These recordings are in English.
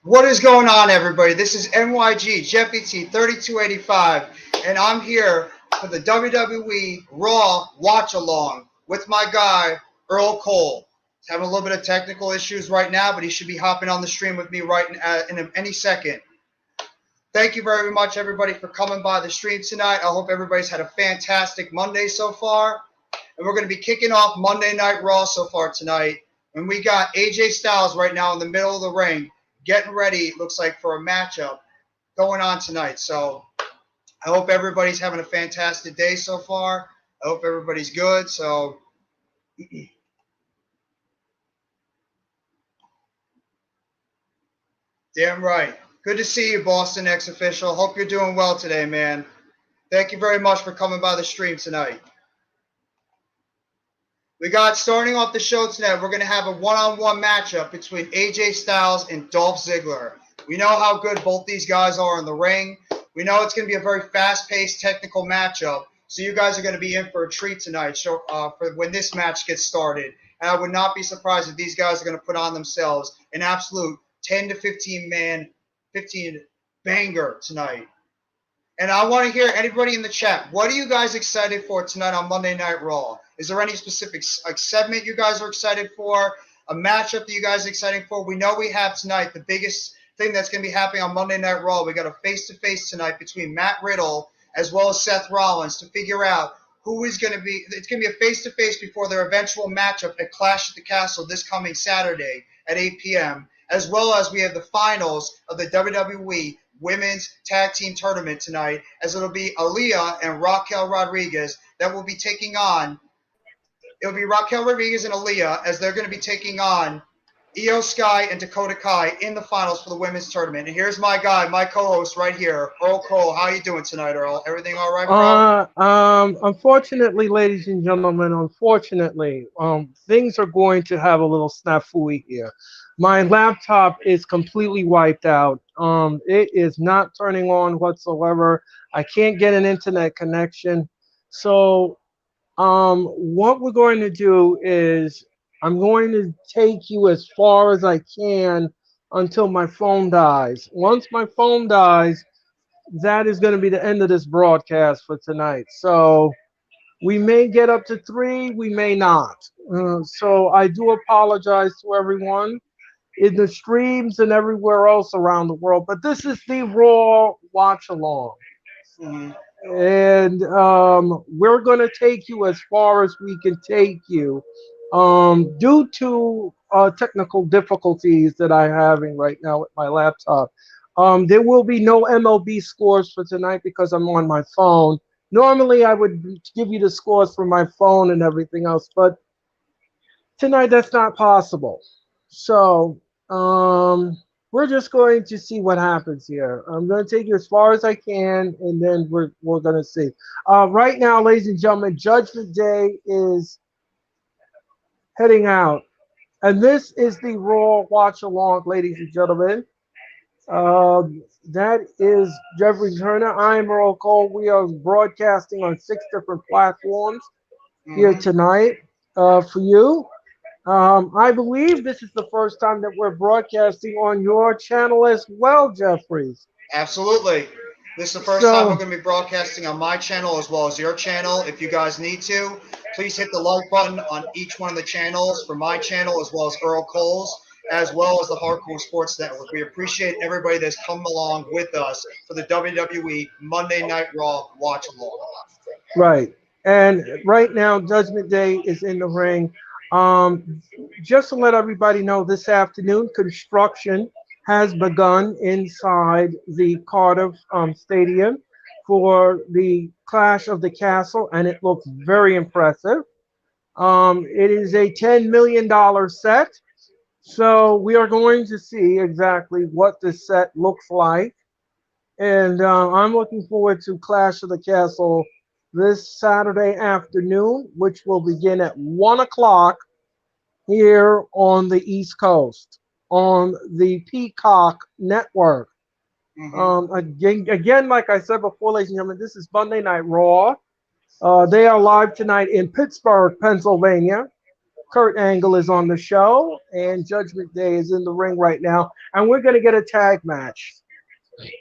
What is going on, everybody? This is NYG Jeffy T 3285, and I'm here for the WWE Raw Watch Along with my guy Earl Cole. He's having a little bit of technical issues right now, but he should be hopping on the stream with me right in any second. Thank you very much, everybody, for coming by the stream tonight. I hope everybody's had a fantastic Monday so far, and we're going to be kicking off Monday Night Raw so far tonight. And we got AJ Styles right now in the middle of the ring, getting ready, it looks like, for a matchup going on tonight. So I hope everybody's having a fantastic day so far. I hope everybody's good. So damn right. Good to see you, Boston X Official. Hope you're doing well today, man. Thank you very much for coming by the stream tonight. We got, starting off the show tonight, we're going to have a one-on-one matchup between AJ Styles and Dolph Ziggler. We know how good both these guys are in the ring. We know it's going to be a very fast-paced, technical matchup. So you guys are going to be in for a treat tonight for when this match gets started. And I would not be surprised if these guys are going to put on themselves an absolute 10 to 15 banger tonight. And I want to hear anybody in the chat. What are you guys excited for tonight on Monday Night Raw? Is there any specific segment you guys are excited for? A matchup that you guys are excited for? We know we have tonight the biggest thing that's going to be happening on Monday Night Raw. We got a face-to-face tonight between Matt Riddle as well as Seth Rollins to figure out who is going to be. It's going to be a face-to-face before their eventual matchup at Clash at the Castle this coming Saturday at 8 p.m., as well as we have the finals of the WWE Women's Tag Team Tournament tonight, as it'll be Aaliyah and Raquel Rodriguez that will be taking on. It'll be Raquel Rodriguez and Aaliyah as they're going to be taking on Io Sky and Dakota Kai in the finals for the women's tournament. And here's my guy, my co-host right here, Earl Cole. How you doing tonight, Earl? Everything all right, bro? Unfortunately, ladies and gentlemen, things are going to have a little snafu here. My laptop is completely wiped out. It is not turning on whatsoever. I can't get an internet connection. So, what we're going to do is I'm going to take you as far as I can until my phone dies. Once my phone dies, that is going to be the end of this broadcast for tonight. So we may get up to 3, we may not. So I do apologize to everyone in the streams and everywhere else around the world. But this is the Raw Watch Along. Mm-hmm. And we're going to take you as far as we can take you. Due to technical difficulties that I'm having right now with my laptop, there will be no MLB scores for tonight because I'm on my phone. Normally, I would give you the scores from my phone and everything else, but tonight that's not possible. So we're just going to see what happens here. I'm going to take you as far as I can, and then we're going to see. Right now, ladies and gentlemen, Judgment Day is heading out. And this is the Raw Watch Along, ladies and gentlemen. That is Jeffrey Turner. I'm Earl Cole. We are broadcasting on 6 different platforms here tonight for you. I believe this is the first time that we're broadcasting on your channel as well, Jeffries. Absolutely. This is the first time we're going to be broadcasting on my channel as well as your channel. If you guys need to, please hit the like button on each one of the channels for my channel as well as Earl Cole's, as well as the Hardcore Sports Network. We appreciate everybody that's come along with us for the WWE Monday Night Raw Watch Along. Right. And right now, Judgment Day is in the ring. Just to let everybody know, this afternoon, construction has begun inside the Cardiff Stadium for the Clash of the Castle, and it looks very impressive. It is a $10 million set, so we are going to see exactly what this set looks like. And I'm looking forward to Clash of the Castle this Saturday afternoon, which will begin at 1 o'clock here on the East Coast on the Peacock Network. Again, like I said before, ladies and gentlemen, this is Monday Night Raw. They are live tonight in Pittsburgh, Pennsylvania. Kurt Angle is on the show, and Judgment Day is in the ring right now, and we're going to get a tag match. This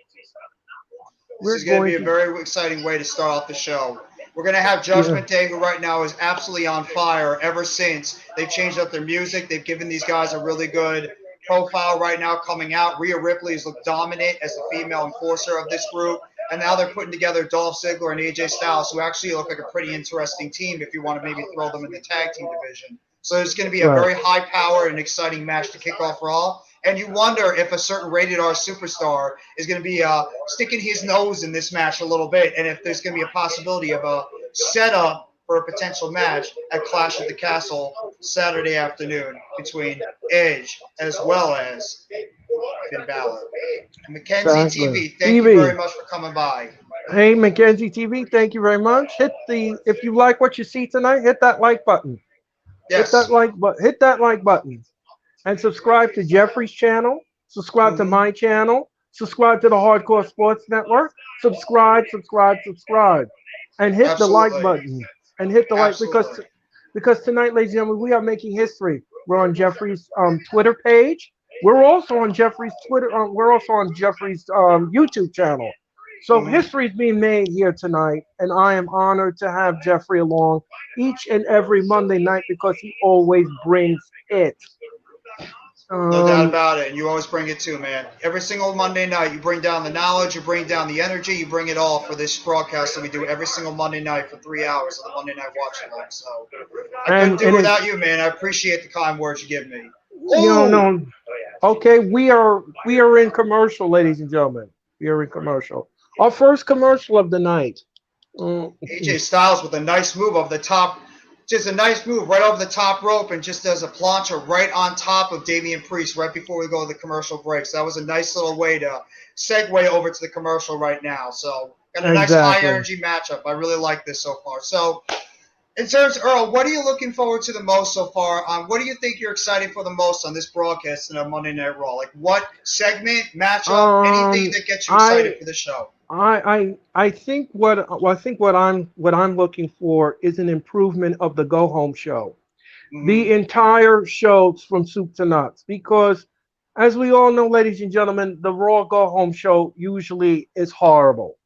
We're is going to be going a to, very exciting way to start off the show. We're going to have yeah, Judgment Day, who right now is absolutely on fire ever since they've changed up their music. They've given these guys a really good profile right now coming out. Rhea Ripley has looked dominant as the female enforcer of this group. And now they're putting together Dolph Ziggler and AJ Styles, who actually look like a pretty interesting team if you want to maybe throw them in the tag team division. So it's going to be a right. very high power and exciting match to kick off Raw. And you wonder if a certain rated R superstar is going to be sticking his nose in this match a little bit, and if there's going to be a possibility of a setup for a potential match at Clash at the Castle Saturday afternoon between Edge as well as Finn Balor. Mackenzie Exactly. TV, thank you very TV. much for coming by. Hey, Mackenzie TV, thank you very much. If you like what you see tonight, hit that like button. Yes. Hit that like button. And subscribe to Jeffrey's channel, subscribe to Mm-hmm. my channel, subscribe to the Hardcore Sports Network, subscribe, and hit the like Absolutely. button. And hit the like Absolutely. because tonight, ladies and gentlemen, we are making history. We're on Jeffrey's Twitter page. We're also on Jeffrey's Twitter. We're also on Jeffrey's YouTube channel. So Mm-hmm. history is being made here tonight, and I am honored to have Jeffrey along each and every Monday night because he always brings it. No doubt Um, about it. And you always bring it too, man. Every single Monday night, you bring down the knowledge, you bring down the energy, you bring it all for this broadcast that we do every single Monday night for 3 hours of the Monday Night Watch Along. So I couldn't do it and it, without you, man. I appreciate the kind words you give me. you know, Oh, no, okay, we are in commercial, ladies and gentlemen. We are in commercial. Our first commercial of the night. Mm, AJ Styles with a nice move over the top. Just a nice move right over the top rope and just does a plancha right on top of Damian Priest right before we go to the commercial break. So that was a nice little way to segue over to the commercial right now. So got a nice high exactly. energy matchup. I really like this so far. So in terms of Earl, what are you looking forward to the most so far? What do you think you're excited for the most on this broadcast and on Monday Night Raw? Like what segment, matchup, anything Um, that gets you excited I for the show? I think what I'm looking for is an improvement of the go home show. Mm-hmm. The entire show from soup to nuts because as we all know, ladies and gentlemen, the Raw go home show usually is horrible.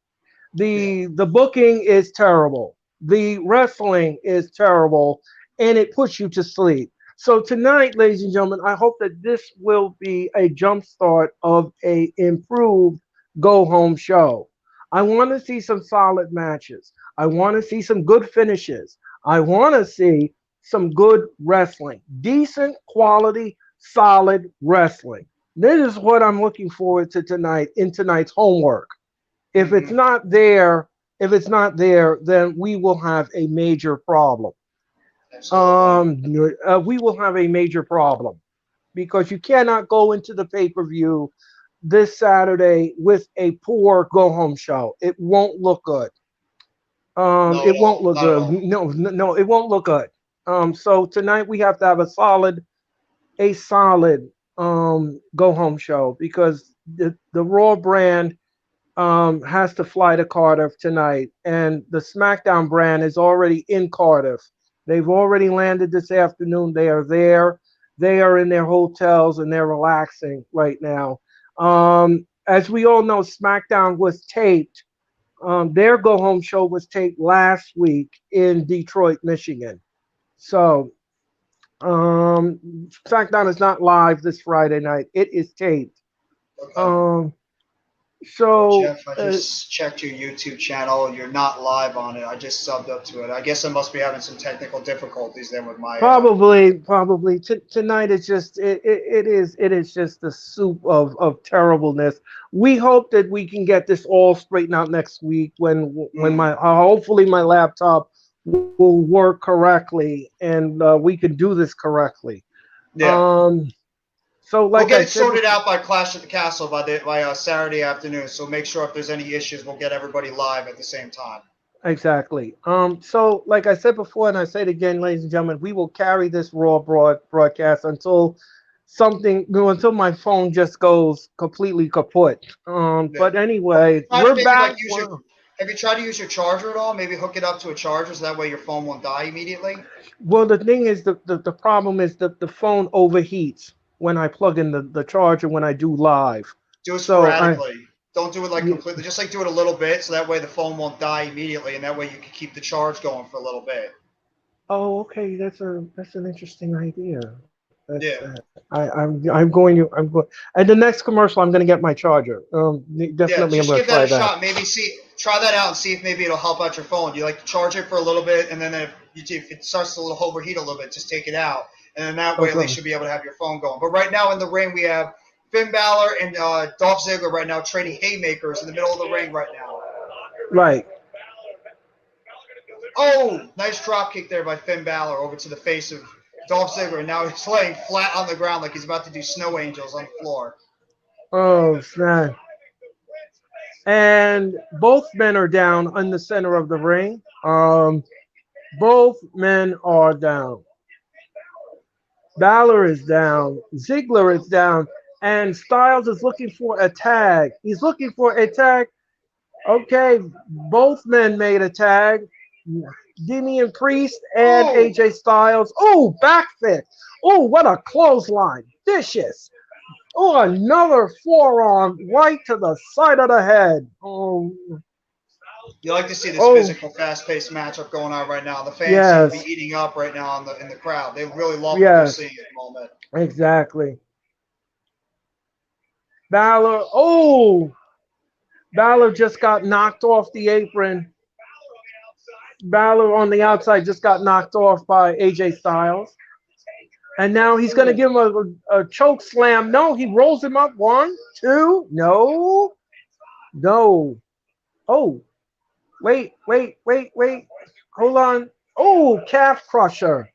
Yeah. The booking is terrible. The wrestling is terrible, and it puts you to sleep. So tonight, ladies and gentlemen, I hope that this will be a jump start of a improved go home show. I want to see some solid matches. I want to see some good finishes. I want to see some good wrestling, decent quality, solid wrestling. This is what I'm looking forward to tonight in tonight's homework. If it's Mm-hmm. not there, then we will have a major problem. Absolutely. We will have a major problem because you cannot go into the pay-per-view this Saturday with a poor go-home show. It won't look good. No, at It won't all. look Not at good. all. No, it won't look good. So tonight we have to have a solid go-home show because the Raw brand has to fly to Cardiff tonight, and the SmackDown brand is already in Cardiff. They've already landed this afternoon. They are there. They are in their hotels and they're relaxing right now. As we all know, SmackDown was taped. Their go home show was taped last week in Detroit, Michigan. So SmackDown is not live this Friday night. It is taped. Okay. Um, Well, so Jeff, I just checked your YouTube channel. You're not live on it. I just subbed up to it. I guess I must be having some technical difficulties there with my. Probably tonight is just it is just the soup of terribleness. We hope that we can get this all straightened out next week when Mm, my hopefully my laptop will work correctly and we can do this correctly. yeah, Um, so we'll like get I it said sorted before, out by Clash at the Castle by Saturday afternoon. So make sure if there's any issues, we'll get everybody live at the same time. exactly. So like I said before, and I say it again, ladies and gentlemen, we will carry this raw broadcast until until my phone just goes completely kaput. Yeah. But anyway, Try to we're maybe back. like use your Have you tried to use your charger at all? Maybe hook it up to a charger so that way your phone won't die immediately. Well, the thing is, the problem is that the phone overheats when I plug in the charger when I do live. Do it So sporadically. Don't do it like completely. Just like do it a little bit, so that way the phone won't die immediately, and that way you can keep the charge going for a little bit. oh, okay, that's an interesting idea. That's Yeah. I'm going, and the next commercial I'm going to get my charger. Yeah, Definitely I'm just going to give that try a that. shot. Maybe try that out and see if maybe it'll help out your phone. You like to charge it for a little bit, and then if it starts to overheat a little bit, just take it out, and then that way at least Okay. you'll be able to have your phone going. But right now in the ring we have Finn Balor and Dolph Ziggler right now trading haymakers in the middle of the ring right now. Right. Oh, nice drop kick there by Finn Balor over to the face of Dolph Ziggler. And now he's laying flat on the ground like he's about to do snow angels on the floor. Oh, snap. And both men are down in the center of the ring. Both men are down. Balor is down. Ziggler is down. And Styles is looking for a tag. He's looking for a tag. Okay, both men made a tag. Damian Priest and Oh, AJ Styles. Oh, back fix. Oh, what a clothesline. Vicious. Oh, another forearm right to the side of the head. you like to see this Oh, physical, fast-paced matchup going on right now. The fans seem to be yes, eating up right now in the crowd. They really love what they're yes, seeing at the moment. exactly. Balor. Oh, Balor just got knocked off the apron. Balor on the outside just got knocked off by AJ Styles. And now he's going to Ooh. give him a choke slam. No, he rolls him up. One, two. No, no. Oh, wait. Hold on. Oh, calf crusher.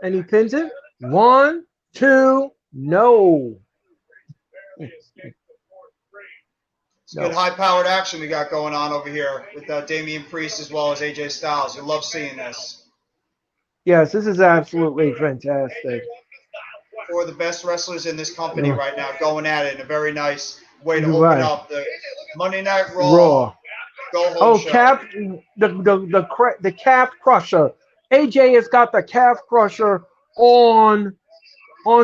And he pins it. One, two. No, It's good no. high-powered action we got going on over here with Damian Priest as well as AJ Styles. You love seeing this. Yes, this is absolutely fantastic. Four of the best wrestlers in this company right now going at it in a very nice way to open Right. up the Monday Night Raw Raw. Go Home Oh, show. the calf crusher. AJ has got the calf crusher on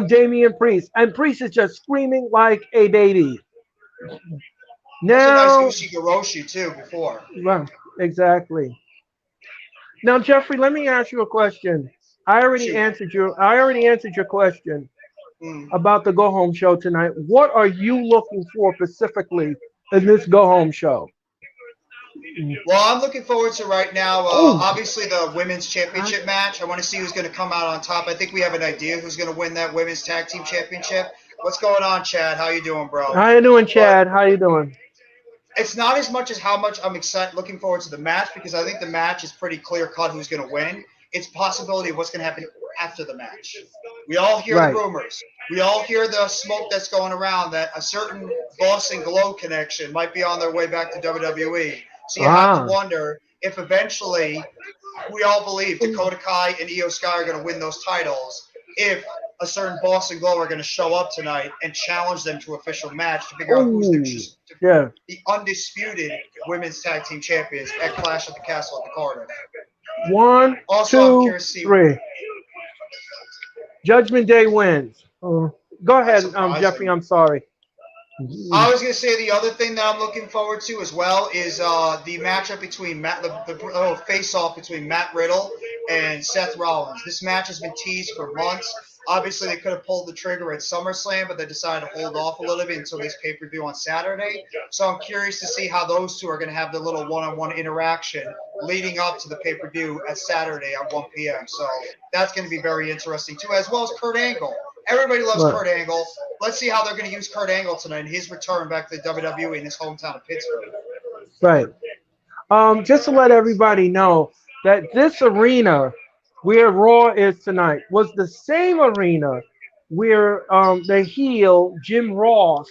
Damian Priest, and Priest is just screaming like a baby. That's a nice Now, Ushi too before. well, exactly. Now, Jeffrey, let me ask you a question. Shoot. I already answered your question Mm. about the go home show tonight. What are you looking for specifically in this go home show? Well, I'm looking forward to right now. Oh, Obviously, the women's championship match. I want to see who's going to come out on top. I think we have an idea who's going to win that women's tag team championship. What's going on, Chad? How you doing, bro? how you doing, But Chad? How you doing? it's not as much as how much I'm excited, looking forward to the match because I think the match is pretty clear cut who's going to win. It's possibility of what's going to happen after the match. We all hear the Right. rumors. We all hear the smoke that's going around that a certain Boss and Glow connection might be on their way back to WWE. So you have to Ah. wonder if eventually we all believe Dakota Kai and Io Sky are going to win those titles. If a certain Boss and Glow are going to show up tonight and challenge them to official match to figure out who's Oh, yeah. the undisputed women's tag team champions at Clash at the Castle at the Cardiff. One, Also, I'm two, curious to see. three. Judgment Day wins. Go That's ahead, Jeffrey. surprising. I'm sorry. I was going to say the other thing that I'm looking forward to as well is the matchup between the face-off between Matt Riddle and Seth Rollins. This match has been teased for months. Obviously, they could have pulled the trigger at SummerSlam, but they decided to hold off a little bit until this pay-per-view on Saturday. So I'm curious to see how those two are going to have the little one-on-one interaction leading up to the pay-per-view at Saturday at 1 p.m. So that's going to be very interesting too, as well as Kurt Angle. Everybody loves Right. Kurt Angle. Let's see how they're going to use Kurt Angle tonight in his return back to the WWE in his hometown of Pittsburgh. Right. Just to let everybody know that this arena where Raw is tonight was the same arena where the heel Jim Ross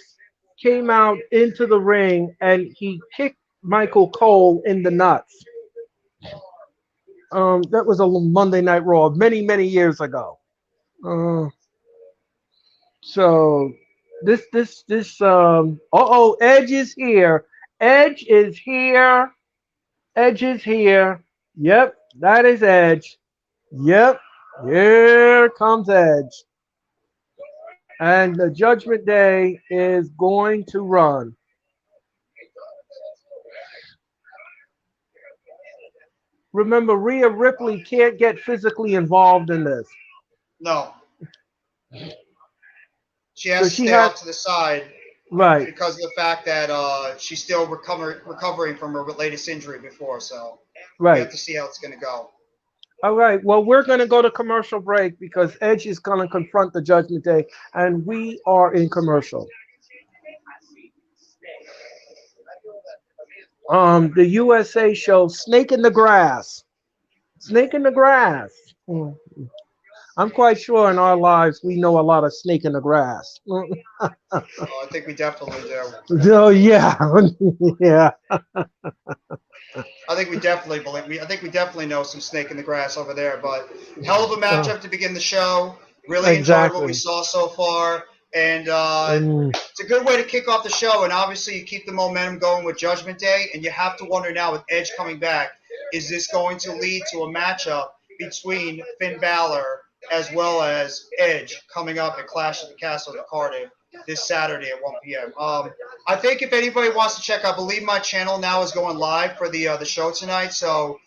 came out into the ring and he kicked Michael Cole in the nuts. That was a Monday Night Raw many years ago. Uh, so this Edge is here. Edge is here. Edge is here. Yep, that is Edge. Yep, here comes Edge. And the Judgment Day is going to run. Remember, Rhea Ripley can't get physically involved in this. No, she So has to she stay has, off to the side right, because of the fact that she's still recovering from her latest injury before. So we have right. to see how it's going to go. All right, well, we're going to go to commercial break because Edge is going to confront the Judgment Day, and we are in commercial. The USA show Snake in the Grass. Snake in the Grass. Mm. I'm quite sure in our lives we know a lot of snake in the grass. I think we definitely do. Oh yeah, yeah, I think we definitely believe I think we definitely know some snake in the grass over there. But hell of a matchup to begin the show. Really enjoyed what we exactly. saw so far, and Mm, it's a good way to kick off the show. And obviously, you keep the momentum going with Judgment Day, and you have to wonder now with Edge coming back, is this going to lead to a matchup between Finn Balor as well as Edge coming up at Clash at the Castle of Cardiff this Saturday at 1 p.m. I think if anybody wants to check, I believe my channel now is going live for the show tonight. So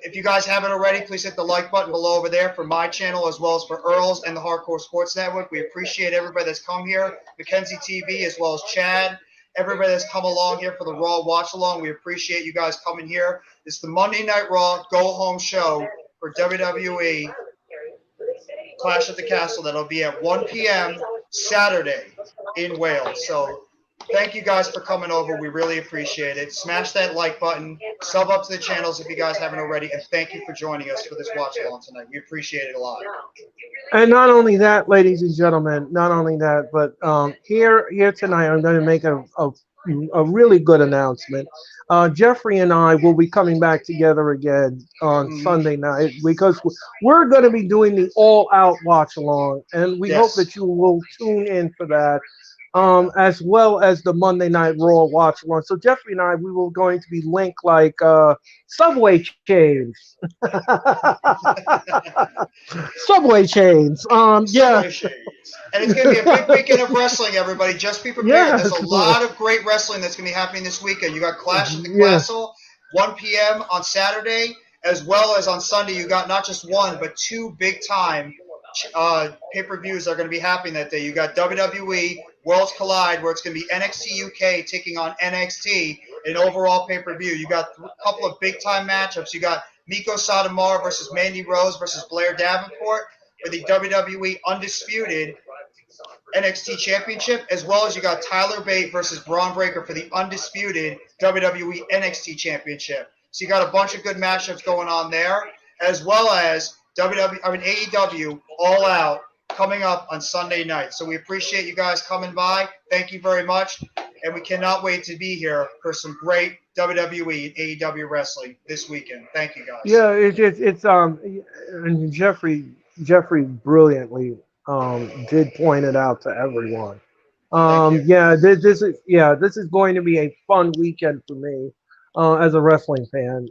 if you guys haven't already, please hit the like button below over there for my channel as well as for Earl's and the Hardcore Sports Network. We appreciate everybody that's come here, Mackenzie TV as well as Chad, everybody that's come along here for the Raw watch along. We appreciate you guys coming here. It's the Monday Night Raw go home show for WWE Clash at the Castle that'll be at 1 p.m. Saturday in Wales. So thank you guys for coming over. We really appreciate it. Smash that like button, sub up to the channels if you guys haven't already, and thank you for joining us for this watch along tonight. We appreciate it a lot. And not only that, ladies and gentlemen, not only that, but here tonight, I'm going to make a really good announcement. Jeffrey and I will be coming back together again on Mm-hmm. Sunday night because we're going to be doing the all out watch along, and we hope Yes. that you will tune in for that. As well as the Monday Night Raw watch along. So Jeffrey and I, we were going to be linked like subway chains. Subway chains. Yeah, Subway Shades. And it's going to be a big weekend of wrestling, everybody. Just be prepared. There's yes, a lot of great wrestling that's going to be happening this weekend. You got Clash at the yeah. Castle, 1 p.m. on Saturday, as well as on Sunday. You got not just one, but two big time pay-per-views that are going to be happening that day. You got WWE Worlds Collide, where it's going to be NXT UK taking on NXT in overall pay-per-view. You got a couple of big-time matchups. You got Miko Satomura versus Mandy Rose versus Blair Davenport for the WWE Undisputed NXT Championship, as well as you got Tyler Bate versus Braun Breaker for the Undisputed WWE NXT Championship. So you got a bunch of good matchups going on there, as well as AEW All Out coming up on Sunday night. So we appreciate you guys coming by. Thank you very much. And we cannot wait to be here for some great WWE and AEW wrestling this weekend. Thank you guys. Yeah, it's and Jeffrey brilliantly did point it out to everyone. Thank you. Yeah, this is going to be a fun weekend for me as a wrestling fan.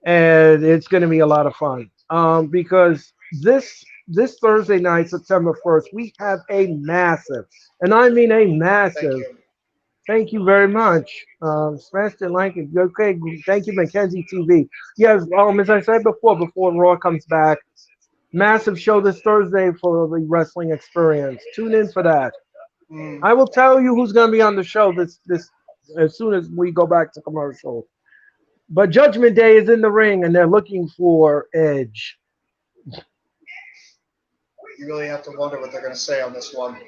And it's going to be a lot of fun because this Thursday night, September 1st, we have a massive, and I mean a Thank massive. you. Thank you very much. Smash the like. Okay, thank you, Mackenzie TV. Yes, as I said before Raw comes back, massive show this Thursday for the wrestling experience. Tune in for that. Mm. I will tell you who's going to be on the show this as soon as we go back to commercial. But Judgment Day is in the ring, and they're looking for Edge. You really have to wonder what they're going to say on this one.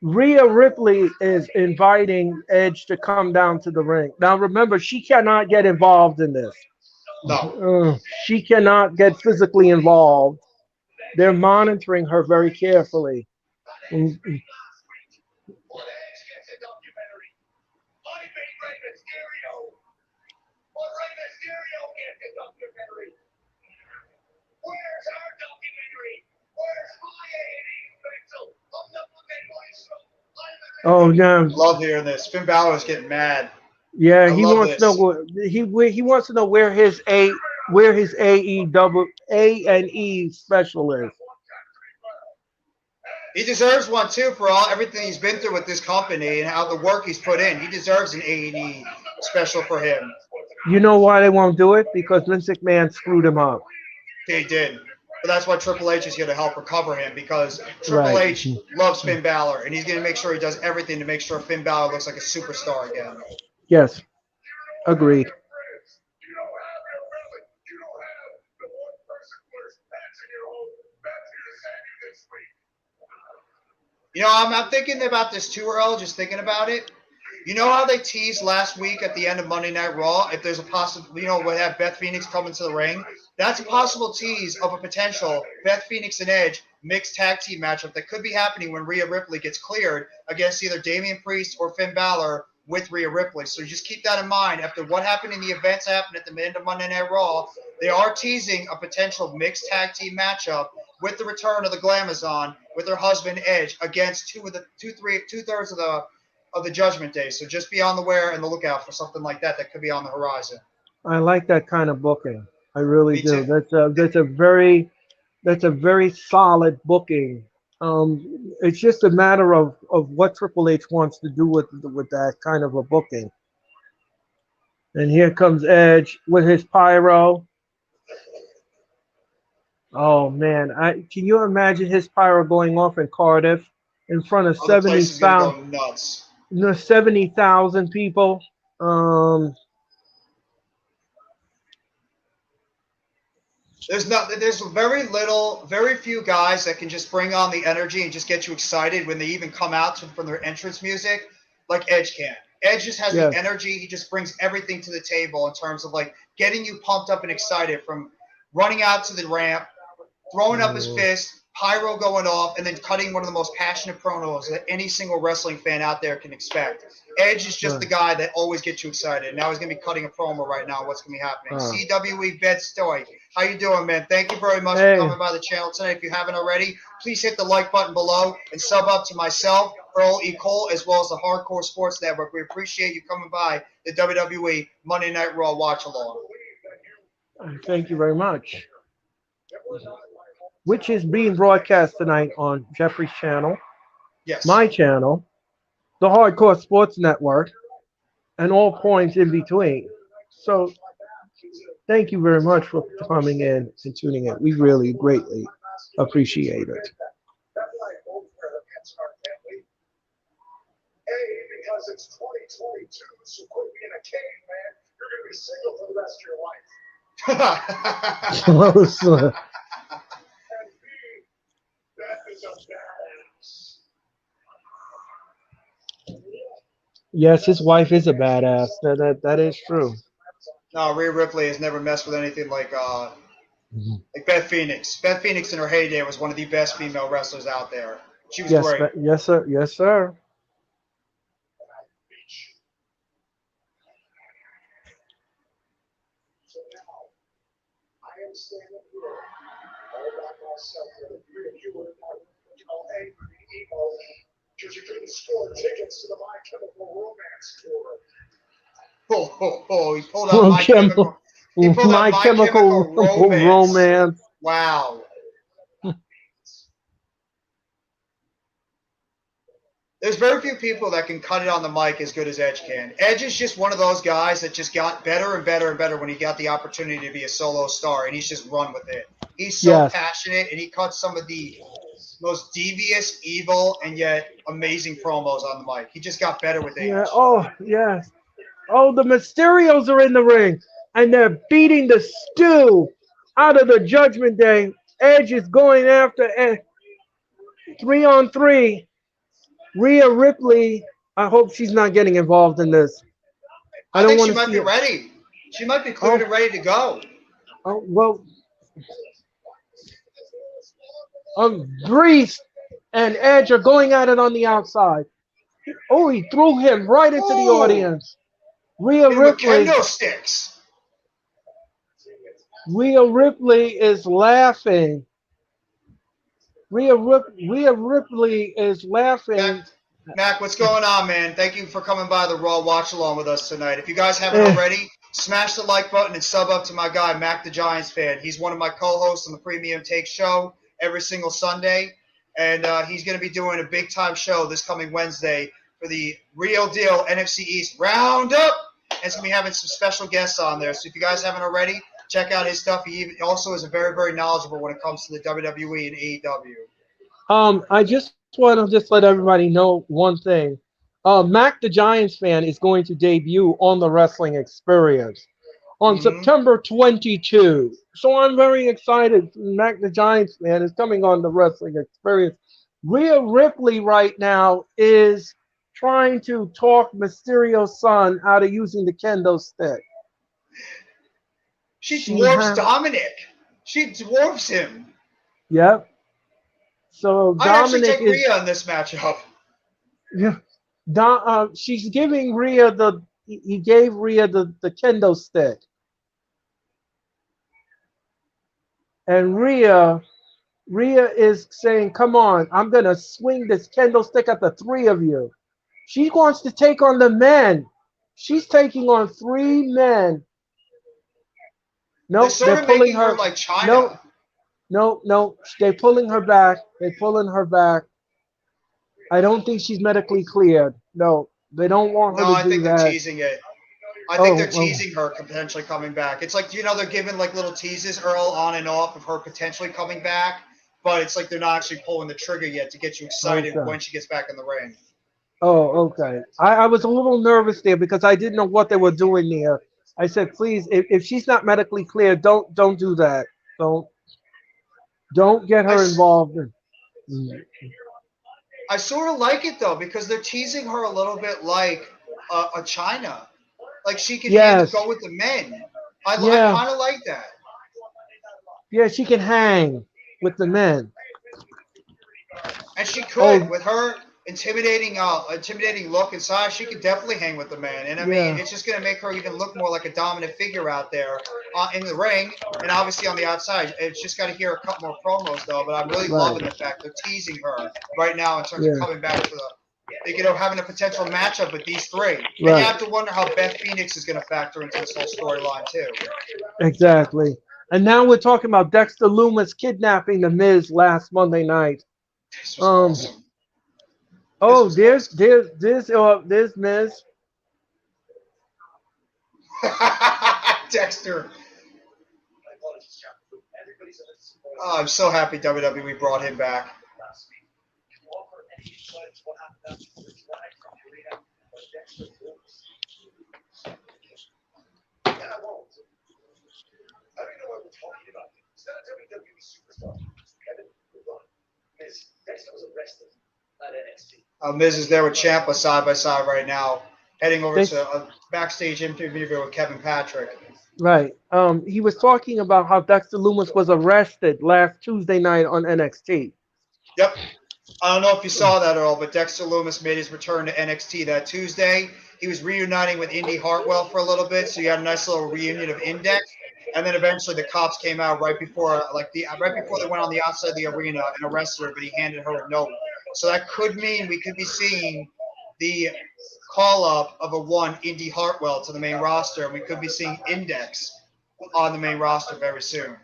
Rhea Ripley is inviting Edge to come down to the ring. Now, remember, she cannot get involved in this. No. She cannot get physically involved. They're monitoring her very carefully. Mm, Oh, yeah. Love hearing this. Finn Balor is getting mad. Yeah, I he love wants to know this. he wants to know where his A&E special is. He deserves one too for all everything he's been through with this company and how the work he's put in. He deserves an A&E special for him. You know why they won't do it? Because Vince McMahon screwed him up. He did. But that's why Triple H is here to help recover him because Triple Right. H loves Finn Balor and he's going to make sure he does everything to make sure Finn Balor looks like a superstar again. Yes. Agreed. You know, I'm thinking about this too, Earl, just thinking about it. You know how they teased last week at the end of Monday Night Raw? If there's a possible, we'll have Beth Phoenix come into the ring. That's a possible tease of a potential Beth Phoenix and Edge mixed tag team matchup that could be happening when Rhea Ripley gets cleared against either Damian Priest or Finn Balor with Rhea Ripley. So just keep that in mind. After what happened in the events happened at the end of Monday Night Raw, they are teasing a potential mixed tag team matchup with the return of the Glamazon with her husband Edge against two-thirds of the Judgment Day. So just be on the aware and the lookout for something like that that could be on the horizon. I like that kind of booking. I really Me do. too. That's a very solid booking. It's just a matter of what Triple H wants to do with that kind of a booking. And here comes Edge with his pyro. Oh man, can you imagine his pyro going off in Cardiff in front of Oh, the place is going to go nuts. 70,000 people? Um, There's very few guys that can just bring on the energy and just get you excited when they even come out from their entrance music, like Edge can. Edge just has the yes. energy. He just brings everything to the table in terms of like getting you pumped up and excited from running out to the ramp, throwing up his Mm, fist, pyro going off, and then cutting one of the most passionate promos that any single wrestling fan out there can expect. Edge is just the right. guy that always gets you excited. Now he's going to be cutting a promo right now. What's going to be happening? Uh, CWE Bed-Stuy. How you doing, man? Thank you very much for hey, coming by the channel tonight. If you haven't already, please hit the like button below and sub up to myself, Earl E. Cole, as well as the Hardcore Sports Network. We appreciate you coming by the WWE Monday Night Raw watch along. thank you very much. Which is being broadcast tonight on Jeffrey's channel, Yes. my channel, the Hardcore Sports Network, and all points in between. So thank you very much for coming in and tuning in. We really greatly appreciate it. Yes, his wife is a badass. That is true. No, Rhea Ripley has never messed with anything like Beth Phoenix. Beth Phoenix in her heyday was one of the best female wrestlers out there. She was Yes, great. yes, sir. Yes, sir. He pulled out My Chemical. He pulled out My My Chemical Chemical Romance. Romance. Wow. There's very few people that can cut it on the mic as good as Edge can. Edge is just one of those guys that just got better and better and better when he got the opportunity to be a solo star, and he's just run with it. He's so Yes. passionate, and he cuts some of the most devious, evil, and yet amazing promos on the mic. He just got better with Yeah. age. Oh, yes. Oh, the Mysterios are in the ring, and they're beating the stew out of the Judgment Day. Edge is going after 3-on-3. Rhea Ripley. I hope she's not getting involved in this. I I don't think want she to might see be it. ready. She might be cleared Oh, and ready to go. well, Breeze and Edge are going at it on the outside. Oh, he threw him right into the Oh, audience. Rhea and with Ripley. kendo sticks. Rhea Ripley is laughing. Rhea Ripley is laughing. Back. Mac, what's going on, man? Thank you for coming by the Raw Watch Along with us tonight. If you guys haven't Eh, already, smash the like button and sub up to my guy, Mac the Giants fan. He's one of my co-hosts on the Premium Take Show every single Sunday, and he's going to be doing a big-time show this coming Wednesday for the Real Deal NFC East Roundup, and he's going to be having some special guests on there. So if you guys haven't already, check out his stuff. He also is very, very knowledgeable when it comes to the WWE and AEW. I just want to just let everybody know one thing. Mac the Giants fan is going to debut on the Wrestling Experience on Mm-hmm. September 22. So I'm very excited. Mac the Giants fan is coming on the Wrestling Experience. Rhea Ripley right now is trying to talk Mysterio's son out of using the kendo stick. She She dwarfs has, Dominic. She dwarfs him. yep. So I'd actually Dominic take is, Rhea in this matchup. yeah. She's giving Rhea he gave Rhea the kendo stick. And Rhea is saying, come on, I'm gonna swing this kendo stick at the three of you. She wants to take on the men. She's taking on three men. They're Nope, they're sort of pulling making her her. like No, China. no, no. They're pulling her back. They're pulling her back. I don't think she's medically cleared. No, they don't want her No, to I do think they're that. teasing it. I think they're Oh, oh, teasing her potentially coming back. It's like, they're giving like little teases, Earl, on and off of her potentially coming back, but it's like they're not actually pulling the trigger yet to get you excited okay. when she gets back in the ring. Oh, okay. I was a little nervous there because I didn't know what they were doing there. I said, please, if she's not medically clear, don't do that. Don't don't get I, her involved. Mm. I sort of like it though because they're teasing her a little bit like a China. Like she can Yes. go with the men. I Yeah. kind of like that. Yeah. She can hang with the men. And she could, Oh, with her intimidating look and size, she could definitely hang with the man. And I mean, yeah. it's just going to make her even look more like a dominant figure out there in the ring, and obviously on the outside. It's just got to hear a couple more promos though. But I'm really Right. loving the fact they're teasing her right now in terms of Yeah. coming back for having a potential matchup with these three. And you Right. have to wonder how Beth Phoenix is going to factor into this whole storyline too. Exactly. And now we're talking about Dexter Loomis kidnapping the Miz last Monday night. This was Um. awesome. This Oh, was awesome. there's Miz. Dexter. Oh, I'm so happy WWE brought him back. Miz is there with Ciampa side by side right now, heading over They to a backstage interview with Kevin Patrick. Right. He was talking about how Dexter Loomis was arrested last Tuesday night on NXT. Yep. I don't know if you saw that, Earl, but Dexter Loomis made his return to NXT that Tuesday. He was reuniting with Indy Hartwell for a little bit, so you had a nice little reunion of Index. And then eventually the cops came out right before they went on the outside of the arena and arrested her, but he handed her a note. So that could mean we could be seeing the call up of a one Indy Hartwell to the main roster, and we could be seeing Index on the main roster very soon.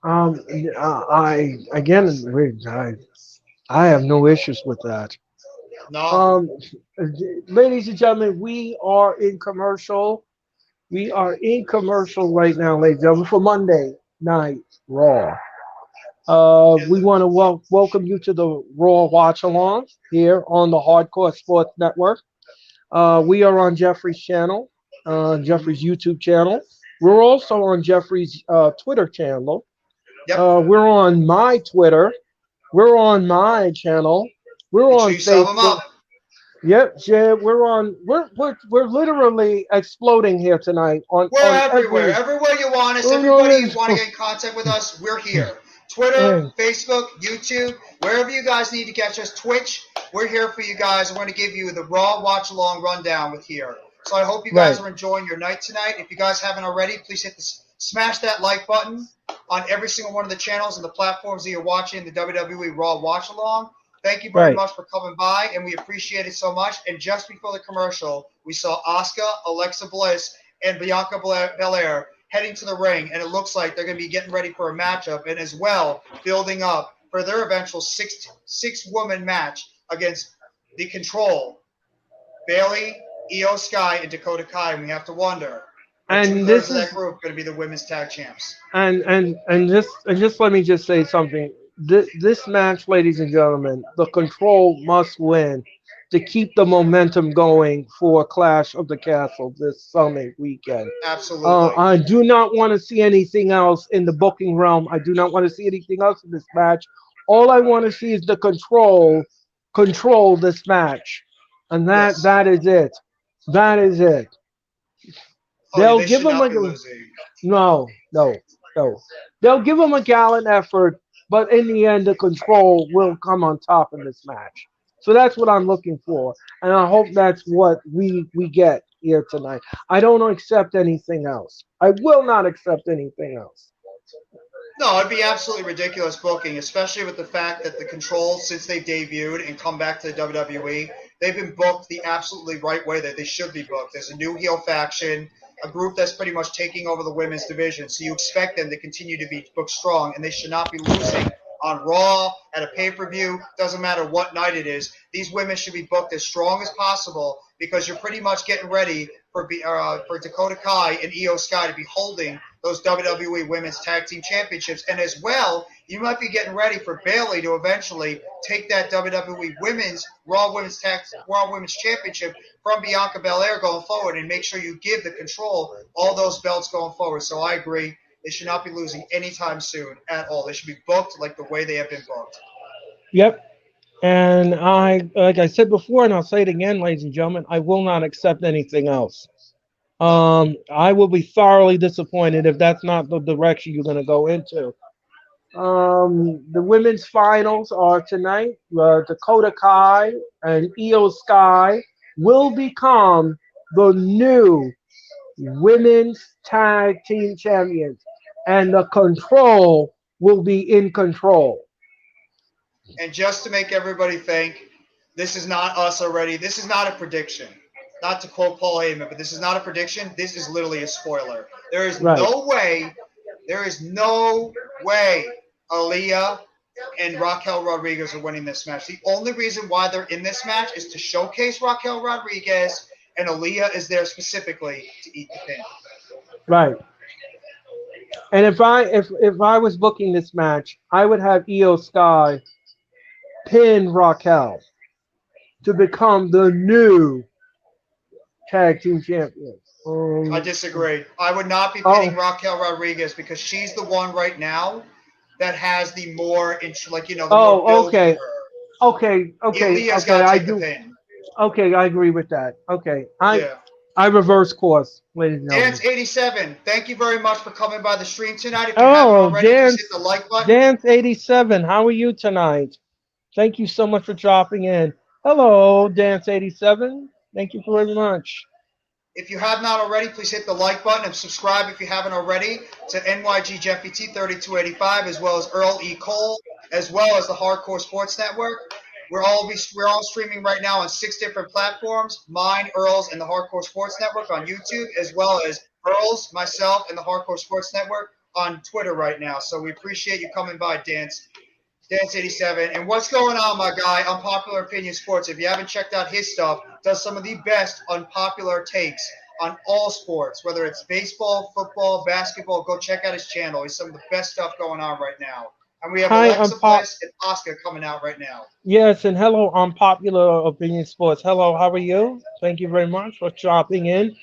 Um, I again, I have no issues with that. No, Um, ladies and gentlemen, we are in commercial. We are in commercial right now, ladies and gentlemen, for Monday Night Raw. We want to welcome you to the Raw Watch Along here on the Hardcore Sports Network. We are on Jeffrey's channel, Jeffrey's YouTube channel. We're also on Jeffrey's Twitter channel. yep. We're on my Twitter. We're on my channel. We're Make sure on you sub them Facebook. up. Yep, yeah, we're on. We're literally exploding here tonight We're on everywhere. every. Everywhere you want us, everybody you want to get in contact with us, we're here. Twitter, Facebook, YouTube, wherever you guys need to catch us, Twitch, we're here for you guys. We're going to give you the Raw Watch Along rundown with here. So I hope you guys Right. are enjoying your night tonight. If you guys haven't already, please smash that like button on every single one of the channels and the platforms that you're watching the WWE Raw Watch Along. Thank you very Right. much for coming by, and we appreciate it so much. And just before the commercial, we saw Asuka, Alexa Bliss, and Bianca Belair heading to the ring, and it looks like they're going to be getting ready for a matchup, and as well building up for their eventual six woman match against the Control, Bailey, Io Sky, and Dakota Kai. And we have to wonder, are And two-thirds this of that is group going to be the women's tag champs? and just let me just say something. This match, ladies and gentlemen, the Control must win to keep the momentum going for Clash of the Castle this Sunday weekend. Absolutely. I do not want to see anything else in the booking realm. I do not want to see anything else in this match. All I want to see is the control this match, and that Yes. that is it. That is it. Oh, yeah, They'll they give should them not a be losing. no, no, no. They'll give them a gallant effort, but in the end, the Control will come on top in this match. So that's what I'm looking for, and I hope that's what we get here tonight. I don't accept anything else. I will not accept anything else. No, it'd be absolutely ridiculous booking, especially with the fact that the Control, since they debuted and come back to the WWE, they've been booked the absolutely right way that they should be booked. There's a new heel faction, a group that's pretty much taking over the women's division, so you expect them to continue to be booked strong, and they should not be losing on Raw, at a pay-per-view, doesn't matter what night it is. These women should be booked as strong as possible because you're pretty much getting ready for Dakota Kai and Io Sky to be holding those WWE Women's Tag Team Championships. And as well, you might be getting ready for Bailey to eventually take that WWE Raw Women's Championship from Bianca Belair going forward, and make sure you give the Control all those belts going forward. So I agree. They should not be losing anytime soon at all. They should be booked like the way they have been booked. Yep. And like I said before, and I'll say it again, ladies and gentlemen, I will not accept anything else. No. I will be thoroughly disappointed if that's not the direction you're going to go into. The women's finals are tonight. Dakota Kai and Io Sky will become the new women's tag team champions, and the Control will be in control. And just to make everybody think, this is not us already. This is not a prediction. Not to quote Paul Heyman, but this is not a prediction. This is literally a spoiler. Right. There is no way Aaliyah and Raquel Rodriguez are winning this match. The only reason why they're in this match is to showcase Raquel Rodriguez, and Aaliyah is there specifically to eat the pin. Right. And if I was booking this match, I would have Io Sky pin Raquel to become the new tag team champion. I disagree. I would not be Oh, pinning Raquel Rodriguez because she's the one right now that has the more, the more oh, build to okay, her. okay. Aaliyah's got to I take the do. pin. Okay, I agree with that. Okay, I Yeah. I reverse course, ladies and gentlemen. Dance87, thank you very much for coming by the stream tonight. If you haven't Oh, already, please hit the like button. Dance 87. How are you tonight? Thank you so much for dropping in. Hello, Dance 87. Thank you very much. If you have not already, please hit the like button and subscribe if you haven't already to NYG Jeffy T3285, as well as Earl E. Cole, as well as the Hardcore Sports Network. We're all streaming right now on 6 different platforms: mine, Earl's, and the Hardcore Sports Network on YouTube, as well as Earl's, myself, and the Hardcore Sports Network on Twitter right now. So we appreciate you coming by, Dance87. And what's going on, my guy? Unpopular Opinion Sports. If you haven't checked out his stuff, does some of the best unpopular takes on all sports, whether it's baseball, football, basketball. Go check out his channel. He's some of the best stuff going on right now. And we have Hi, Alexa Bliss and Oscar coming out right now. Yes, and hello, Unpopular Opinion Sports. Hello, how are you? Thank you very much for dropping in.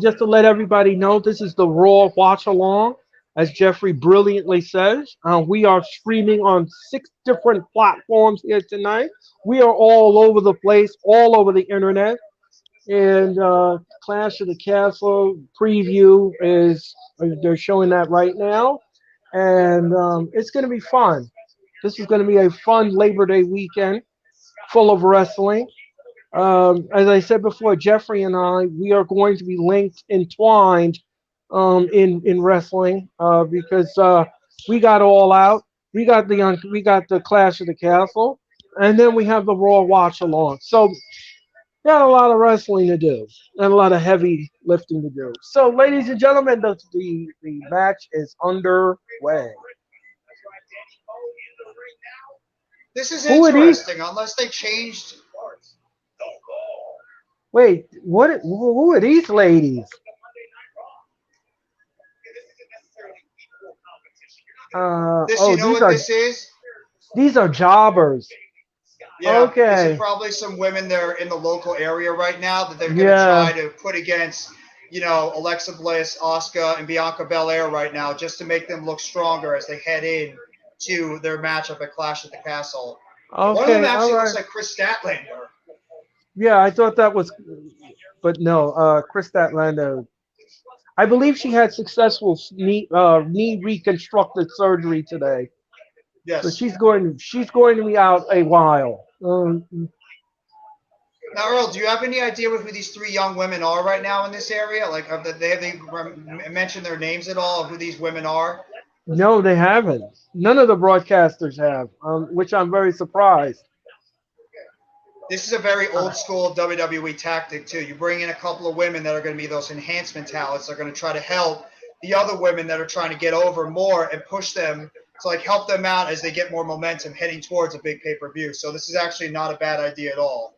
Just to let everybody know, this is the Raw Watch Along, as Jeffrey brilliantly says. We are streaming on 6 different platforms here tonight. We are all over the place, all over the internet. And Clash of the Castle preview is they're showing that right now, and it's going to be fun. This is going to be a fun Labor Day weekend full of wrestling. As I said before, Jeffrey and I, we are going to be linked, entwined in wrestling because we got All Out, we got the Clash of the Castle, and then we have the Raw watch along. So got a lot of wrestling to do and a lot of heavy lifting to do. So, ladies and gentlemen, the match is underway. This is Who are these? interesting, unless they changed. Wait, what? Who are these ladies? This, you Oh, know these what are this is? jobbers. Yeah, these are Okay, probably some women that are in the local area right now that they're going to yeah. try to put against, Alexa Bliss, Asuka, and Bianca Belair right now, just to make them look stronger as they head in to their matchup at Clash at the Castle. One of them Okay, all actually looks right. like Chris Statlander. Yeah, I thought that was, but no. Chris Statlander. I believe she had successful knee reconstructive surgery today, so Yes. she's going to be out a while. Now, Earl, do you have any idea who these three young women are right now in this area? Like, have they mentioned their names at all of who these women are? No, they haven't. None of the broadcasters have, which I'm very surprised. This is a very Uh, old school WWE tactic too. You bring in a couple of women that are going to be those enhancement talents. They're going to try to help the other women that are trying to get over more and push them to like help them out as they get more momentum heading towards a big pay per view. So this is actually not a bad idea at all.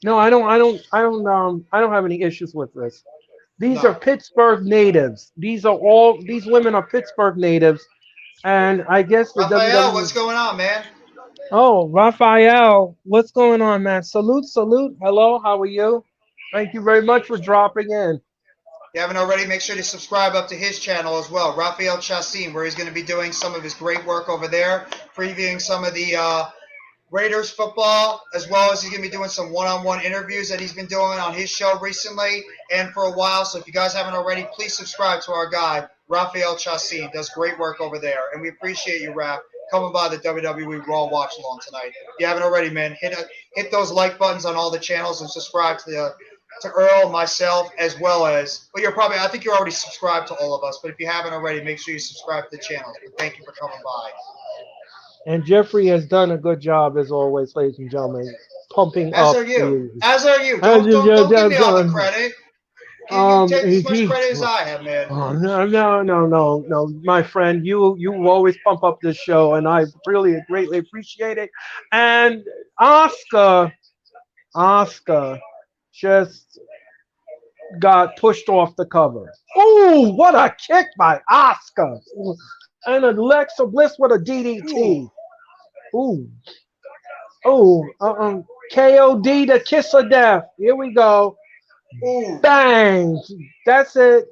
no, I don't have any issues with this. These are No. Pittsburgh natives. These women are Pittsburgh natives, and I guess the Raphael, WWE. what's going on, man? Oh, Raphael, what's going on, man? Salute, salute. Hello, how are you? Thank you very much for dropping in. If you haven't already, make sure to subscribe up to his channel as well, Raphael Chassin, where he's going to be doing some of his great work over there, previewing some of the Raiders football, as well as he's going to be doing some one-on-one interviews that he's been doing on his show recently and for a while. So if you guys haven't already, please subscribe to our guy, Raphael Chassin. Does great work over there. And we appreciate you, Rap, coming by the WWE Raw watch along tonight. If you haven't already, man, hit those like buttons on all the channels and subscribe to Earl, myself, as well as, well, I think you're already subscribed to all of us, but if you haven't already, make sure you subscribe to the channels. But thank you for coming by. And Jeffrey has done a good job, as always, ladies and gentlemen, pumping As up are you. the. As are you. As Don't give me all the done. credit. You take as much He. credit as I have, man. Oh, no, my friend. You always pump up this show, and I really greatly appreciate it. And Oscar just got pushed off the cover. Ooh, what a kick by Oscar! And Alexa Bliss with a Ooh, DDT. Ooh, ooh, KOD, the kiss of death. Here we go. ooh. Bang. That's it.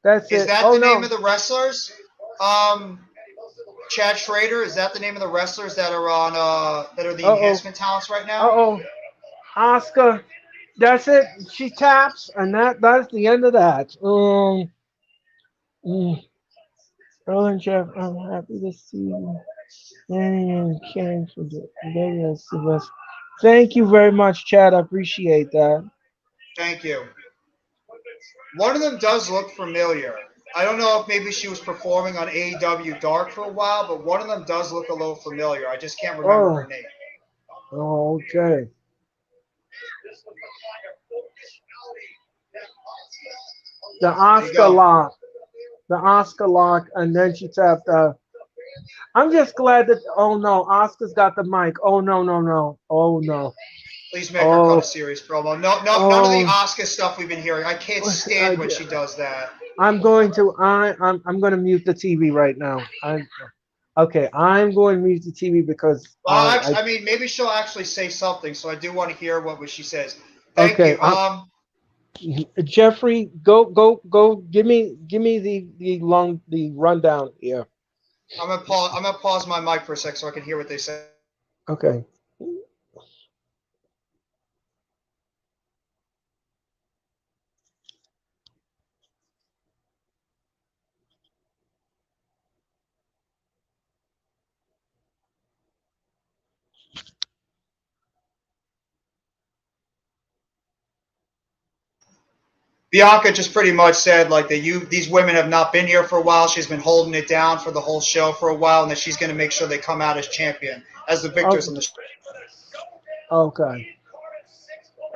That's Is it. that Oh the name no. of the wrestlers? Um, Chad Schrader. Is that the name of the wrestlers that are the Uh oh. enhancement talents right Uh now? oh. Oscar. That's it. She taps, and that's the end of that. Mm, Earl and Jeff, I'm happy to see you. And Ken for the videos of us. Thank you very much, Chad. I appreciate that. Thank you. One of them does look familiar. I don't know if maybe she was performing on AEW Dark for a while, but one of them does look a little familiar. I just can't remember Oh, her name. okay. The There you Oscar go. lock. The Oscar lock, and then she tapped. I'm just glad that. Oh no, Oscar's got the mic. Oh no, no, no. Oh no. Please make her cut Oh, a serious promo. No, no, none of the oh. Oscar stuff we've been hearing. I can't stand I, when she does that. I'm going to. I'm going to mute the TV right now. Okay. I'm going to mute the TV because Well, actually, I mean, maybe she'll actually say something. So I do want to hear what she says. Thank okay. you. Jeffrey, go. Give me the rundown here. I'm gonna pause my mic for a sec so I can hear what they say. Okay. Bianca just pretty much said like that these women have not been here for a while. She's been holding it down for the whole show for a while, and that she's going to make sure they come out as champion, as the victors Okay. on the. Okay.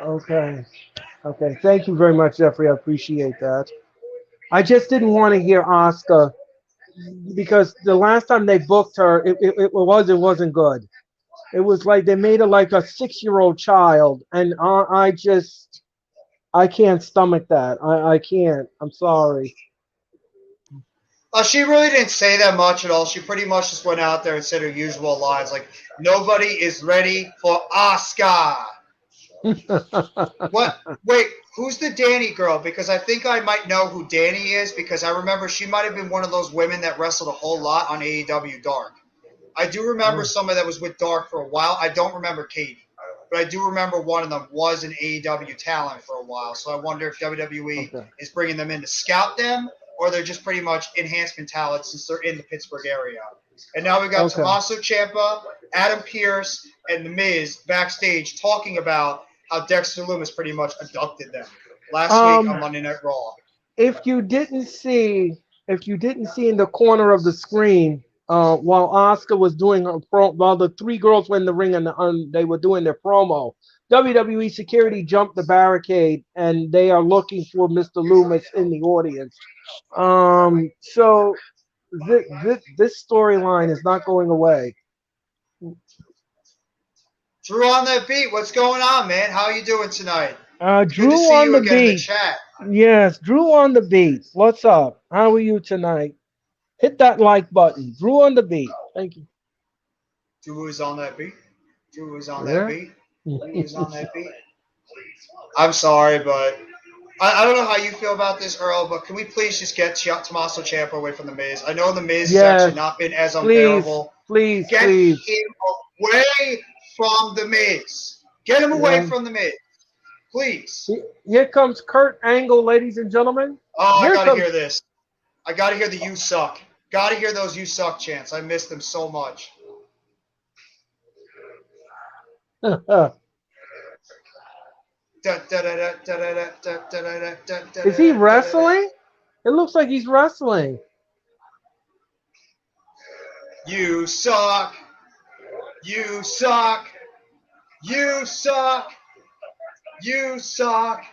Okay. Okay. Thank you very much, Jeffrey. I appreciate that. I just didn't want to hear Oscar because the last time they booked her, it wasn't good. It was like they made her like a 6-year-old child, and I can't stomach that. I can't. I'm sorry. She really didn't say that much at all. She pretty much just went out there and said her usual lines like, "Nobody is ready for Oscar." What? Wait, who's the Danny girl? Because I think I might know who Danny is because I remember she might have been one of those women that wrestled a whole lot on AEW Dark. I do remember somebody that was with Dark for a while. I don't remember Katie, but I do remember one of them was an AEW talent for a while. So I wonder if WWE Okay. is bringing them in to scout them, or they're just pretty much enhancement talent since they're in the Pittsburgh area. And now we got Okay. Tommaso Ciampa, Adam Pearce, and The Miz backstage talking about how Dexter Lumis pretty much abducted them last week on Um, Monday Night Raw. if you didn't see, if you didn't see in the corner of the screen, while Oscar was doing her while the three girls were in the ring and they were doing their promo, WWE security jumped the barricade and they are looking for Mr. Loomis in the audience. So this storyline is not going away. Drew on that beat, what's going on, man? How you doing tonight? It's good to Drew see on you the again in the beat. chat. Yes, Drew on the beat. What's up? How are you tonight? Hit that like button. Drew on the beat. Thank you. Drew is on that beat. Drew is on that Yeah. beat. Drew is on that beat. I'm sorry, but I don't know how you feel about this, Earl, but can we please just get Tommaso Ciampa away from The Miz? I know The Miz has actually Yes. not been as Please, unbearable. please, Get please. him away from The Miz. Get him away Yeah. from The Miz. Please. Here comes Kurt Angle, ladies and gentlemen. Oh, I Here gotta comes. hear this. I gotta hear the "You Suck." Gotta hear those "You Suck" chants. I miss them so much. Is he wrestling? It looks like he's wrestling. You suck. You suck. You suck. You suck.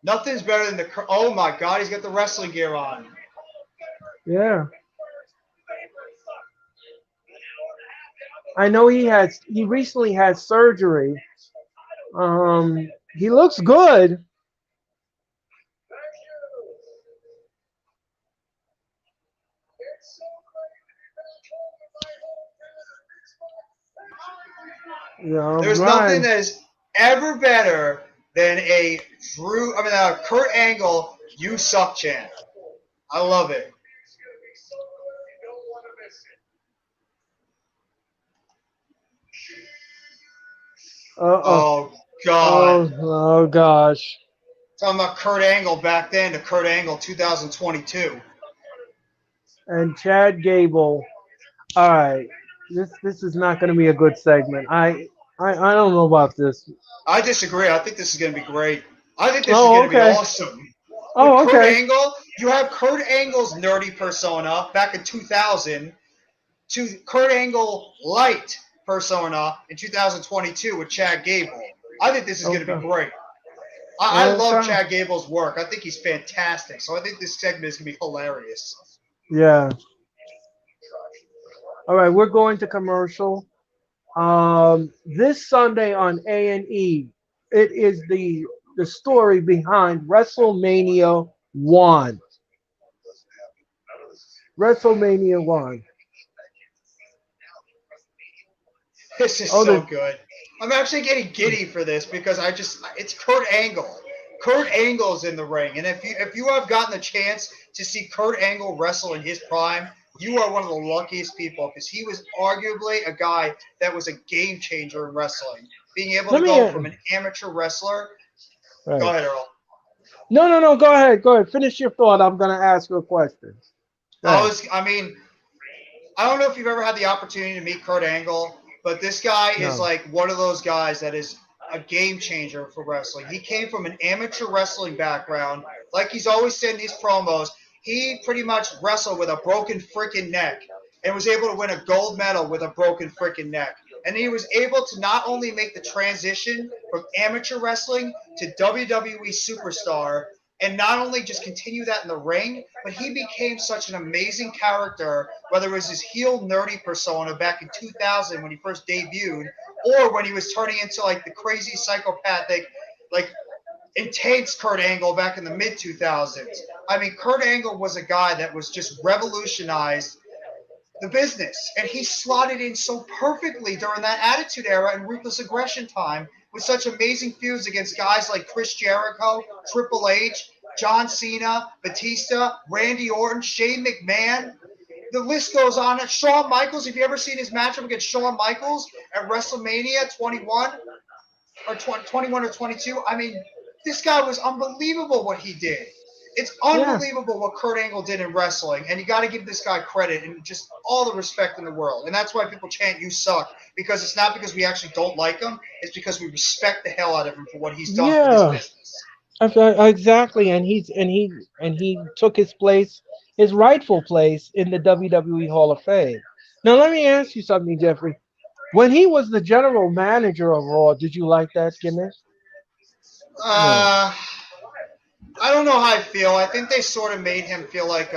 Nothing's better than the. Oh my God, he's got the wrestling gear on. Yeah. I know he recently had surgery. He looks good. Yeah, There's nothing right. that is ever better than a Kurt Angle "You Suck" chant. I love it. Uh-oh. Oh God. Oh gosh. Talking about Kurt Angle back then to Kurt Angle 2022. And Chad Gable. All right. This is not going to be a good segment. I don't know about this. I disagree. I think this is going to be great. I think this is Oh, going to be okay. awesome. With Oh, Kurt okay. Angle, you have Kurt Angle's nerdy persona back in 2000 to Kurt Angle light persona in 2022 with Chad Gable. I think this is going to be Okay. great. I love Okay. Chad Gable's work. I think he's fantastic. So I think this segment is going to be hilarious. Yeah. All right, we're going to commercial. This Sunday on A&E, it is the story behind WrestleMania 1. WrestleMania 1. This is Oh, so the good. I'm actually getting giddy for this because it's Kurt Angle. Kurt Angle's in the ring, and if you have gotten the chance to see Kurt Angle wrestle in his prime, you are one of the luckiest people because he was arguably a guy that was a game changer in wrestling. Being able let to me go from an amateur wrestler. Go right. ahead, Earl. No. Go ahead. Go ahead. Finish your thought. I'm going to ask you a question. Go ahead. I don't know if you've ever had the opportunity to meet Kurt Angle, but this guy is No. like one of those guys that is a game changer for wrestling. He came from an amateur wrestling background. Like he's always said in these promos, he pretty much wrestled with a broken freaking neck and was able to win a gold medal with a broken freaking neck. And he was able to not only make the transition from amateur wrestling to WWE superstar, and not only just continue that in the ring, but he became such an amazing character, whether it was his heel nerdy persona back in 2000 when he first debuted, or when he was turning into like the crazy psychopathic, like intense Kurt Angle back in the mid 2000s. I mean, Kurt Angle was a guy that was just revolutionized the business, and he slotted in so perfectly during that Attitude Era and Ruthless Aggression time with such amazing feuds against guys like Chris Jericho, Triple H, John Cena, Batista, Randy Orton, Shane McMahon. The list goes on. Shawn Michaels, have you ever seen his matchup against Shawn Michaels at WrestleMania 21 or 21 or 22? I mean, this guy was unbelievable what he did. It's Yeah. unbelievable what Kurt Angle did in wrestling, and you got to give this guy credit and just all the respect in the world. And that's why people chant "You suck," because it's not because we actually don't like him; it's because we respect the hell out of him for what he's done for this Yeah. business. Exactly, and he took his place, his rightful place in the WWE Hall of Fame. Now let me ask you something, Jeffrey. When he was the general manager of Raw, did you like that gimmick? No. Uh, I don't know how I feel. I think they sort of made him feel like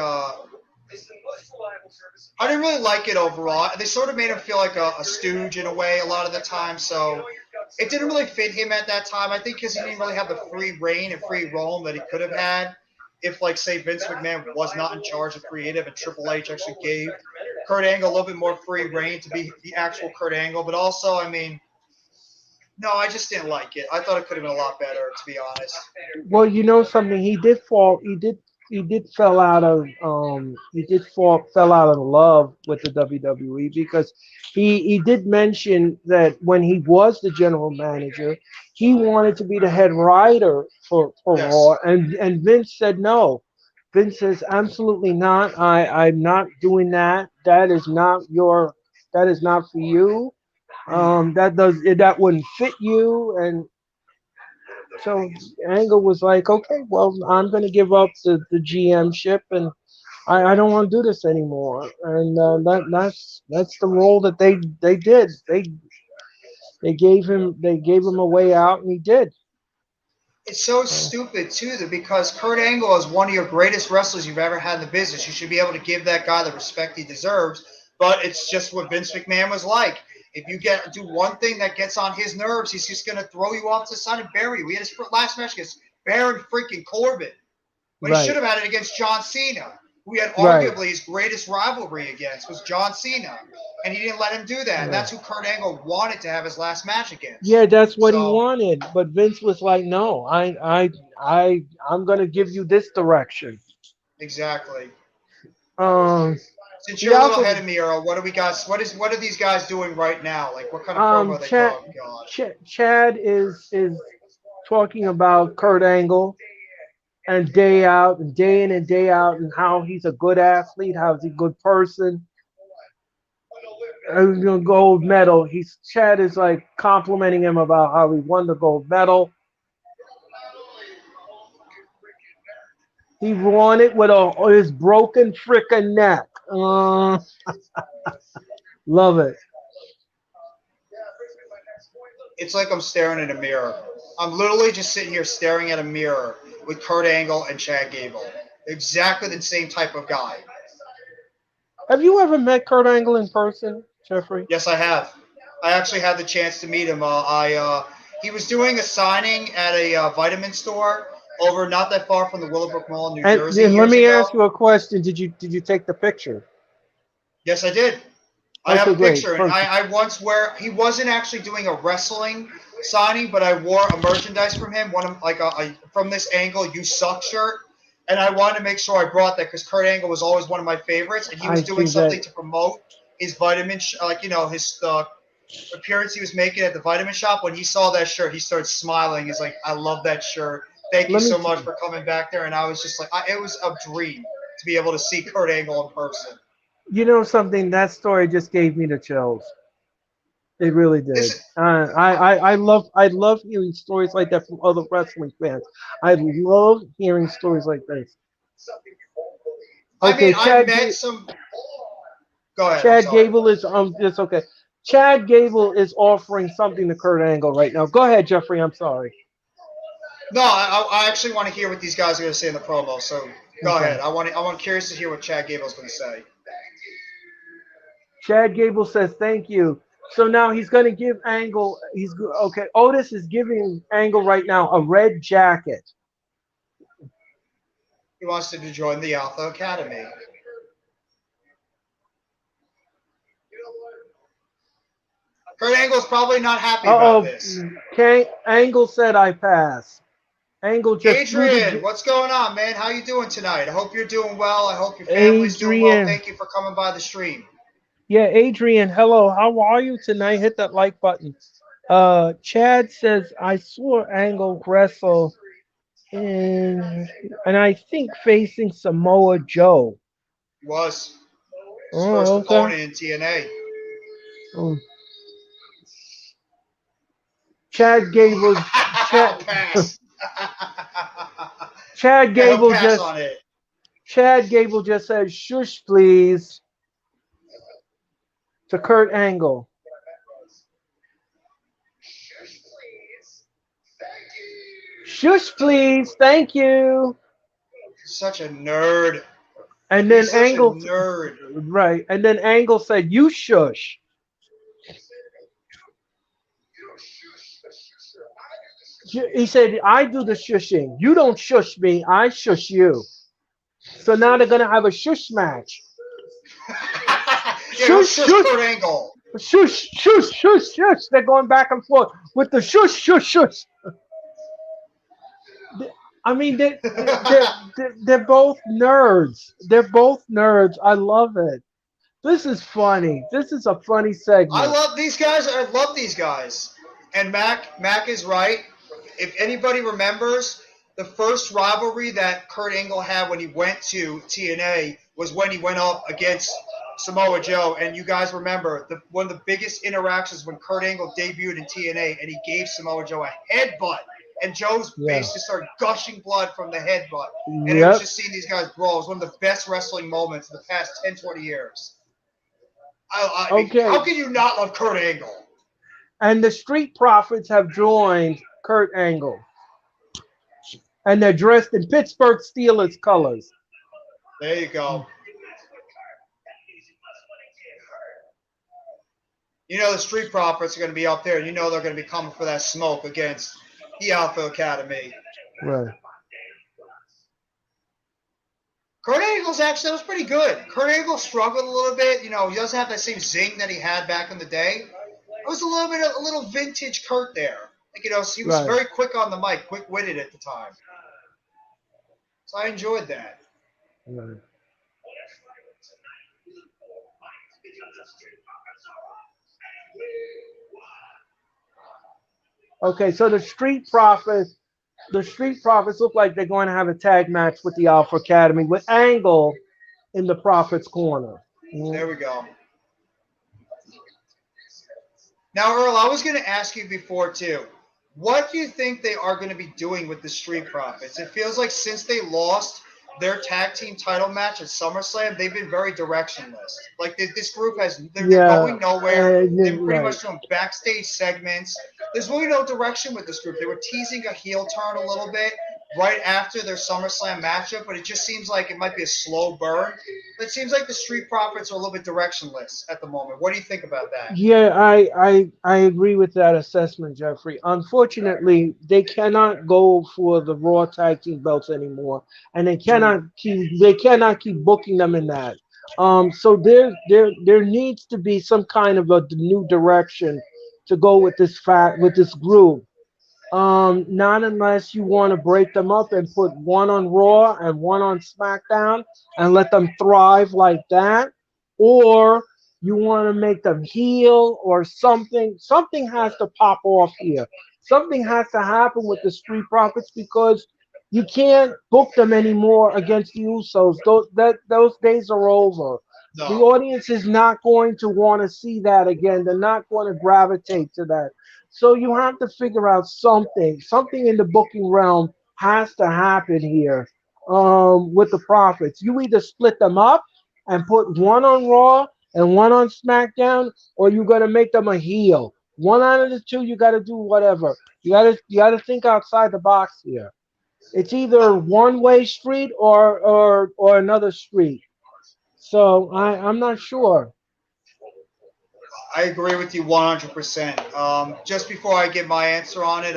I didn't really like it overall. They sort of made him feel like a stooge in a way a lot of the time. So it didn't really fit him at that time. I think because he didn't really have the free reign and free roam that he could have had if, like, say, Vince McMahon was not in charge of creative and Triple H actually gave Kurt Angle a little bit more free reign to be the actual Kurt Angle. But also, I mean, no, I just didn't like it. I thought it could have been a lot better, to be honest. Well, you know something, he did fall. He did fell out of fell out of love with the WWE because he did mention that when he was the general manager, he wanted to be the head writer for Yes. Raw, and Vince said no. Vince says absolutely not. I'm not doing that. That is not for you. Mhm. That wouldn't fit you. And so Angle was like, okay, well, I'm going to give up the GM ship, and I don't want to do this anymore. And that's the role that they did. They gave him a way out, and he did. It's so Uh, stupid too that because Kurt Angle is one of your greatest wrestlers you've ever had in the business, you should be able to give that guy the respect he deserves. But it's just what Vince McMahon was like. If you do one thing that gets on his nerves, he's just gonna throw you off to the side and bury you. We had his last match against Baron freaking Corbin, but he should right, have had it against John Cena, who he had right. arguably his greatest rivalry against was John Cena, and he didn't let him do that. And Yeah. that's who Kurt Angle wanted to have his last match against. Yeah, that's what he So wanted, but Vince was like, "No, I'm gonna give you this direction." exactly. Um, Since he you're a little also ahead of me, Earl, what do we got? What are these guys doing right now? Like, what kind of promo are they? Chad Oh God. Chad is talking about Kurt Angle and day out and day in and day out and how he's a good athlete, how he's a good person, gold medal. He's Chad is like complimenting him about how he won the gold medal. He won it with his broken frickin' neck. Love it. It's like I'm staring at a mirror. I'm literally just sitting here staring at a mirror with Kurt Angle and Chad Gable. Exactly the same type of guy. Have you ever met Kurt Angle in person, Jeffrey? Yes, I have. I actually had the chance to meet him. He was doing a signing at a vitamin store over not that far from the Willowbrook Mall in New And Jersey then let years me ago. ask you a question. Did you take the picture? Yes, I did. I have Okay, a great. picture, and Perfect. I once where he wasn't actually doing a wrestling signing, but I wore a merchandise from him, one of like a from this angle, "You suck" shirt, and I wanted to make sure I brought that because Kurt Angle was always one of my favorites, and he was I doing think that something to promote his vitamin, like his appearance he was making at the vitamin shop. When he saw that shirt, he started smiling. He's like, "I love that shirt. Thank you let me so t- much for coming back there." And I was just like, it was a dream to be able to see Kurt Angle in person. you know something, that story just gave me the chills. It really did. This, I love hearing stories like that from other wrestling fans. I love hearing stories like this. I mean, Okay, I met some. Go ahead. I'm Chad sorry. Gable is it's okay. Chad Gable is offering something to Kurt Angle right now. Go ahead, Jeffrey. I'm sorry. No, I actually want to hear what these guys are going to say in the promo. So go Okay. ahead. I'm curious to hear what Chad Gable's going to say. Chad Gable says thank you. So now he's going to give Angle. Okay. Otis is giving Angle right now a red jacket. He wants to join the Alpha Academy. Kurt Angle's probably not happy about Uh this. oh. Angle said I pass. Angle just threw Adrian, the what's going on, man? How you doing tonight? I hope you're doing well. I hope your family's doing well. Adrian. Thank you for coming by the stream. Yeah, Adrian, hello. How are you tonight? Hit that like button. Chad says I saw Angle wrestle in, and I think facing Samoa Joe. He was his first Oh, okay. opponent in TNA. Um, Chad Gable, I'll Chad, pass. Chad Yeah, he'll Gable pass just, on it. Chad Gable just said shush please to Kurt Angle. Shush please, thank you. Such a nerd. And then He's such a Angle, nerd. right? And then Angle said, "You shush." He said, "I do the shushing. You don't shush me. I shush you." So now they're gonna have a shush match. Yeah, he'll Shush, shush shush, Kurt Angle. shush, shush, shush, shush. They're going back and forth with the shush, shush, shush. I mean, they're both nerds. They're both nerds. I love it. This is funny. This is a funny I segment. love these guys. I love these guys. And Mac is right. If anybody remembers, the first rivalry that Kurt Angle had when he went to TNA was when he went up against Samoa Joe. And you guys remember one of the biggest interactions when Kurt Angle debuted in TNA and he gave Samoa Joe a headbutt. And Joe's Yeah. face just started gushing blood from the headbutt. And it was Yep. just seeing these guys brawl. It was one of the best wrestling moments of the past 10, 20 years. I mean, Okay. how can you not love Kurt Angle? And the Street Profits have joined Kurt Angle. And they're dressed in Pittsburgh Steelers colors. There you go. You know the Street Profits are going to be up there, and you know they're going to be coming for that smoke against the Alpha Academy. Right. Kurt Angle's actually, that was pretty good. Kurt Angle struggled a little bit. You know, he doesn't have that same zing that he had back in the day. It was a little vintage Kurt there. Like, you know, he was Right. very quick on the mic, quick-witted at the time. So I enjoyed that. Right. Okay, so the Street Profits look like they're going to have a tag match with the Alpha Academy with Angle in the Profits corner. There we go. Now, Earl, I was going to ask you before, too. What do you think they are going to be doing with the Street Profits? It feels like since they lost their tag team title match at SummerSlam, they've been very directionless. Like, this group they're going nowhere. They're pretty much doing backstage segments. There's really no direction with this group. They were teasing a heel turn a little bit right after their SummerSlam matchup, but it just seems like it might be a slow burn. But it seems like the Street Profits are a little bit directionless at the moment. What do you think about that? Yeah, I agree with that assessment, Jeffrey. Unfortunately, they cannot go for the Raw tag team belts anymore, and they cannot keep booking them in that. So there needs to be some kind of a new direction to go with this group. Not unless you want to break them up and put one on Raw and one on SmackDown and let them thrive like that, or you want to make them heel or something. Something has to pop off here. Something has to happen with the Street Profits because you can't book them anymore against the Usos. Those days are over. The No. audience is not going to want to see that again. They're not going to gravitate to that. So you have to figure out something. Something in the booking realm has to happen here with the Profits. You either split them up and put one on Raw and one on SmackDown, or you're going to make them a heel. One out of the two, you got to do whatever. You got to think outside the box here. It's either one way street or another street. So I'm not sure. I agree with you 100%. Just before I give my answer on it,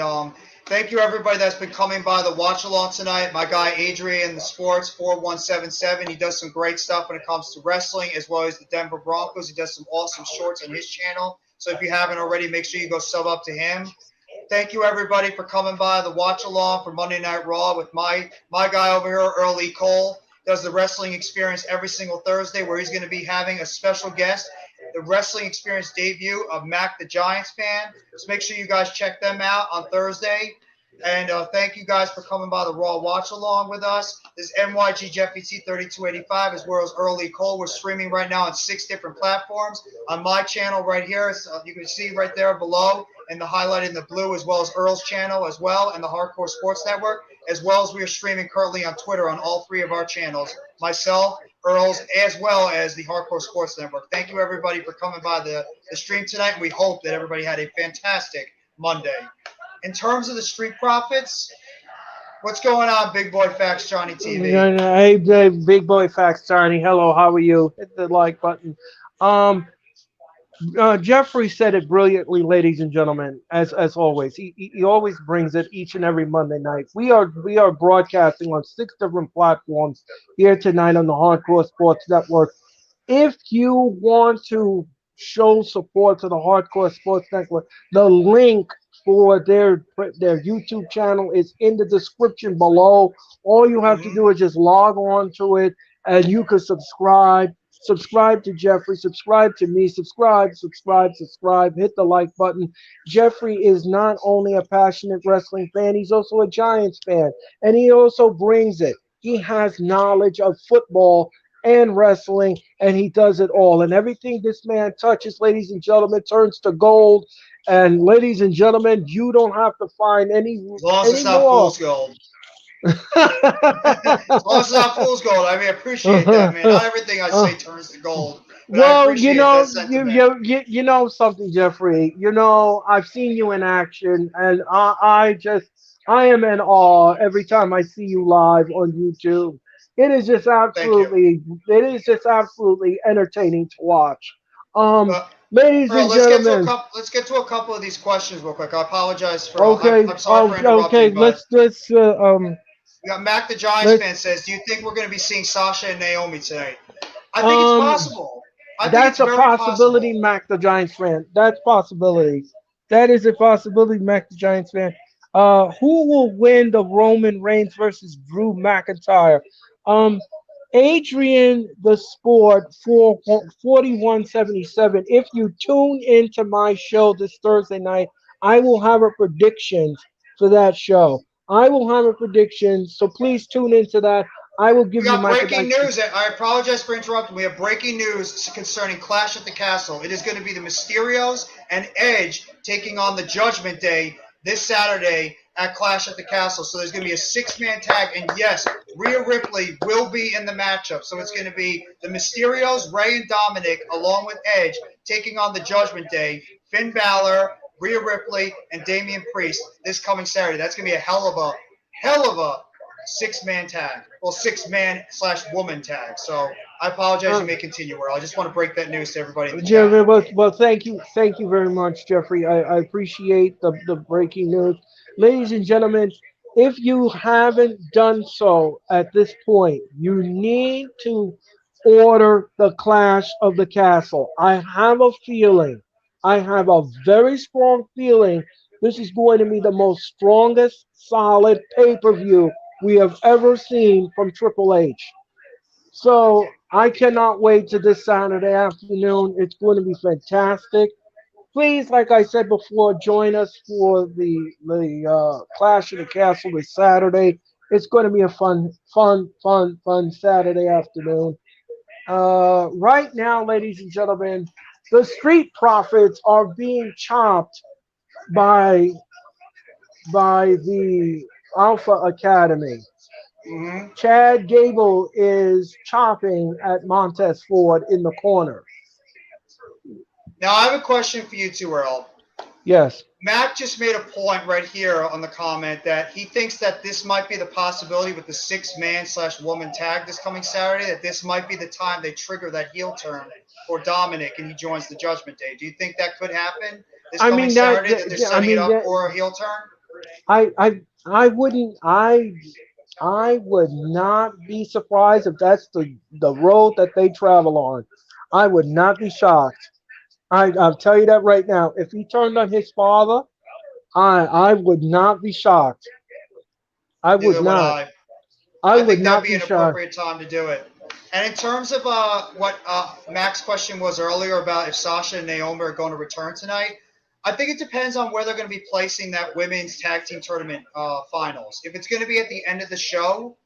thank you everybody that's been coming by the watch along tonight. My guy Adrian, the Sports 4177, he does some great stuff when it comes to wrestling as well as the Denver Broncos. He does some awesome shorts on his channel. So if you haven't already, make sure you go sub up to him. Thank you everybody for coming by the watch along for Monday Night Raw with my guy over here, Earl Cole. Does the wrestling experience every single Thursday where he's going to be having a special guest, the wrestling experience debut of Mac the Giants fan. So make sure you guys check them out on Thursday. And thank you guys for coming by the Raw watch along with us. This is NYG Jeffy T 3285 as well as Earl Cole. We're streaming right now on 6 different platforms. On my channel right here, so you can see right there below and the highlight in the blue, as well as Earl's channel as well, and the Hardcore Sports Network, as well as we are streaming currently on Twitter on all 3 of our channels, myself, Earl's, as well as the Hardcore Sports Network. Thank you, everybody, for coming by the stream tonight. We hope that everybody had a fantastic Monday. In terms of the Street Profits, what's going on, Big Boy Facts, Johnny TV? Hey, big boy facts, Tony. Hello, how are you? Hit the like button. Um, Jeffrey said it brilliantly, ladies and gentlemen. As always, he always brings it each and every Monday night. We are broadcasting on 6 different platforms here tonight on the Hardcore Sports Network. If you want to show support to the Hardcore Sports Network, the link for their YouTube channel is in the description below. All you have to Mm-hmm. do is just log on to it, and you can subscribe. Subscribe to Jeffrey, subscribe to me, subscribe, hit the like button. Jeffrey is not only a passionate wrestling fan, he's also a Giants fan, and he also brings it. He has knowledge of football and wrestling, and he does it all. And everything this man touches, ladies and gentlemen, turns to gold. And ladies and gentlemen, you don't have to find As long as it's any not more. fool's gold. As long as it's not fool's gold, I mean, I appreciate that, man. Not everything I say turns to gold, but I Well, appreciate that you, sentiment. you know something, Jeffrey. I've seen you in action, and I am in awe every time I see you live on YouTube. It is just Thank you. absolutely entertaining to watch. Um, But ladies Earl, and gentlemen, let's get to a couple of these questions real quick. I apologize for. okay, I'm sorry for okay, interrupting, but let's we got Mac the Giants let's fan says, "Do you think we're going to be seeing Sasha and Naomi tonight?" I think it's um possible. I think it's That's a very possibility, possible. Mac the Giants fan. That's possibility. That is a possibility, Mac the Giants fan. Who will win the Roman Reigns versus Drew McIntyre? Um, Adrian the Sport for 4177. If you tune into my show this Thursday night, I will have a predictions for that show. I will have a prediction, so please tune into that. I will We give you got my breaking prediction. news. I apologize for interrupting. We have breaking news concerning Clash at the Castle. It is going to be the Mysterios and Edge taking on the Judgment Day this Saturday at Clash at the Castle. So there's going to be a 6-man tag, and yes, Rhea Ripley will be in the matchup. So it's going to be the Mysterios, Ray and Dominic, along with Edge, taking on the Judgment Day, Finn Balor, Rhea Ripley, and Damian Priest this coming Saturday. That's going to be a hell of a 6-man tag. Well, 6-man / woman tag. So I apologize. You Uh, may continue, Earl. I just want to break that news to everybody in the Yeah, chat. well, thank you very much, Jeffrey. I appreciate the breaking news, ladies and gentlemen. If you haven't done so at this point, you need to order the Clash of the Castle. I have a very strong feeling this is going to be the most strongest, solid pay-per-view we have ever seen from Triple H. So I cannot wait to this Saturday afternoon. It's going to be fantastic. Please, like I said before, join us for the Clash of the Castle this Saturday. It's going to be a fun Saturday afternoon. Right now, ladies and gentlemen, the Street Profits are being chopped by the Alpha Academy. Hmm. Chad Gable is chopping at Montez Ford in the corner. Now, I have a question for you too, Earl. Yes. Matt just made a point right here on the comment that he thinks that this might be the possibility with the 6 man / woman tag this coming Saturday, that this might be the time they trigger that heel turn for Dominic and he joins the Judgment Day. Do you think that could happen this I coming mean Saturday, that they're I setting it mean up for a heel turn? I wouldn't I would not be surprised if that's the road that they travel on. I would not be shocked. I'll tell you that right now. If he turned on his father, I would not be shocked. I would Neither would not. I. I I would think that'd not be be an shocked. appropriate time to do it. And in terms of what Mac's question was earlier about if Sasha and Naomi are going to return tonight, I think it depends on where they're going to be placing that women's tag team tournament finals. If it's going to be at the end of the show,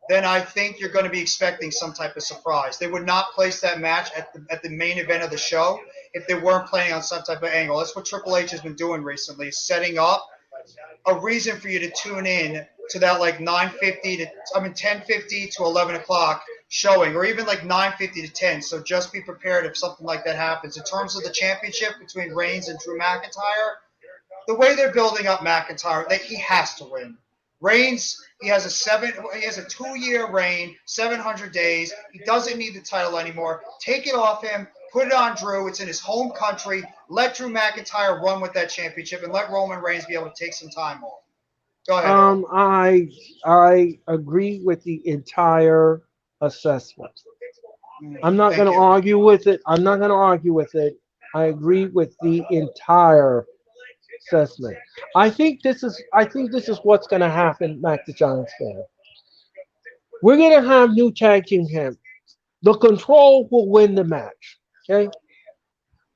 then I think you're going to be expecting some type of surprise. They would not place that match at the main event of the show if they weren't planning on some type of angle. That's what Triple H has been doing recently, setting up a reason for you to tune in to that like 9:50 to 10:50 to 11 o'clock showing, or even like 9:50 to 10. So just be prepared if something like that happens. In terms of the championship between Reigns and Drew McIntyre, the way they're building up McIntyre, that he has to win. Reigns, he has a 2-year reign, 700 days. He doesn't need the title anymore. Take it off him, put it on Drew. It's in his home country. Let Drew McIntyre run with that championship and let Roman Reigns be able to take some time off. Go ahead, Earl. Um, I I agree with the entire assessment. I'm not going Thank to you. argue with it. I'm not going to argue with it. I agree with the entire assessment. I think this is what's going to happen, Mac the Giants fan. We're going to have new tag team champ. The Control will win the match. Okay,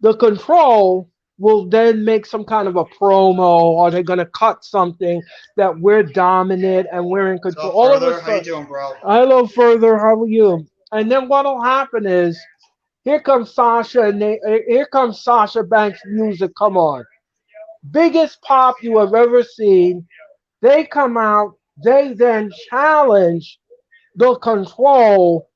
the Control will then make some kind of a promo, or they're going to cut something that we're dominant and we're in What's control. up, All of a further? How you sudden, doing, bro? hello further. How are you? And then what'll happen is here comes Sasha and here comes Sasha Banks music. Come on, biggest pop you have ever seen. They come out. They then challenge the Control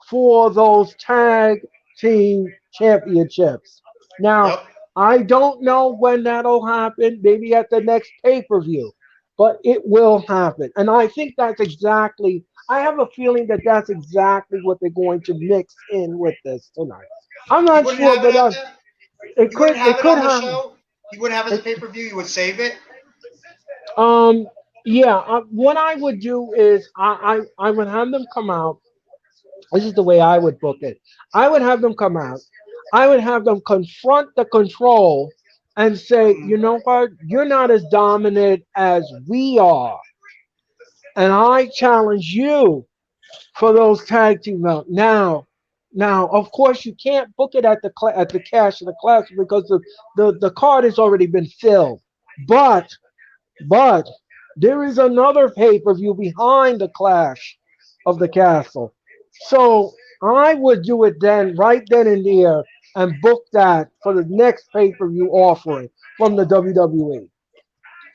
for those tag team championships. Now, Yep. I don't know when that'll happen. Maybe at the next pay per view, but it will happen. And I think that's exactly. I have a feeling that that's exactly what they're going to mix in with this tonight. I'm You not wouldn't sure, have it but at that. it You wouldn't could have it could on the happen. show. You wouldn't have it as a It, pay per view. You would save it. um, yeah. What I would do is I would have them come out. This is the way I would book it. I would have them come out. I would have them confront the Control and say, Mm. you know what? You're not as dominant as we are. And I challenge you for those tag team belts. Now, of course, you can't book it at at the Cash of the Classic because the card has already been filled. But but there is another pay per view behind the Clash of the Castle. So I would do it then, right then and there, and book that for the next pay per view offering from the WWE.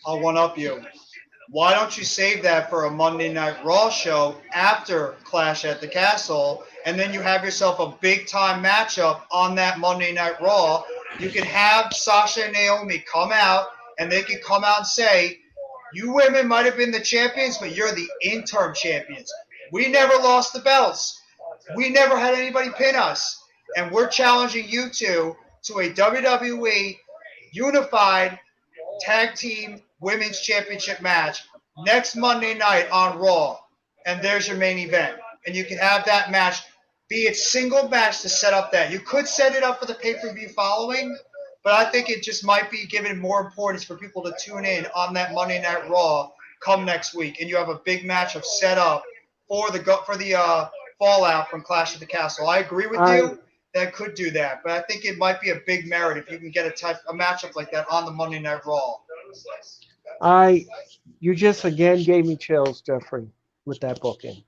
I'll one up you. Why don't you save that for a Monday Night Raw show after Clash at the Castle, and then you have yourself a big time matchup on that Monday Night Raw? You can have Sasha and Naomi come out, and they can come out and say, "You women might have been the champions, but you're the interim champions. We never lost the belts. We never had anybody pin us, and we're challenging you two to a WWE unified tag team women's championship match next Monday night on Raw." And there's your main event. And you can have that match be its single match to set up that. You could set it up for the pay per view following, but I think it just might be given more importance for people to tune in on that Monday Night Raw come next week. And you have a big match of set up for the fallout from Clash of the Castle. I agree with I you that could do that, but I think it might be a big merit if you can get a matchup like that on the Monday Night Raw. I you just again gave me chills, Jeffrey, with that booking.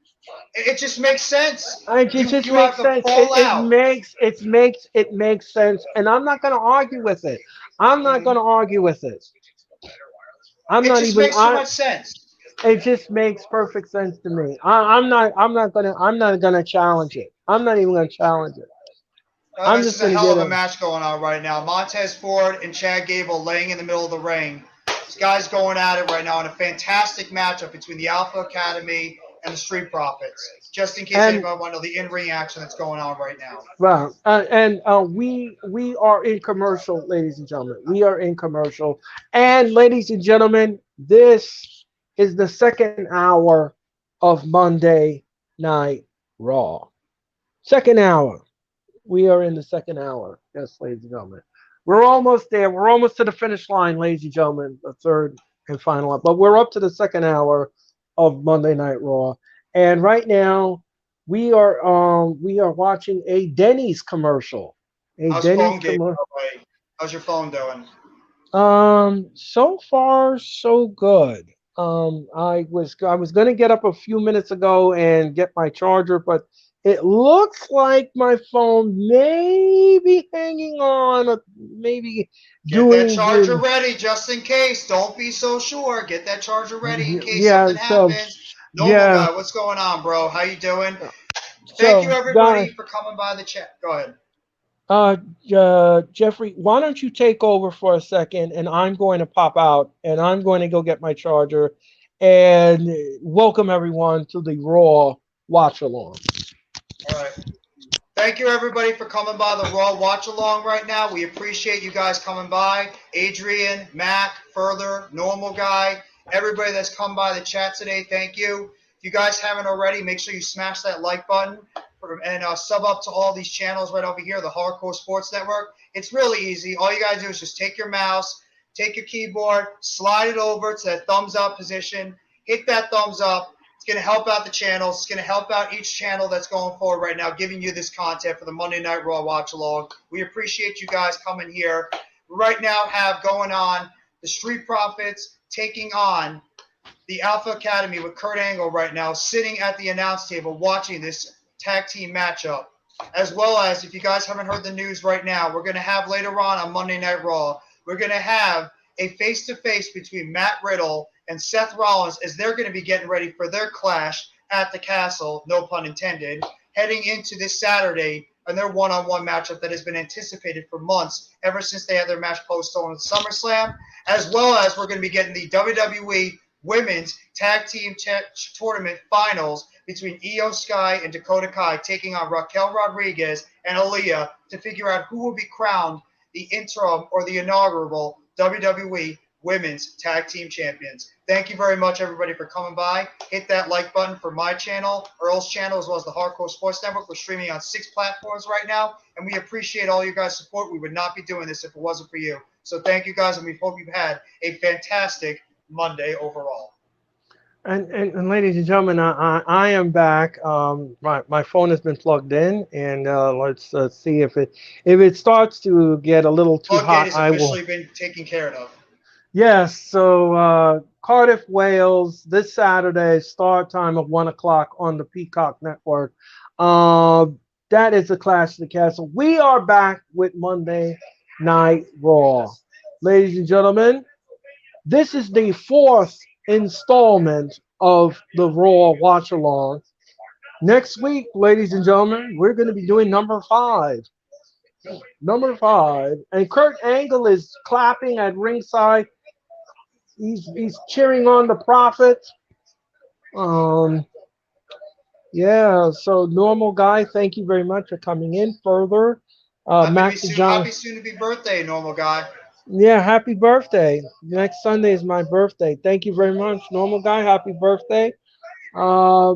It just makes sense. It You just you have makes to sense. fall out. It makes sense, and I'm not going to argue with it. I'm not going Mhm. to argue with it. I'm It not just even. makes too much sense. It just makes perfect sense to me. I'm not gonna challenge it. I'm not even gonna challenge it. I'm This just is a gonna hell get of a it. match going on right now. Montez Ford and Chad Gable laying in the middle of the ring. These guys going at it right now in a fantastic matchup between the Alpha Academy and the Street Profits. Just in case And anybody want to know the in-ring action that's going on right now. well, we are in commercial, ladies and gentlemen. We are in commercial, and ladies and gentlemen, this is the second hour of Monday Night Raw. Second hour. We are in the second hour. Yes, ladies and gentlemen. We're almost there. We're almost to the finish line, ladies and gentlemen. The third and final one. But we're up to the second hour of Monday Night Raw. And right now we are watching a Denny's commercial. A How's your Denny's phone game, commercial. by the way? How's your phone doing? So far so good. I was gonna get up a few minutes ago and get my charger, but it looks like my phone may be hanging on, or maybe Get that doing charger the ready just in case. Don't be so sure. Get that charger ready in case yeah. something So happens. Normal yeah. guy, what's going on, bro? How you doing? Thank you So guys, everybody for coming by the chat. Go ahead. uh, Jeffrey, why don't you take over for a second, and I'm going to pop out, and I'm going to go get my charger, and welcome everyone to the Raw Watch Along. All right. Thank you everybody for coming by the Raw Watch Along right now. We appreciate you guys coming by. Adrian, Mac, Further, Normal Guy, everybody that's come by the chat today, thank you. If you guys haven't already, make sure you smash that like button and sub up to all these channels right over here, the Hardcore Sports Network. It's really easy. All you gotta do is just take your mouse, take your keyboard, slide it over to that thumbs up position, hit that thumbs up. It's going to help out the channels. It's going to help out each channel that's going forward right now, giving you this content for the Monday Night Raw Watch Along. We appreciate you guys coming here. We right now have going on the Street Profits taking on the Alpha Academy with Kurt Angle right now, sitting at the announce table watching this tag team matchup. As well as, if you guys haven't heard the news right now, we're going to have later on Monday Night Raw, we're going to have a face-to-face between Matt Riddle and Seth Rollins as they're going to be getting ready for their clash at the castle, no pun intended, heading into this Saturday and their one-on-one matchup that has been anticipated for months, ever since they had their match postponed at SummerSlam, as well as we're going to be getting the WWE Women's Tag Team Tournament Finals between Io Sky and Dakota Kai taking on Raquel Rodriguez and Aaliyah to figure out who will be crowned the interim or the inaugural WWE Women's Tag Team Champions. Thank you very much, everybody, for coming by. Hit that like button for my channel, Earl's channel, as well as the Hardcore Sports Network. We're streaming on 6 platforms right now, and we appreciate all you guys' support. We would not be doing this if it wasn't for you. So thank you, guys, and we hope you've had a fantastic Monday overall. And ladies and gentlemen, I am back. My phone has been plugged in, and let's see if it starts to get a little too Floodgate hot. has I will. officially been taken care of. Yes. So Cardiff, Wales, this Saturday, start time of 1 o'clock on the Peacock Network. Uh, that is the Clash of the Castle. We are back with Monday Night Raw, ladies and gentlemen. This is the fourth installment of the Raw Watch Along. Next week, ladies and gentlemen, we're going to be doing number five. Number five. And Kurt Angle is clapping at ringside. He's cheering on the Prophet. Um, yeah, so normal guy, thank you very much for coming in further. Mac the Happy Giant. soon to be birthday, normal guy. Yeah, happy birthday. Next Sunday is my birthday. Thank you very much, normal guy. Happy birthday. Uh,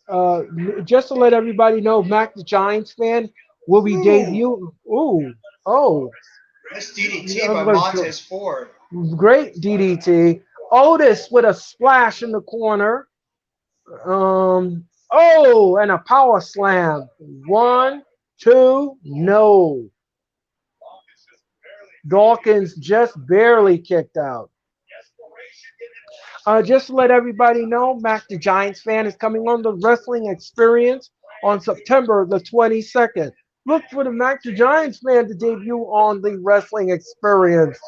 uh, just to let everybody know, Mac the Giants fan will be Ooh, debuting. Ooh, oh, nice DDT by Montez Ford. great DDT. Otis with a splash in the corner. Oh, and a power slam. One, two, no. Dawkins just barely kicked out. Just to let everybody know, Mac the Giants fan is coming on the Wrestling Experience on September the 22nd. Look for the Mac the Giants fan to debut on the Wrestling Experience.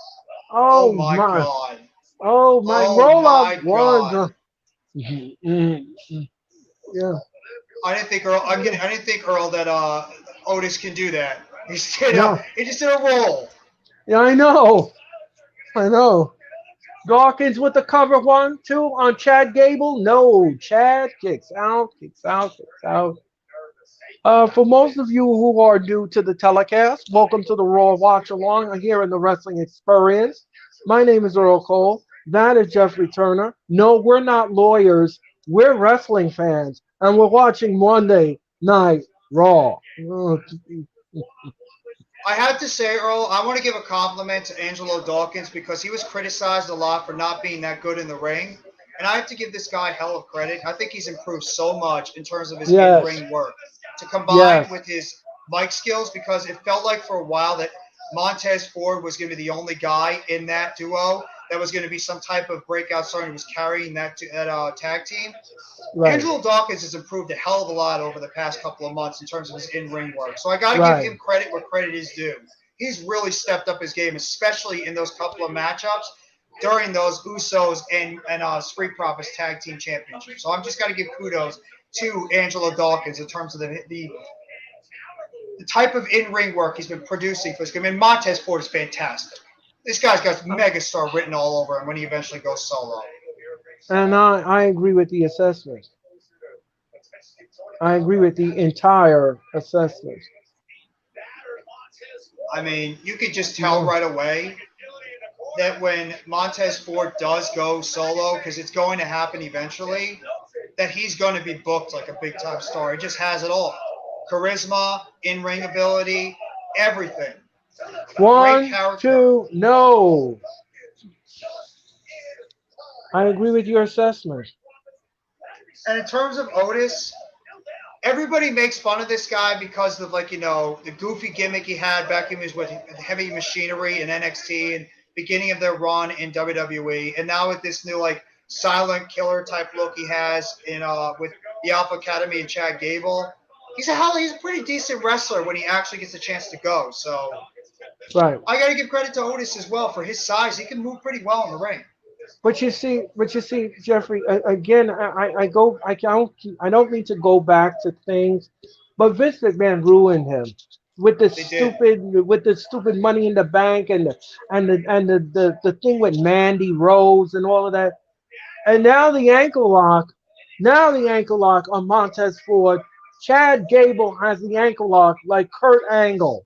Oh Oh my my. God. Oh my. Oh Roll up my one. God. Yeah. I didn't think Earl. I didn't think Earl that Otis can do that. No. He just did a roll. Yeah, I know. I know. Dawkins with the cover 1, 2 on Chad Gable. No. Chad kicks out, kicks out, kicks out. For most of you who are new to the telecast, welcome to the Raw Watch Along here in the Wrestling Experience. My name is Earl Cole. That is Jeffrey Turner. No, we're not lawyers. We're wrestling fans, and we're watching Monday Night Raw. I have to say, Earl, I want to give a compliment to Angelo Dawkins because he was criticized a lot for not being that good in the ring. And I have to give this guy hell of credit. I think he's improved so much in terms of his Yes, in-ring work to combine yes, with his mic skills because it felt like for a while that Montez Ford was going to be the only guy in that duo that was going to be some type of breakout star and was carrying that tag team. right, Angelo Dawkins has improved a hell of a lot over the past couple of months in terms of his in-ring work. So I got to give right. him credit where credit is due. He's really stepped up his game, especially in those couple of matchups during those Usos and Street Profits Tag Team Championships. So I'm just got to give kudos to Angelo Dawkins in terms of the type of in-ring work he's been producing for his game. And Montez Ford is fantastic. This guy's got megastar written all over him when he eventually goes solo. And I agree with the assessment. I agree with the entire assessment. I mean, you could just tell Yeah, right away that when Montez Ford does go solo, because it's going to happen eventually, that he's going to be booked like a big time star. He just has it all: charisma, in ring ability, everything. Great one, character. two, no. I agree with your assessment. And in terms of Otis, everybody makes fun of this guy because of the goofy gimmick he had back in his with heavy machinery in NXT and beginning of their run in WWE, and now with this new silent killer type look he has in with the Alpha Academy and Chad Gable. He's a pretty decent wrestler when he actually gets a chance to go. So Right. I got to give credit to Otis as well for his size. He can move pretty well in the ring. But you see, Jeffrey. Again, I don't mean to go back to things, but Vince McMahon ruined him They did. with the stupid Money in the Bank and the thing with Mandy Rose and all of that. And now the ankle lock on Montez Ford. Chad Gable has the ankle lock like Kurt Angle.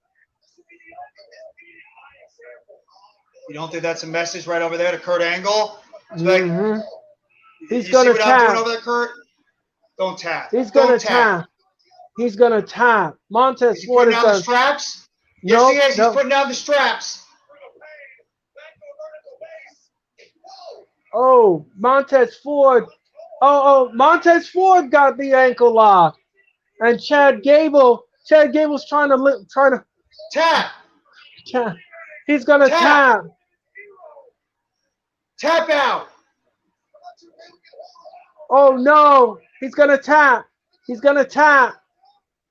You don't think that's a message right over there to Kurt Angle? It's like, hmm He's you see gonna what I'm doing tap. over there, Kurt? Don't tap. He's Don't gonna tap. tap. He's gonna tap. Is Montez he Ford putting is down the gonna. straps? Yes, he Nope, is. He's nope. putting down the straps. Oh, Montez Ford. Montez Ford got the ankle lock, and Chad Gable. Chad Gable's trying to. Tap. Tap. He's gonna Tap. tap. Tap out. Oh no, he's gonna tap. He's gonna tap.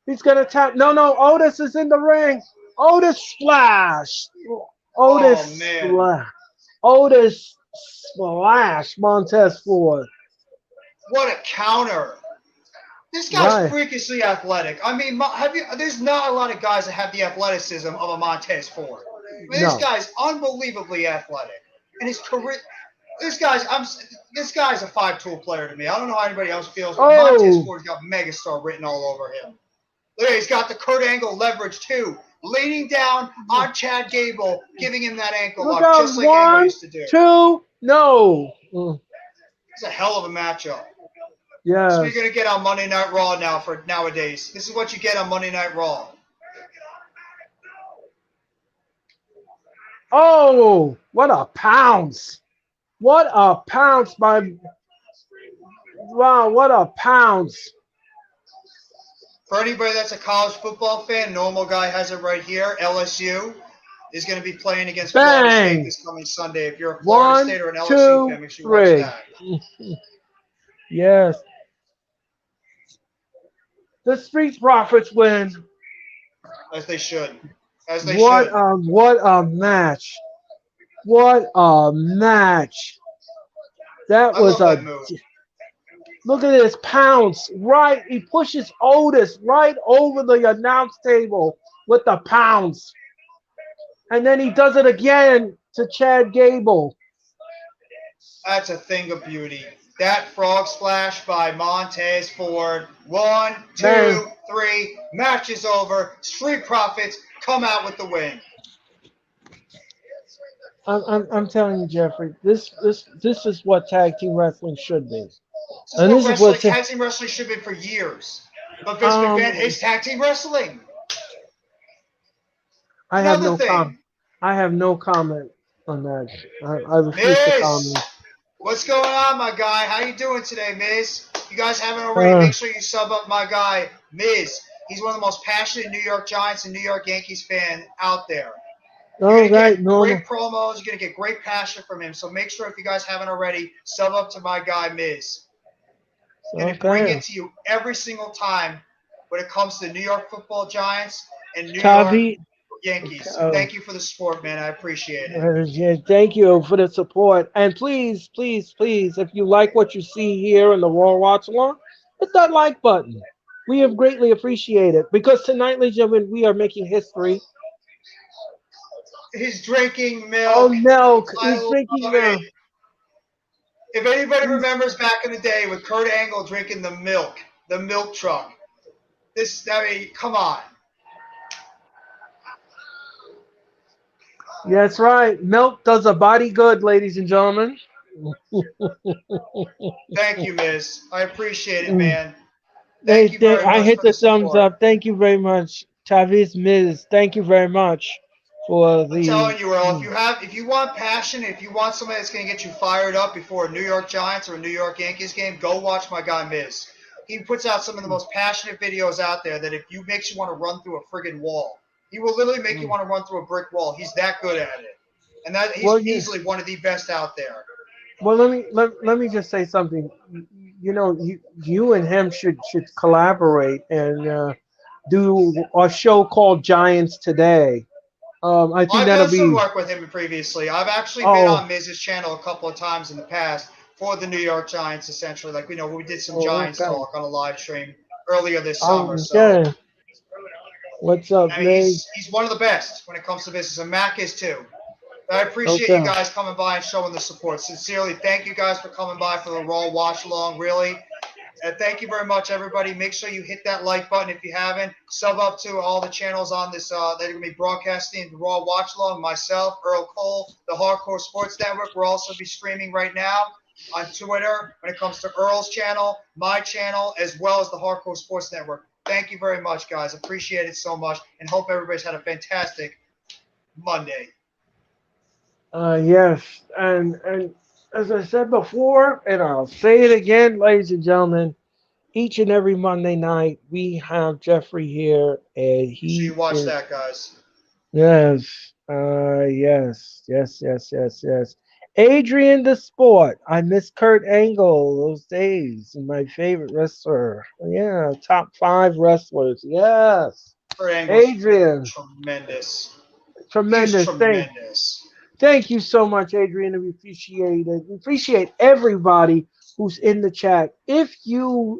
He's gonna tap. No, no. Otis is in the ring. Otis splash. Oh, Otis man. splash. Otis splash. Montez Ford. What a counter. This guy's Right. freakishly athletic. I mean, there's not a lot of guys that have the athleticism of a Montez Ford. I mean, this No. guy's unbelievably athletic. And his career, this guy's, I'm, this guy's a five-tool player to me. I don't know how anybody else feels, but Montez Oh. Ford's got megastar written all over him. Look, he's got the Kurt Angle leverage too, leaning down on Chad Gable, giving him that ankle Look lock, out. just like Angle One, used to do. two, no. It's a hell of a matchup. This is what Yes. you're gonna get on Monday Night Raw now for nowadays. This is what you get on Monday Night Raw. Oh, what a pounce. What a pounce by. Wow, what a pounce. For anybody that's a college football fan, normal guy has it right here. LSU. is going to be playing against Florida State Bang! this coming Sunday. If you're a Florida One, State or an LSU two, fan, make sure you watch three. that. Yes. The Street Profits win. As they should. As they What should. a what a match. What a match. That I was love a that move. look at this pounce. Right. He pushes Otis right over the announce table with the pounce. And then he does it again to Chad Gable. That's a thing of beauty. That frog splash by Montez Ford. One, Man, two, three. Match is over. Street Profits come out with the win. I'm telling you, Jeffrey, this is what tag team wrestling should be. This is And what this is what tag team wrestling should be for years. But Vince McMahon um hates tag team wrestling. I have Another no thing. I have no comment on that. I refuse to Miz, comment. what's going on, my guy? How you doing today, Miz? If you guys haven't already, Uh, make sure you sub up my guy, Miz. He's one of the most passionate New York Giants and New York Yankees fan out there. You're all going to right, get normal. great promos. You're going to get great passion from him. So make sure, if you guys haven't already, sub up to my guy, Miz. He's going to bring Okay. it to you every single time when it comes to the New York football Giants and New York Tavi, Yankees. oh, Thank you for the support, man. I appreciate it. yeah, thank you for the support. And please, please, please, if you like what you see here in the Raw Watch Along, hit that like button. We have greatly appreciated because tonight, ladies and gentlemen, we are making history. He's drinking Oh, milk. milk. I He's drinking love milk. it. If anybody He's, remembers back in the day with Kurt Angle drinking the milk truck, I mean, come on. that's right. Milk does a body good, ladies and gentlemen. Thank you, Miz. I appreciate it, man. Thank They, you they, very I much hit for the the thumbs support. up. Thank you very much, Tavis Miz. Thank you very much for I'm the. telling you, Earl, if you want passion, if you want somebody that's going to get you fired up before a New York Giants or a New York Yankees game, go watch my guy Miz. He puts out some of the most passionate videos out there that if you makes you want to run through a friggin' wall. He will literally make you want to run through a brick wall. He's that good at it. And that he's Well, you, easily one of the best out there. well, let me just say something. You know, you and him should collaborate and do a show called Giants Today. I think I've that'll done some be. work with him previously. I've actually been Oh, on Miz's channel a couple of times in the past for the New York Giants, essentially. Like, we did some oh, Giants okay. talk on a live stream earlier this summer. So, Okay. What's up, I mean, Miz? he's one of the best when it comes to business, and Mac is too. I appreciate you Okay. guys coming by and showing the support. Sincerely, thank you guys for coming by for the Raw watch along. Really, and thank you very much, everybody. Make sure you hit that like button if you haven't. Sub up to all the channels on this that are going to be broadcasting the Raw watch along. Myself, Earl Cole, the Hardcore Sports Network. We'll also be streaming right now on Twitter when it comes to Earl's channel, my channel, as well as the Hardcore Sports Network. Thank you very much, guys. Appreciate it so much, and hope everybody's had a fantastic Monday. Yes, and as I said before, and I'll say it again, ladies and gentlemen, each and every Monday night we have Jeffrey here, and Make sure he you watch is that, guys. yes, yes. Adrian the Sport. I miss Kurt Angle those days. My favorite wrestler. Yeah, top 5 wrestlers. Yes, Kurt Angle's Adrian, tremendous. He is tremendous. tremendous. Thank you so much, Adrian. We appreciate it. We appreciate everybody who's in the chat. If you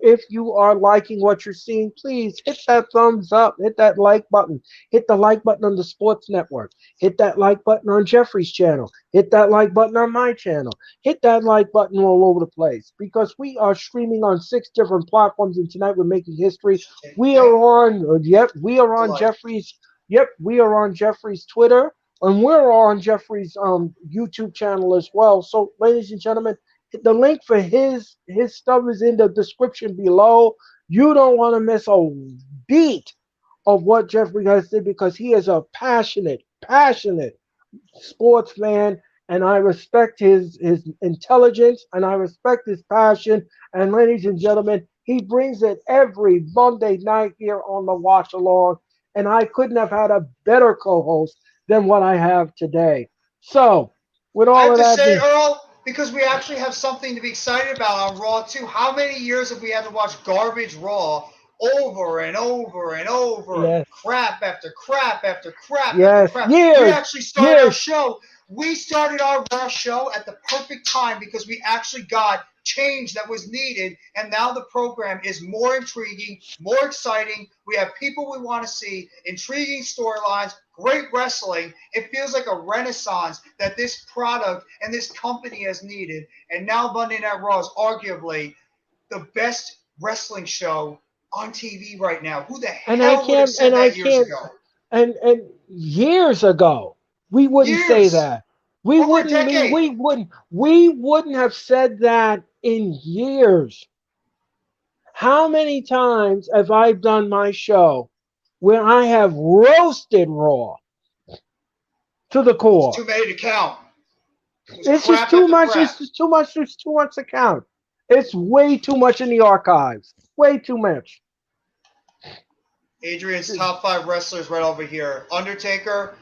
are liking what you're seeing, please hit that thumbs up, hit that like button, hit the like button on the Sports Network, hit that like button on Jeffrey's channel, hit that like button on my channel, hit that like button all over the place because we are streaming on 6 different platforms, and tonight we're making history. We are Thank on, we are the on like. Jeffrey's. Yep, we are on Jeffrey's Twitter. And we're on Jeffrey's YouTube channel as well. So, ladies and gentlemen, the link for his stuff is in the description below. You don't want to miss a beat of what Jeffrey has did because he is a passionate sports fan, and I respect his intelligence and I respect his passion. And ladies and gentlemen, he brings it every Monday night here on the Watch Along. And I couldn't have had a better co-host than what I have today. So, with I all have of to that say, being, Earl, because we actually have something to be excited about on Raw too. How many years have we had to watch garbage Raw over and over and over, yes, crap after crap after crap after yes, crap? We years, actually started our years, show. We started our Raw show at the perfect time because we actually got change that was needed, and now the program is more intriguing, more exciting. We have people we want to see, intriguing storylines, great wrestling. It feels like a renaissance that this product and this company has needed. And now Monday Night Raw is arguably the best wrestling show on TV right now. Who the and I hell would have can't, said that years ago? and years ago, we wouldn't say Years, that. We over a wouldn't, decade. we wouldn't have said that in years. How many times have I done my show where I have roasted Raw to the It's core? too many to count. It was It's just crap too after much. crap. It's just too much. It's too much to count. It's way too much in the archives. Way too much. Adrian's top five wrestlers right over here. Undertaker,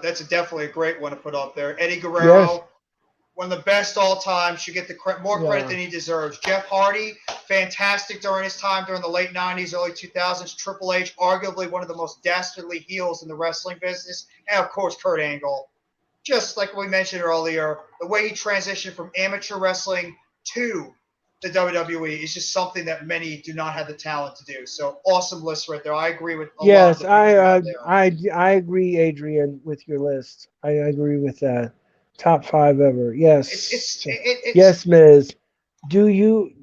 that's definitely a great one to put up there. Eddie Yes. Guerrero, one of the best all time, should get more credit Yeah. than he deserves. Jeff Hardy, fantastic during his time during the late 90s, early 2000s. Triple H, arguably one of the most dastardly heels in the wrestling business. And of course, Kurt Angle. Just like we mentioned earlier, the way he transitioned from amateur wrestling to the WWE is just something that many do not have the talent to do. So awesome list right there. I agree with a lot of Yes. the people you have there. I agree, Adrian, with your list. I agree with that. Top five ever. It's Yes. it's it's Yes, Miz. Do you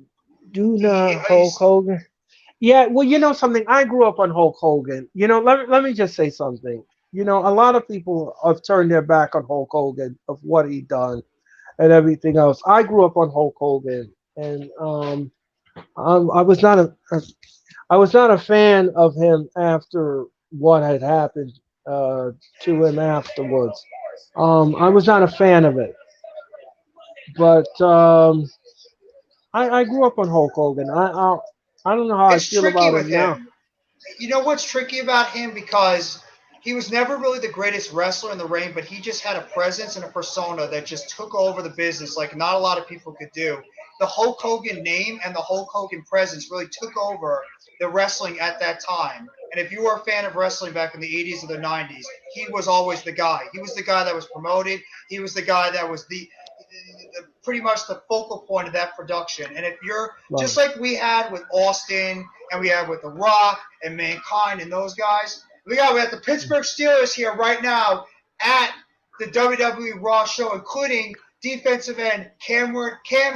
do not Hulk it's Hogan? Yeah, well, you know something. I grew up on Hulk Hogan. Let me just say something. A lot of people have turned their back on Hulk Hogan of what he done and everything else. I grew up on Hulk Hogan, and I was not I was not a fan of him after what had happened to him afterwards. I was not a fan of it, but I grew up on Hulk Hogan. I don't know how I it's feel tricky about with him now. him. You know what's tricky about him, because he was never really the greatest wrestler in the ring, but he just had a presence and a persona that just took over the business like not a lot of people could do. The Hulk Hogan name and the Hulk Hogan presence really took over the wrestling at that time. And if you were a fan of wrestling back in the 80s or the 90s, he was always the guy. He was the guy that was promoted. He was the guy that was pretty much the focal point of that production. And if you're Right. just like we had with Austin and we had with The Rock and Mankind and those guys, we have the Pittsburgh Steelers here right now at the WWE Raw show, including defensive end Cam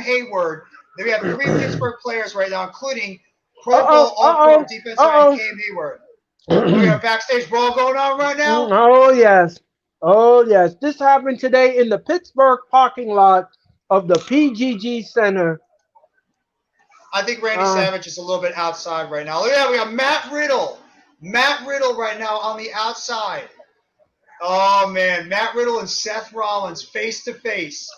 Hayward. We have three Pittsburgh players right now, including Uh Pro oh. Bowl All-Pro Uh defensive end oh. Cam Hayward. Oh, we Uh got a backstage brawl going on right oh. now. Oh yes. Oh yes. This happened today in the Pittsburgh parking lot of the PGG Center. I think Randy Uh, Savage is a little bit outside right now. Look at that. We got Matt Riddle. Matt Riddle right now on the outside. Oh man, Matt Riddle and Seth Rollins face to face.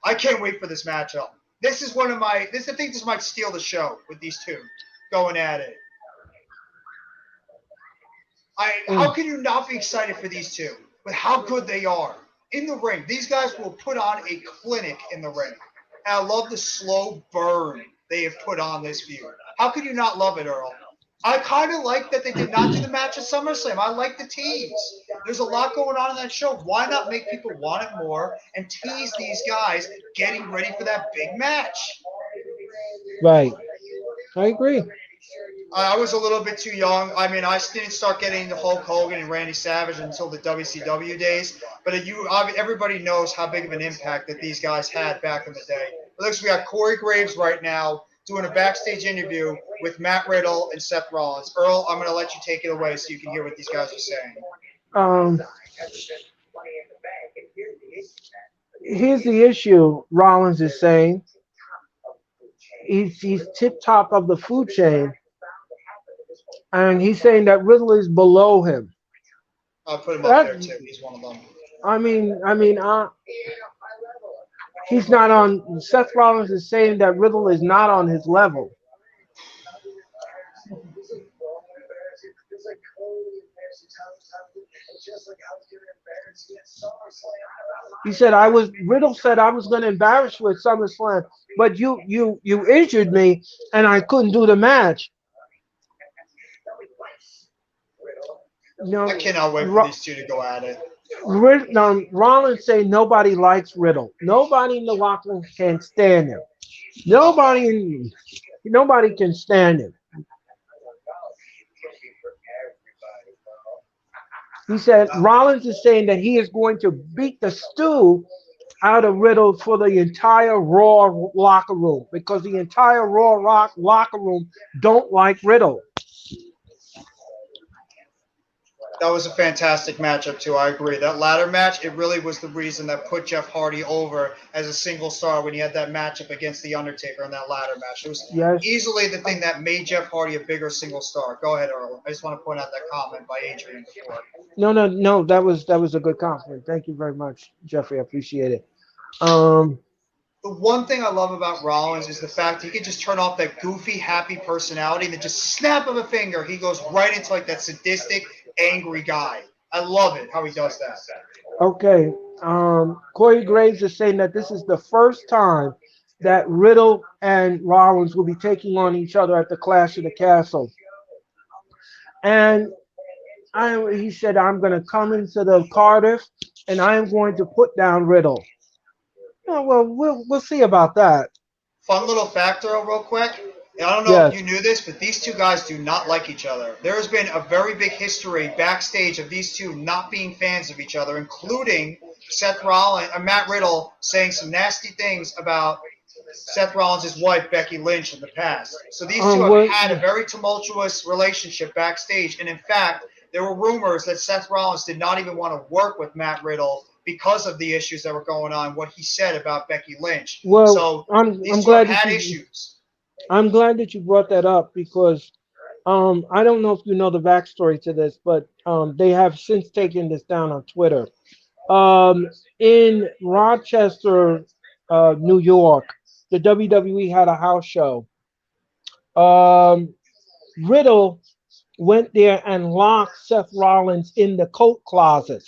I can't wait for this matchup. This is one of my I think this might steal the show with these two going at it. How mm, can you not be excited for these two with how good they are in the ring? These guys will put on a clinic in the ring. And I love the slow burn they have put on this feud. How could you not love it, Earl? I kind of like that they did not do the match at SummerSlam. I like the tease. There's a lot going on in that show. Why not make people want it more and tease these guys getting ready for that big match? right. I agree. I was a little bit too young. I mean, I didn't start getting into Hulk Hogan and Randy Savage until the WCW days. But everybody knows how big of an impact that these guys had back in the day. It looks we got Corey Graves right now doing a backstage interview with Matt Riddle and Seth Rollins. Earl, I'm going to let you take it away so you can hear what these guys are saying. Um, Here's the issue. Rollins is saying he's tip top of the food chain, and he's saying that Riddle is below him. I'll put him up That there too. He's one of them. he's not on. Seth Rollins is saying that Riddle is not on his level. He said Riddle said I was going to embarrass you at SummerSlam, but you injured me and I couldn't do the match. I No, cannot wait for these two to go at it. Rollins say nobody likes Riddle. Nobody in the locker room can stand him. Uh oh. Nobody can stand him. He said Rollins is saying that he is going to beat the stew out of Riddle for the entire Raw locker room because the entire locker room don't like Riddle. That was a fantastic matchup too. I agree. That ladder match, it really was the reason that put Jeff Hardy over as a single star when he had that matchup against The Undertaker in that ladder match. It was Yes. easily the thing that made Jeff Hardy a bigger single star. Go ahead, Earl. I just want to point out that comment by Adrian before. No. That was a good compliment. Thank you very much, Jeffrey. I appreciate it. Um, The one thing I love about Rollins is the fact he can just turn off that goofy, happy personality and then just snap of a finger, he goes right into like that sadistic, angry guy. I love it how he does that. okay. Corey Graves is saying that this is the first time that Riddle and Rollins will be taking on each other at the Clash of the Castle. And he said, I'm going to come into the Cardiff and I am going to put down Riddle. Oh, well, we'll see about that. Fun little factor, real quick. And I don't know if Yes. you knew this, but these two guys do not like each other. There has been a very big history backstage of these two not being fans of each other, including Seth Rollins, Matt Riddle saying some nasty things about Seth Rollins' wife, Becky Lynch, in the past. So these two have What? had a very tumultuous relationship backstage. And in fact, there were rumors that Seth Rollins did not even want to work with Matt Riddle because of the issues that were going on, what he said about Becky Lynch. Well, So I'm these two have glad that had you issues. I'm glad that you brought that up because I don't know if you know the backstory to this, but they have since taken this down on Twitter. In Rochester, New York, the WWE had a house show. Um, Riddle went there and locked Seth Rollins in the coat closet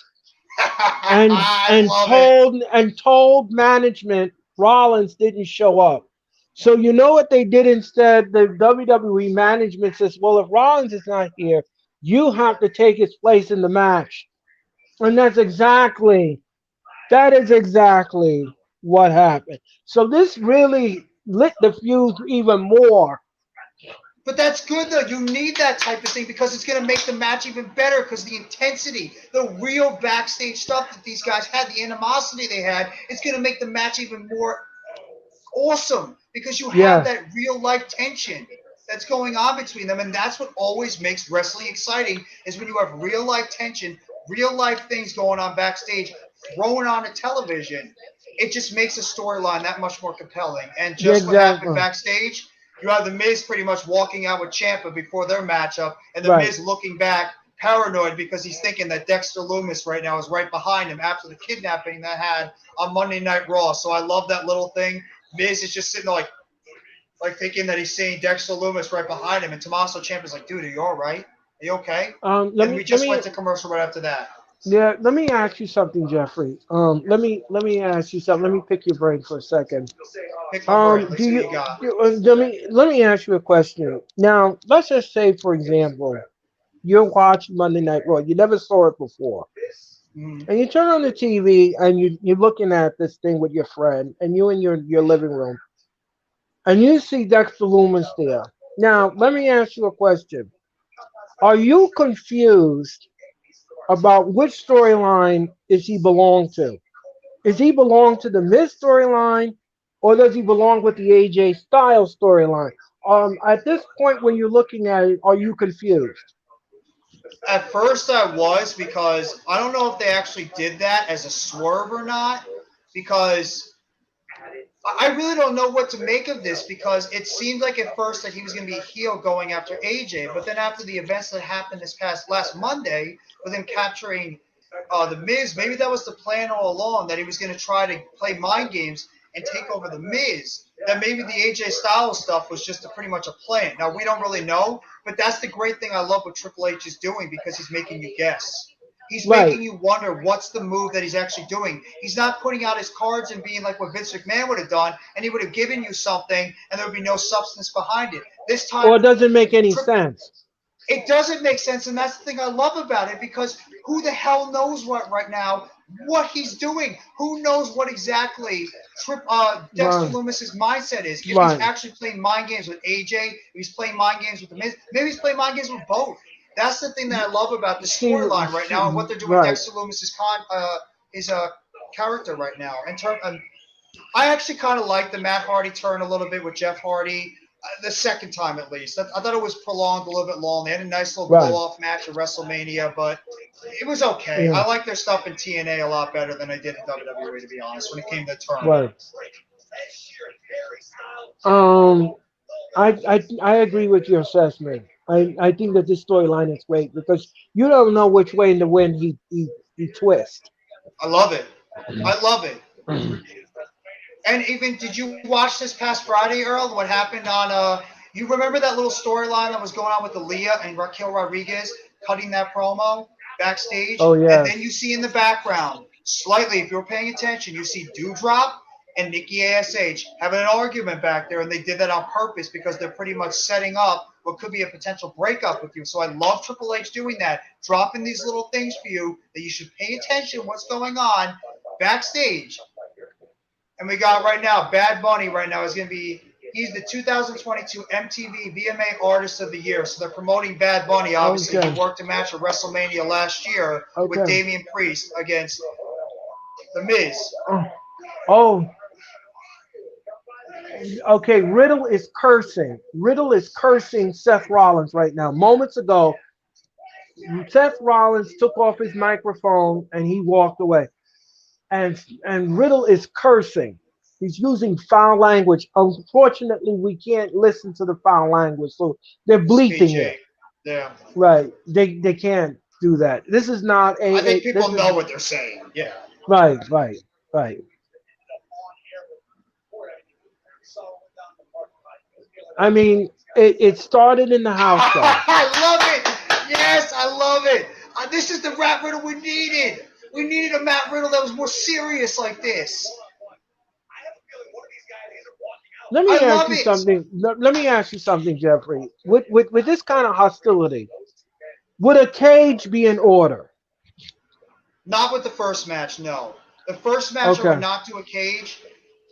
and I and love it. told management Rollins didn't show up. So you know what they did instead? The WWE management says, "Well, if Rollins is not here, you have to take his place in the match." And that is exactly what happened. So this really lit the fuse even more. But that's good though. You need that type of thing because it's going to make the match even better because the intensity, the real backstage stuff that these guys had, the animosity they had, it's going to make the match even more awesome because you have Yeah, that real life tension that's going on between them, and that's what always makes wrestling exciting is when you have real life tension, real life things going on backstage thrown on a television. It just makes a storyline that much more compelling. And yeah, just what happened exactly. backstage, you have the Miz pretty much walking out with Ciampa before their matchup, and the Right. Miz looking back paranoid because he's thinking that Dexter Loomis right now is right behind him after the kidnapping that had on Monday Night Raw. So I love that little thing. Miz is just sitting there like thinking that he's seeing Dexter Loomis right behind him, and Tommaso Ciampa's like, "Dude, are you all right? Are you okay?" Let And me we let just me went to commercial right after that. Yeah, let me ask you something, Jeffrey. Let me ask you something. Let me pick your brain for a second. Pick my brain. Let's Do see what you, you got. let me ask you a question. Now, let's just say, for example, you're watching Monday Night Raw. You never saw it before, Mm-hmm. and you turn on the TV and you're looking at this thing with your friend, and you in your living room, and you see Dexter Lumis there. Now, let me ask you a question. Are you confused about which storyline is he belong to? Does he belong to the Miz storyline, or does he belong with the AJ Styles storyline? At this point, when you're looking at it, are you confused? At first, I was because I don't know if they actually did that as a swerve or not. Because I really don't know what to make of this because it seemed like at first that he was going to be a heel going after AJ, but then after the events that happened this past last Monday with him capturing the Miz, maybe that was the plan all along that he was going to try to play mind games and take over the Miz. That maybe the AJ Styles stuff was just pretty much a plan. Now we don't really know, but that's the great thing I love what Triple H is doing because he's making you guess. He's Right. making you wonder what's the move that he's actually doing. He's not putting out his cards and being like what Vince McMahon would have done, and he would have given you something, and there would be no substance behind it. This Or time, it doesn't make any sense. it doesn't make sense, and that's the thing I love about it, because who the hell knows what right now, what he's doing? Who knows what exactly Dexter Right. Loomis's mindset is? If he's Right. actually playing mind games with AJ, if he's playing mind games with the Miz, maybe he's playing mind games with both. That's the thing that I love about the See, storyline right now and what they're doing with right. Dexter Loomis's character right now. I actually kind of like the Matt Hardy turn a little bit with Jeff Hardy. The second time, at least. I thought it was prolonged a little bit long. They had a nice little Right. blow-off match at WrestleMania, but it was okay. Yeah. I like their stuff in TNA a lot better than I did in WWE, to be honest, when it came to turn. Right. I agree with your assessment. I think that this storyline is great because you don't know which way in the wind he twists. I love it. I love it. And even, did you watch this past Friday, Earl? What happened on you remember that little storyline that was going on with Aaliyah and Raquel Rodriguez cutting that promo backstage? Oh, yeah. And then you see in the background, slightly, if you're paying attention, you see Dewdrop and Nikki ASH having an argument back there, and they did that on purpose because they're pretty much setting up what could be a potential breakup with you. So I love Triple H doing that, dropping these little things for you that you should pay attention what's going on backstage. And we got right now, Bad Bunny right now is going to be, he's the 2022 MTV VMA Artist of the Year. So they're promoting Bad Bunny. Obviously, Okay. he worked a match at WrestleMania last year with Damian Priest against The Miz. Oh. Okay, Riddle is cursing. Riddle is cursing Seth Rollins right now. Moments ago, Seth Rollins took off his microphone and he walked away. And Riddle is cursing. He's using foul language. Unfortunately, we can't listen to the foul language, so they're bleeping it. Yeah. Right. They can't do that. This is not a. I think people know what they're saying. Yeah. Right. I mean, it started in the house show. I love it. Yes, I love it. This is the Matt Riddle we needed. We needed a Matt Riddle that was more serious like this. Let me ask you something. Let me ask you something, Jeffrey. With this kind of hostility, would a cage be in order? Not with the first match, no. The first match I would not do a cage.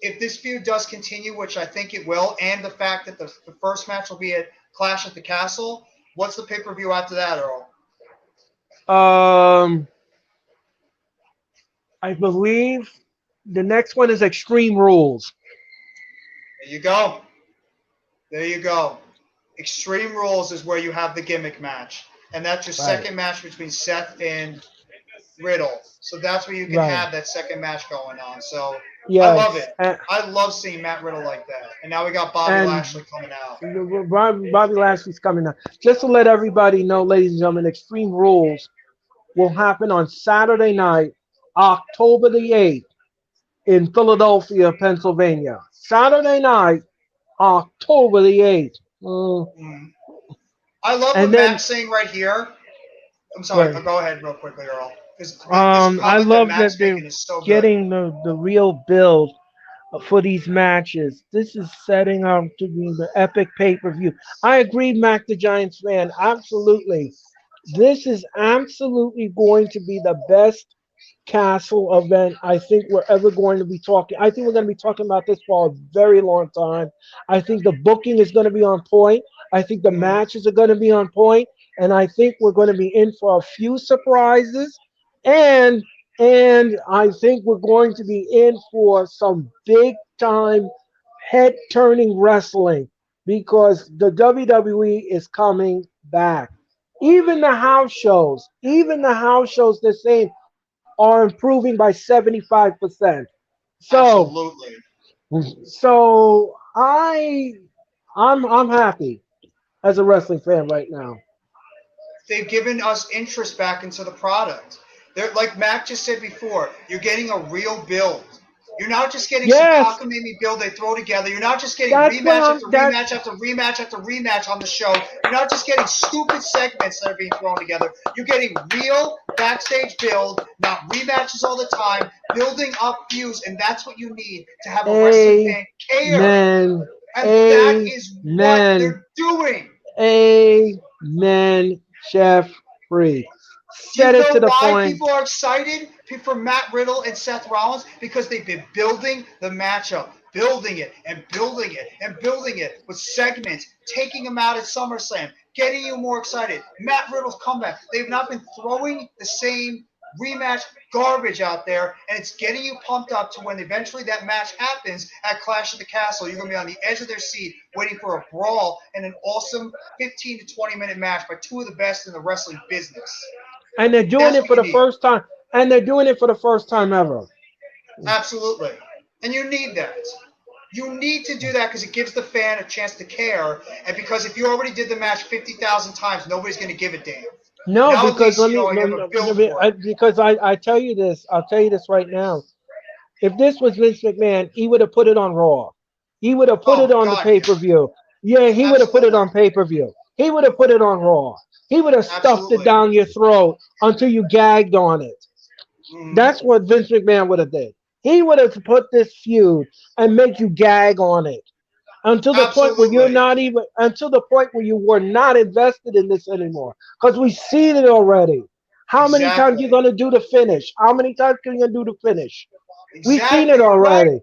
If this feud does continue, which I think it will, and the fact that the first match will be at Clash at the Castle, what's the pay-per-view after that, Earl? I believe the next one is Extreme Rules. There you go. There you go. Extreme Rules is where you have the gimmick match. And that's your second match between Seth and Riddle. So that's where you can have that second match going on. So I love it. I love seeing Matt Riddle like that. And now we got Bobby Lashley coming out. Bobby Lashley's coming out. Just to let everybody know, ladies and gentlemen, Extreme Rules will happen on Saturday night, October the 8th, in Philadelphia, Pennsylvania. Saturday night, October the 8th. I love what Matt's saying right here. I'm sorry, but go ahead real quickly, Earl. I love that they're getting the real build for these matches. This is setting up to be the epic pay-per-view. I agree, Mac the Giants fan. Absolutely. This is absolutely going to be the best Castle event I think we're ever going to be talking. I think we're going to be talking about this for a very long time. I think the booking is going to be on point. I think the matches are going to be on point, and I think we're going to be in for a few surprises, and I think we're going to be in for some big time head turning wrestling because the WWE is coming back. Even the house shows, they're saying are improving by 75%. Absolutely. So I'm happy as a wrestling fan right now. They've given us interest back into the product. They're like Mac just said before, you're getting a real build. You're not just getting some cockamamie build they throw together. You're not just getting rematch after rematch on the show. You're not just getting stupid segments that are being thrown together. You're getting real backstage build, not rematches all the time, building up feuds, and that's what you need to have a wrestling fan care. Amen. And that is what Amen. they're doing. Amen, Jeffrey. Do you Said it know to the why point. people are excited for Matt Riddle and Seth Rollins? Because they've been building the matchup, building it and building it and building it with segments, taking them out at SummerSlam, getting you more excited. Matt Riddle's comeback. They've not been throwing the same rematch garbage out there, and it's getting you pumped up to when eventually that match happens at Clash of the Castle. You're going to be on the edge of their seat waiting for a brawl and an awesome 15 to 20-minute match by two of the best in the wrestling business. And they're doing That's it what for you the need. first time. And they're doing it for the first time ever. Absolutely. And you need that. You need to do that because it gives the fan a chance to care. And because if you already did the match 50,000 times, nobody's going to give a damn. No, Now at because least, let me, you have a build for it. because I tell you this, I'll tell you this right now. If this was Vince McMahon, he would have put it on Raw. He would have put it Oh, on the God, yeah. pay-per-view. Yeah, he would have put it Absolutely. on pay-per-view. He would have put it on Raw. He would have stuffed it Absolutely. down your throat until you gagged on it. Mm-hmm. That's what Vince McMahon would have did. He would have put this feud and make you gag on it until the point where you're Absolutely. not even until the point where you were not invested in this anymore. Because we've seen it already. How many times you Exactly. gonna do the finish? How many times can you do the finish? We've seen it Exactly. You're right. already.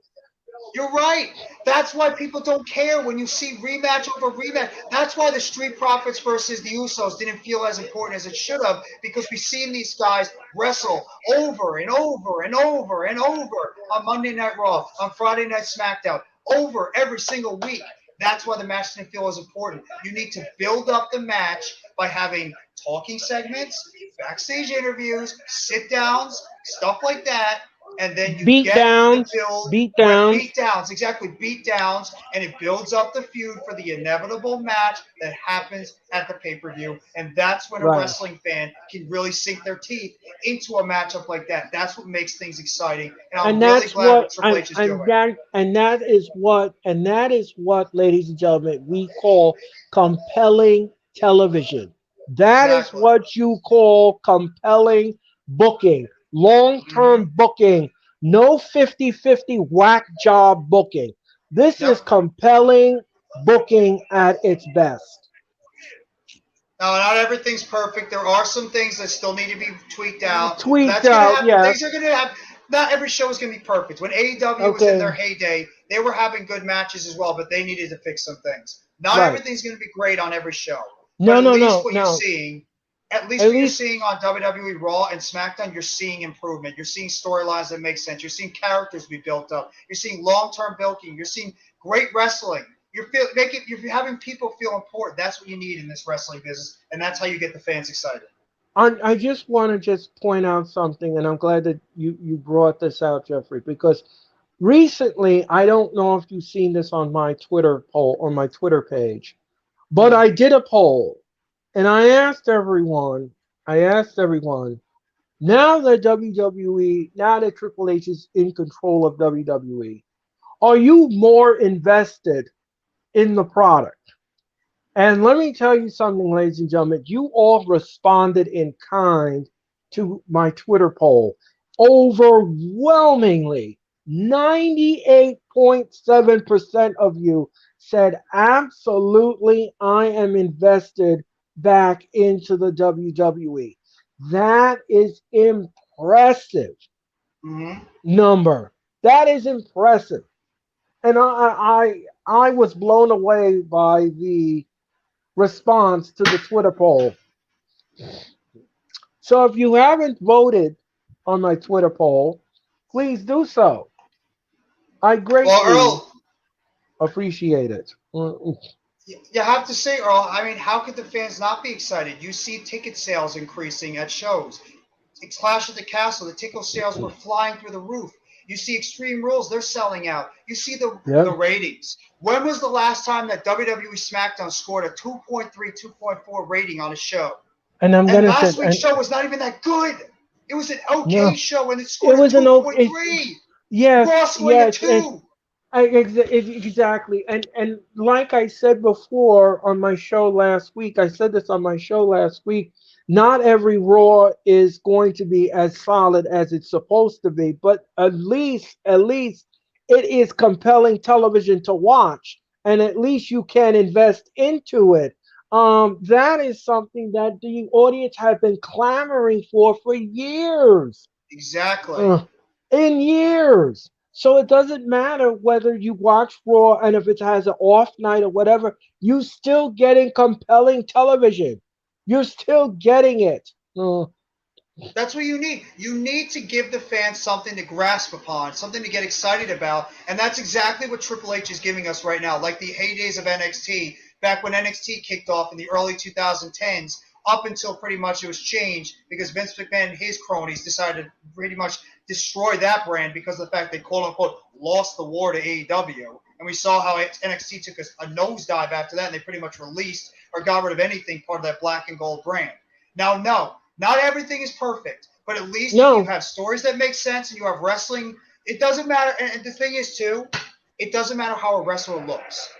You're right. That's why people don't care when you see rematch over rematch. That's why the Street Profits versus the Usos didn't feel as important as it should have because we've seen these guys wrestle over and over and over and over on Monday Night Raw, on Friday Night SmackDown, over every single week. That's why the match didn't feel as important. You need to build up the match by having talking segments, backstage interviews, sit downs, stuff like that, and then you Beat get the downs, build beat where downs. beat downs, exactly beat downs, and it builds up the feud for the inevitable match that happens at the pay-per-view. And that's when a Right. wrestling fan can really sink their teeth into a matchup like that. That's what makes things exciting. And I'm And really that's glad what what Triple H is doing. and that is what, ladies and gentlemen, we call compelling television. That is Exactly. what you call compelling booking, Mm-hmm. long-term booking, no 50-50 whack job booking. This is Yep. compelling booking at its best. Now, not everything's perfect. There are some things that still need to be tweaked out, but Tweaked that's going to out, happen. yeah. Things are going to happen. Not every show is going to be perfect. When AEW was in Okay, their heyday, they were having good matches as well, but they needed to fix some things. Not right. everything's going to be great on every show, but No, no, no, no. at least At what you're least seeing on WWE Raw and SmackDown, you're seeing improvement. You're seeing storylines that make sense. You're seeing characters be built up. You're seeing long-term building. You're seeing great wrestling. You're having people feel important. That's what you need in this wrestling business, and that's how you get the fans excited. I just want to just point out something, and I'm glad that you brought this out, Jeffrey, because recently, I don't know if you've seen this on my Twitter poll, on my Twitter page, but Mm-hmm. I did a poll, and I asked everyone, now that Triple H is in control of WWE, are you more invested in the product? And let me tell you something, ladies and gentlemen. You all responded in kind to my Twitter poll. Overwhelmingly, 98.7% of you said, absolutely, I am invested back into the WWE. That is impressive Mm-hmm. number. That is impressive. And I was blown away by the response to the Twitter poll. So if you haven't voted on my Twitter poll, please do so. I Well, greatly Earl, appreciate it. you have to say, Earl, I mean, how could the fans not be excited? You see ticket sales increasing at shows. Clash at the Castle, the ticket sales were flying through the roof. You see Extreme Rules, they're selling out. You see the Yep. ratings. When was the last time that WWE SmackDown scored a 2.3, 2.4 rating on a show? And I'm And gonna say, last week's and show was not even that good. It was an okay no, show, and it it scored a was an okay. 2.3. Yes, Raw scoring a yes, 2. exactly. And like I said before on my show last week, I said this on my show last week. Not every Raw is going to be as solid as it's supposed to be, but at least it is compelling television to watch, and at least you can invest into it. That is something that the audience has been clamoring for years. Exactly. Uh, in years. So it doesn't matter whether you watch Raw and if it has an off night or whatever, you still getting compelling television. You're still getting it. That's what you need. You need to give the fans something to grasp upon, something to get excited about, and that's exactly what Triple H is giving us right now. Like the heydays of NXT, back when NXT kicked off in the early 2010s, up until pretty much it was changed because Vince McMahon and his cronies decided to pretty much destroy that brand because of the fact they quote unquote lost the war to AEW. And we saw how NXT took a nosedive after that, and they pretty much released or got rid of anything part of that black and gold brand. Now, no, not everything is perfect, but at least if you No. have stories that make sense and you have wrestling, it doesn't matter. And the thing is, too, it doesn't matter how a wrestler looks.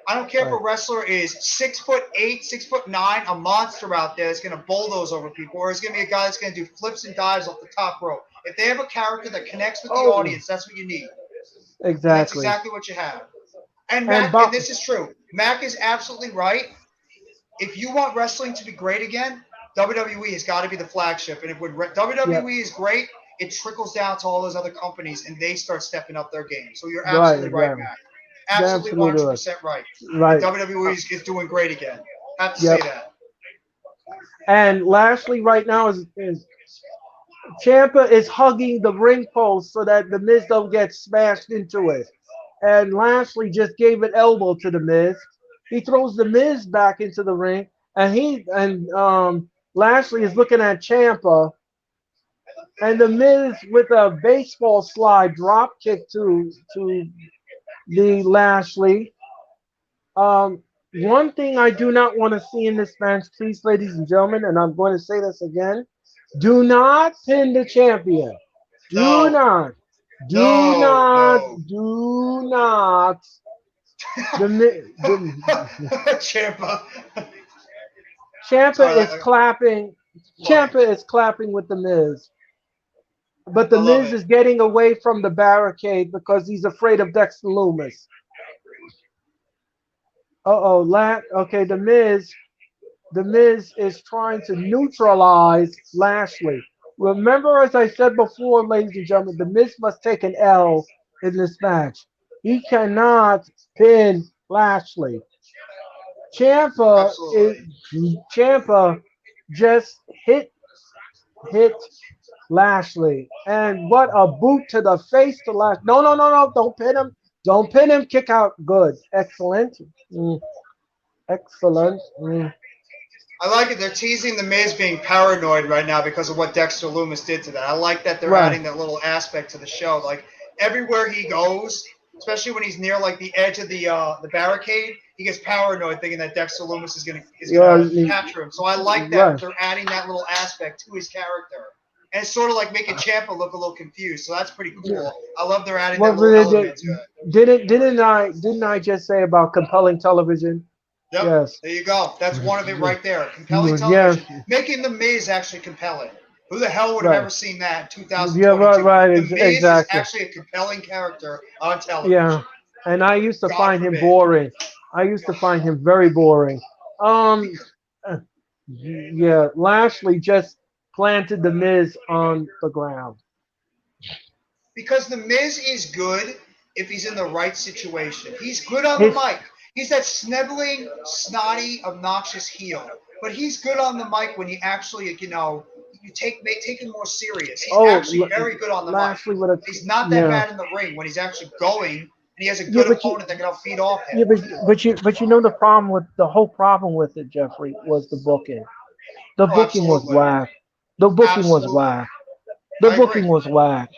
I don't care if a Right. wrestler is 6'8", 6'9", a monster out there that's going to bulldoze over people, or it's going to be a guy that's going to do flips and dives off the top rope. If they have a character that connects with the Oh, audience, that's what you need, and that's exactly. exactly what you have. And And Mac, and Bob, this is true. Mac is absolutely right. If you want wrestling to be great again, WWE has got to be the flagship. And if when yeah, WWE is great, it trickles down to all those other companies, and they start stepping up their game. So you're right, absolutely right, exactly. Mac. Absolutely Absolutely right. 100% right. And Right. WWE is doing great again. Have to say Yep. that. And Lashley right now is Champa is hugging the ring post so that the Miz don't get smashed into it. And Lashley just gave an elbow to the Miz. He throws the Miz back into the ring, and Lashley is looking at Champa, and the Miz with a baseball slide drop kick to the Lashley. One thing I do not want to see in this match, please, ladies and gentlemen, and I'm going to say this again: do not pin the champion. Do No, not, do no, not, no. do not. The Champa. Champa Sorry, is clapping. funny. Champa is clapping with the Miz, but the I love Miz it. is getting away from the barricade because he's afraid of Dexter Loomis. Okay, the Miz is trying to neutralize Lashley. Remember, as I said before, ladies and gentlemen, the Miz must take an L in this match. He cannot pin Lashley. Champa is Absolutely. Champa just hit Lashley, and what a boot to the face to Lashley. No, no, no, no! Don't pin him! Don't pin him! Kick out. Good, excellent, excellent. I like it. They're teasing the Miz being paranoid right now because of what Dexter Loomis did to that. I like that they're Right. adding that little aspect to the show. Like everywhere he goes, especially when he's near like the edge of the barricade, he gets paranoid, thinking that Dexter Loomis is gonna capture him. So I like that Right. they're adding that little aspect to his character, and it's sort of like making Ciampa look a little confused. So that's pretty cool. I love they're adding Well, that little element to it. didn't I just say about compelling television? Yep, Yes. there you go. That's one of it right there. Compelling Yeah. television, making the Miz actually compelling. Who the hell would have Right. ever seen that in Yeah. Right. 2022? Right. The Miz is Exactly. actually a compelling character on Yeah. television. And I used to God find him forbid. boring. I used to find him very boring. Um. Because, uh, Yeah. Lashley just planted the Miz on the ground. because the Miz is good if he's in the right situation. He's good on the His. mic. He's that sniveling, snotty, obnoxious heel. But he's good on the mic when he actually, you take him more serious. He's Oh, actually very good on the mic. Lashley with a. He's not that Yeah. bad in the ring when he's actually going and he has a Yeah. good opponent that can feed off him. Yeah, but you know the whole problem with it, Jeffrey, was the booking. The Oh, booking was absolutely. whack. The booking was Absolutely. whack. The I agree. booking was whack.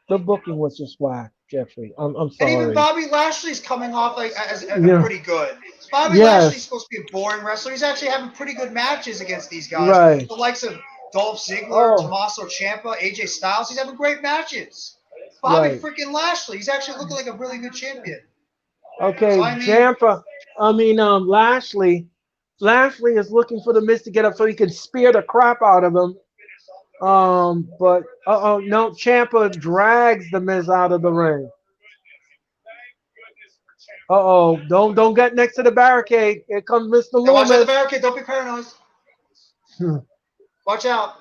The booking was just whack, Jeffrey. I'm And even sorry. Bobby Lashley's coming off like as a Yeah. pretty good. Bobby Lashley's Yes. supposed to be a boring wrestler. He's actually having pretty good matches against these guys. Right. The likes of Dolph Ziggler, Oh. Tommaso Ciampa, AJ Styles. He's having great matches. Bobby Right. freaking Lashley. He's actually looking like a really good champion. So Okay. I mean, Lashley. Lashley is looking for the Miz to get up so he can spear the crap out of him. But no, Ciampa drags the Miz out of the ring. Don't get next to the barricade. Here comes Mr. Hey, watch out the Loomis. barricade. Don't be paranoid. Watch out.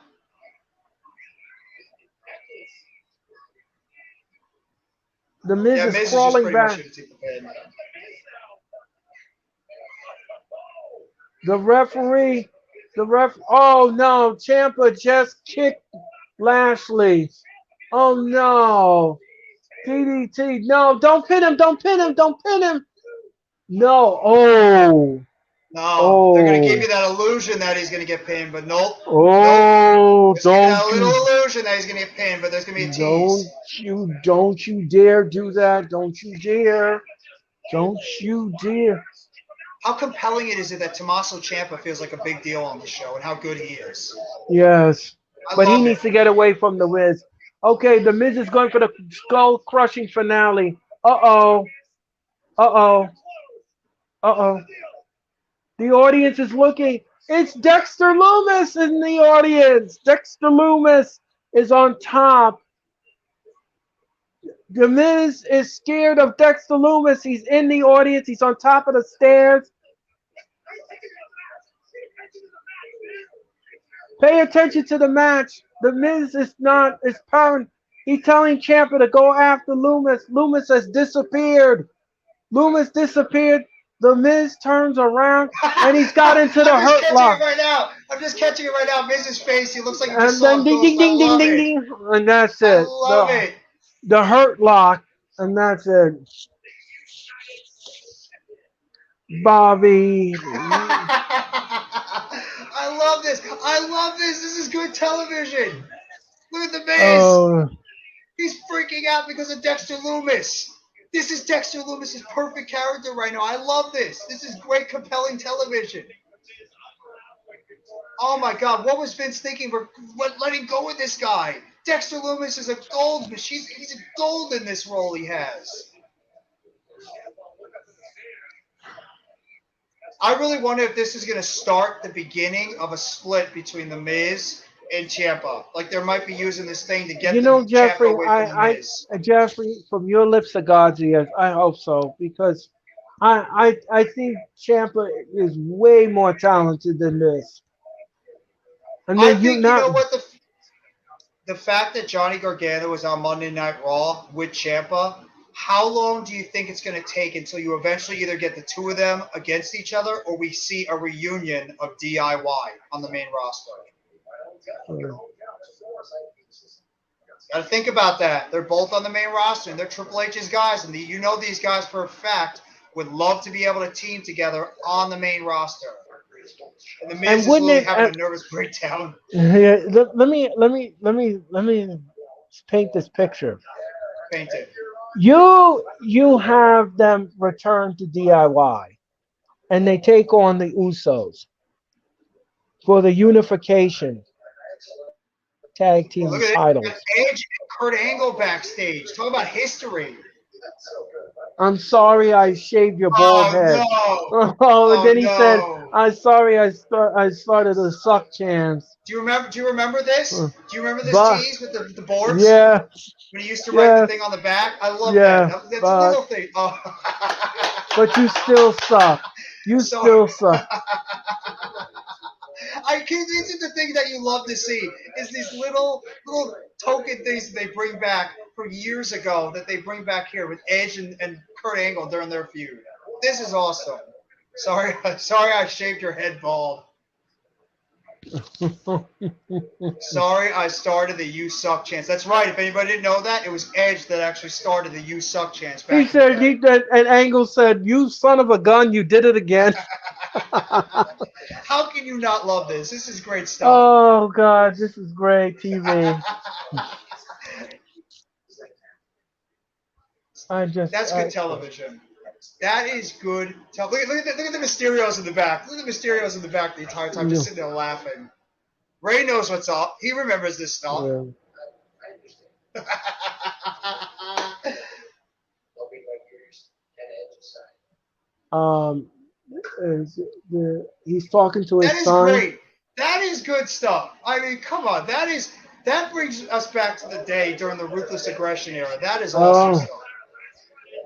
The Miz Yeah, is Miz is just crawling pretty much back. here to take the pin. The ref. Oh no, Ciampa just kicked Lashley. Oh no, DDT. No, don't pin him. Don't pin him. Don't pin him. No. No, they're gonna give Oh. you that illusion that he's gonna get pinned, but nope. Oh, Just give you that don't little you, illusion that he's gonna get pinned, but there's gonna be a tease. don't you dare do that. Don't you dare. Don't you dare. How compelling it is that Tommaso Ciampa feels like a big deal on the show and how good he is. Yes. I But he love needs it. to get away from the Miz. Okay, the Miz is going for the skull crushing finale. Uh-oh. Uh-oh. Uh-oh. The audience is looking. It's Dexter Loomis in the audience. Dexter Loomis is on top. The Miz is scared of Dexter Loomis. He's in the audience. He's on top of the stairs. Pay attention to the match. The Miz is paranoid. He's telling Ciampa to go after Loomis. Loomis has disappeared. Loomis disappeared. The Miz turns around and he's got into the I'm just hurt catching lock. it right now. I'm just catching it right now. Miz's face. He looks like he just And saw then a ding ding ghost. I ding ding love ding it. ding. And that's I it. love it. The hurt lock. And that's it. Bobby. I love this. I love this. This is good television. Look at the Miz. Oh. He's freaking out because of Dexter Loomis. This is Dexter Loomis's perfect character right now. I love this. This is great, compelling television. Oh my God, what was Vince thinking for letting go of this guy? Dexter Loomis is a gold machine. He's a gold in this role he has. I really wonder if this is going to start the beginning of a split between The Miz and Ciampa. Like they might be using this thing to get the Ciampa Jeffrey, away from The Miz. Jeffrey, from your lips to God's ears, I hope so because I think Ciampa is way more talented than this. And I then think you know what the fact that Johnny Gargano was on Monday Night Raw with Ciampa. How long do you think it's going to take until you eventually either get the two of them against each other or we see a reunion of DIY on the main roster? Got to think about that. They're both on the main roster, and they're Triple H's guys, and you know these guys for a fact would love to be able to team together on the main roster. And the Miz is really having a nervous breakdown. Yeah, let me paint this picture. Paint it. You have them return to DIY, and they take on the Usos for the unification tag team Look at titles. it. Edge and Kurt Angle backstage. Talk about history. I'm sorry I shaved your bald head. No. Oh, and then he no. said, "I'm sorry I started a suck chance." Do you remember this? Do you remember this tease with the boards? Yeah. When he used to write the thing on the back? I love that. That's a little thing. Oh. But you still suck. Still suck. I can't easy the thing that you love to see is these little token things that they bring back from years ago that they bring back here with Edge and Kurt Angle during their feud. This is awesome. Sorry I shaved your head bald. Sorry I started the "You Suck" chance. That's right. If anybody didn't know that, it was Edge that actually started the "You Suck" chance. He said, and Angle said, "You son of a gun, you did it again." How can you not love this? This is great stuff. Oh God, this is great TV. That's good television. That is good. Look at the Mysterios in the back. Look at the Mysterios in the back the entire time, just sitting there laughing. Ray knows what's up. He remembers this stuff. Yeah. he's talking to That his is son. great. That is good stuff. I mean, come on. That brings us back to the day during the ruthless aggression era. That is awesome Oh, stuff.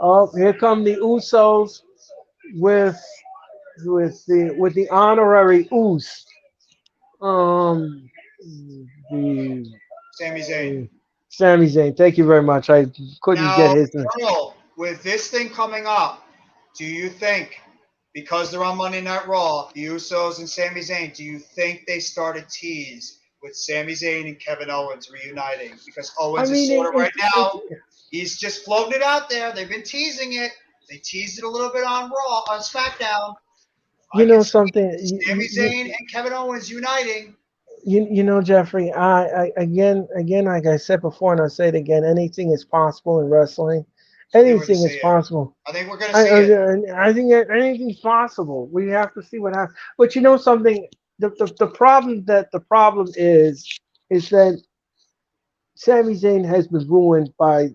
oh, here come the Usos with with the honorary Us. Um, the Sami Zayn. Sami Zayn. Thank you very much. I couldn't get Now, his name. Earl, with this thing coming up, do you think, because they're on Monday Night Raw, the Usos and Sami Zayn, do you think they start a tease with Sami Zayn and Kevin Owens reuniting? Because I Owens is mean, sort of right now, he's just floating it out there. They've been teasing it. They teased it a little bit on Raw, on SmackDown. I you can know see something. Sami Zayn and Kevin Owens uniting. Jeffrey. I again, like I said before, and I'll say it again. Anything is possible in wrestling. I think we're going to Anything is see it. possible. I think we're going to see it. I think that anything's possible. We have to see what happens. But you know something. The problem is that Sami Zayn has been ruined by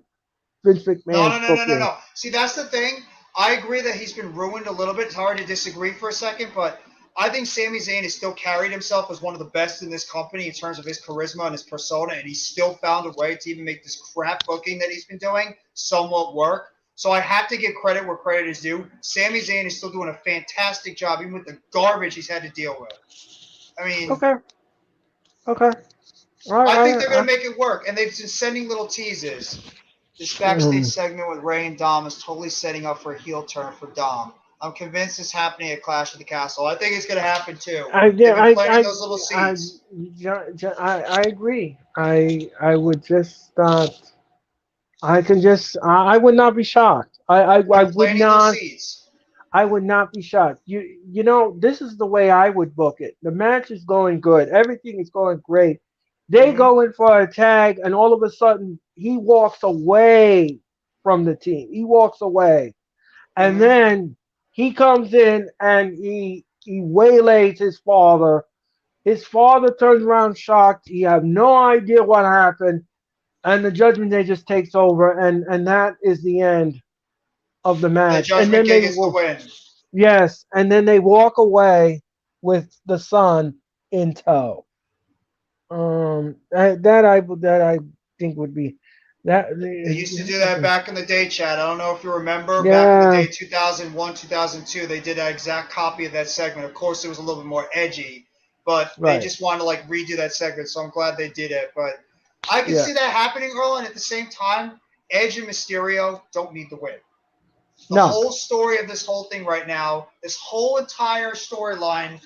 Vince No, McMahon's no, no, no, no, booking. no. See, that's the thing. I agree that he's been ruined a little bit. It's hard to disagree for a second, but I think Sami Zayn has still carried himself as one of the best in this company in terms of his charisma and his persona, and he's still found a way to even make this crap booking that he's been doing somewhat work. So I have to give credit where credit is due. Sami Zayn is still doing a fantastic job, even with the garbage he's had to deal with. I mean, Okay. Okay. I think they're going I, to make it work, and they've been sending little teases. This backstage um, segment with Ray and Dom is totally setting up for a heel turn for Dom. I'm convinced it's happening at Clash of the Castle. I think it's going to happen too. I, They've yeah, been planting those little seeds. I agree. I would just I would not be shocked. I They're would planting those not seeds. I would not be shocked. This is the way I would book it. The match is going good. Everything is going great. They Mm-hmm. go in for a tag, and all of a sudden he walks away from the team. He walks away, and Mm-hmm. then he comes in and he waylays his father. His father turns around shocked. He has no idea what happened, and the Judgment Day just takes over, and that is the end of the And the match. And Judgment then Day they gets the will. win. Yes, and then they walk away with the son in tow. That I think would be that. They used to do that back in the day, Chad. I don't know if you remember. Back in the Yeah, day, 2001, 2002, they did an exact copy of that segment. Of course, it was a little bit more edgy, but they right. just wanted to like redo that segment. So I'm glad they did it. But I can Yeah. see that happening, Earl. And at the same time, Edge and Mysterio don't need the win. The No. whole story of this whole thing right now, this whole entire storyline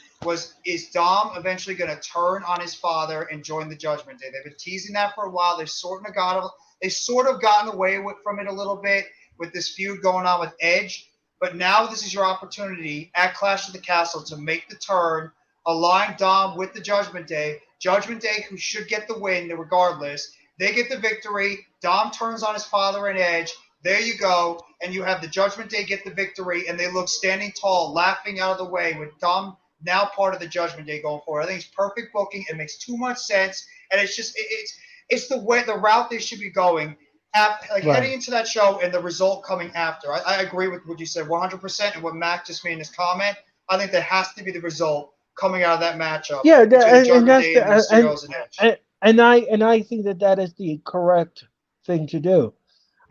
is Dom eventually going to turn on his father and join the Judgment Day? They've been teasing that for a while. They've sort of gotten away from it a little bit with this feud going on with Edge. But now this is your opportunity at Clash of the Castle to make the turn, align Dom with the Judgment Day. Judgment Day, who should get the win regardless, they get the victory. Dom turns on his father and Edge. There you go. And you have the Judgment Day get the victory, and they look standing tall, laughing out of the way with Dom now part of the Judgment Day going forward. I think it's perfect booking. It makes too much sense, and it's the way the route they should be going. Right. Heading into that show and the result coming after. I agree with what you said 100%, and what Mac just made in his comment. I think that has to be the result coming out of that matchup Yeah, between the and Judgment that's Day the and the Mysterios and Edge. and I think that is the correct thing to do.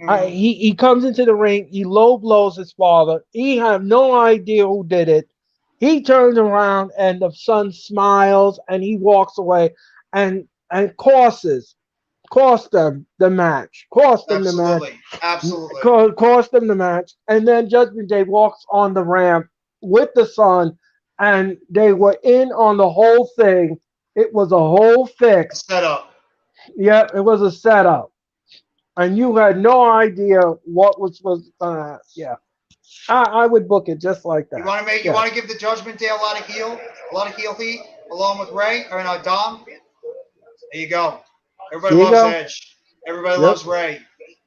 Mm-hmm. He comes into the ring. He low blows his father. He have no idea who did it. He turns around and the son smiles and he walks away and cost them the match. Cost them the match. Absolutely. Absolutely. Cost them the match. And then Judgment Day walks on the ramp with the son, and they were in on the whole thing. It was a whole A fix. setup. Yeah, it was a setup, and you had no idea what yeah. I would book it just like You that. want to make you Yeah. want to give the Judgment Day a lot of heel heat, along with Ray or Dom. There you go. Everybody There you loves go. Edge. Everybody Yep. loves Ray.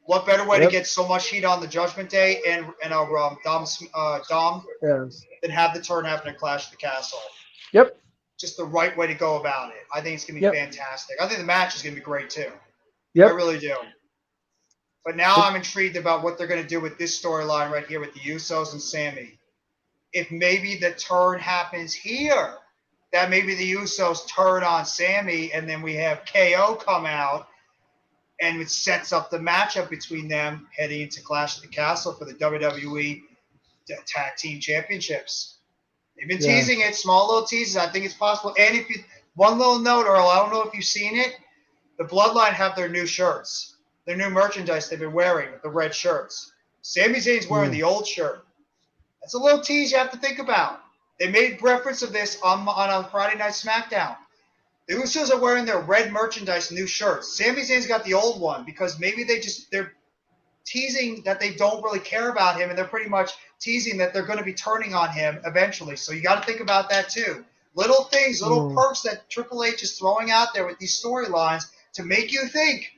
What better way to Yep. get so much heat on the Judgment Day and Dom Yes. than have the turn happen at Clash of the Castle? Yep. Just the right way to go about it. I think it's gonna be Yep. fantastic. I think the match is gonna be great too. I Yep. really do. But now Yep. I'm intrigued about what they're gonna do with this storyline right here with the Usos and Sammy. if maybe the turn happens here, that maybe the Usos turn on Sammy, and then we have KO come out, and it sets up the matchup between them heading into Clash at the Castle for the WWE Tag Team Championships. They've been Yeah. teasing it, small little teases. I think it's possible. And if you, one little note, Earl, I don't know if you've seen it, the Bloodline have their new shirts, their new merchandise they've been wearing, the red shirts. Sami Zayn's wearing the old shirt. That's a little tease you have to think about. They made reference of this on a Friday Night SmackDown. The Usos are wearing their red merchandise, new shirts. Sami Zayn's got the old one because maybe they're teasing that they don't really care about him, and they're pretty much teasing that they're going to be turning on him eventually. So you got to think about that too. Little things, little perks that Triple H is throwing out there with these storylines to make you think.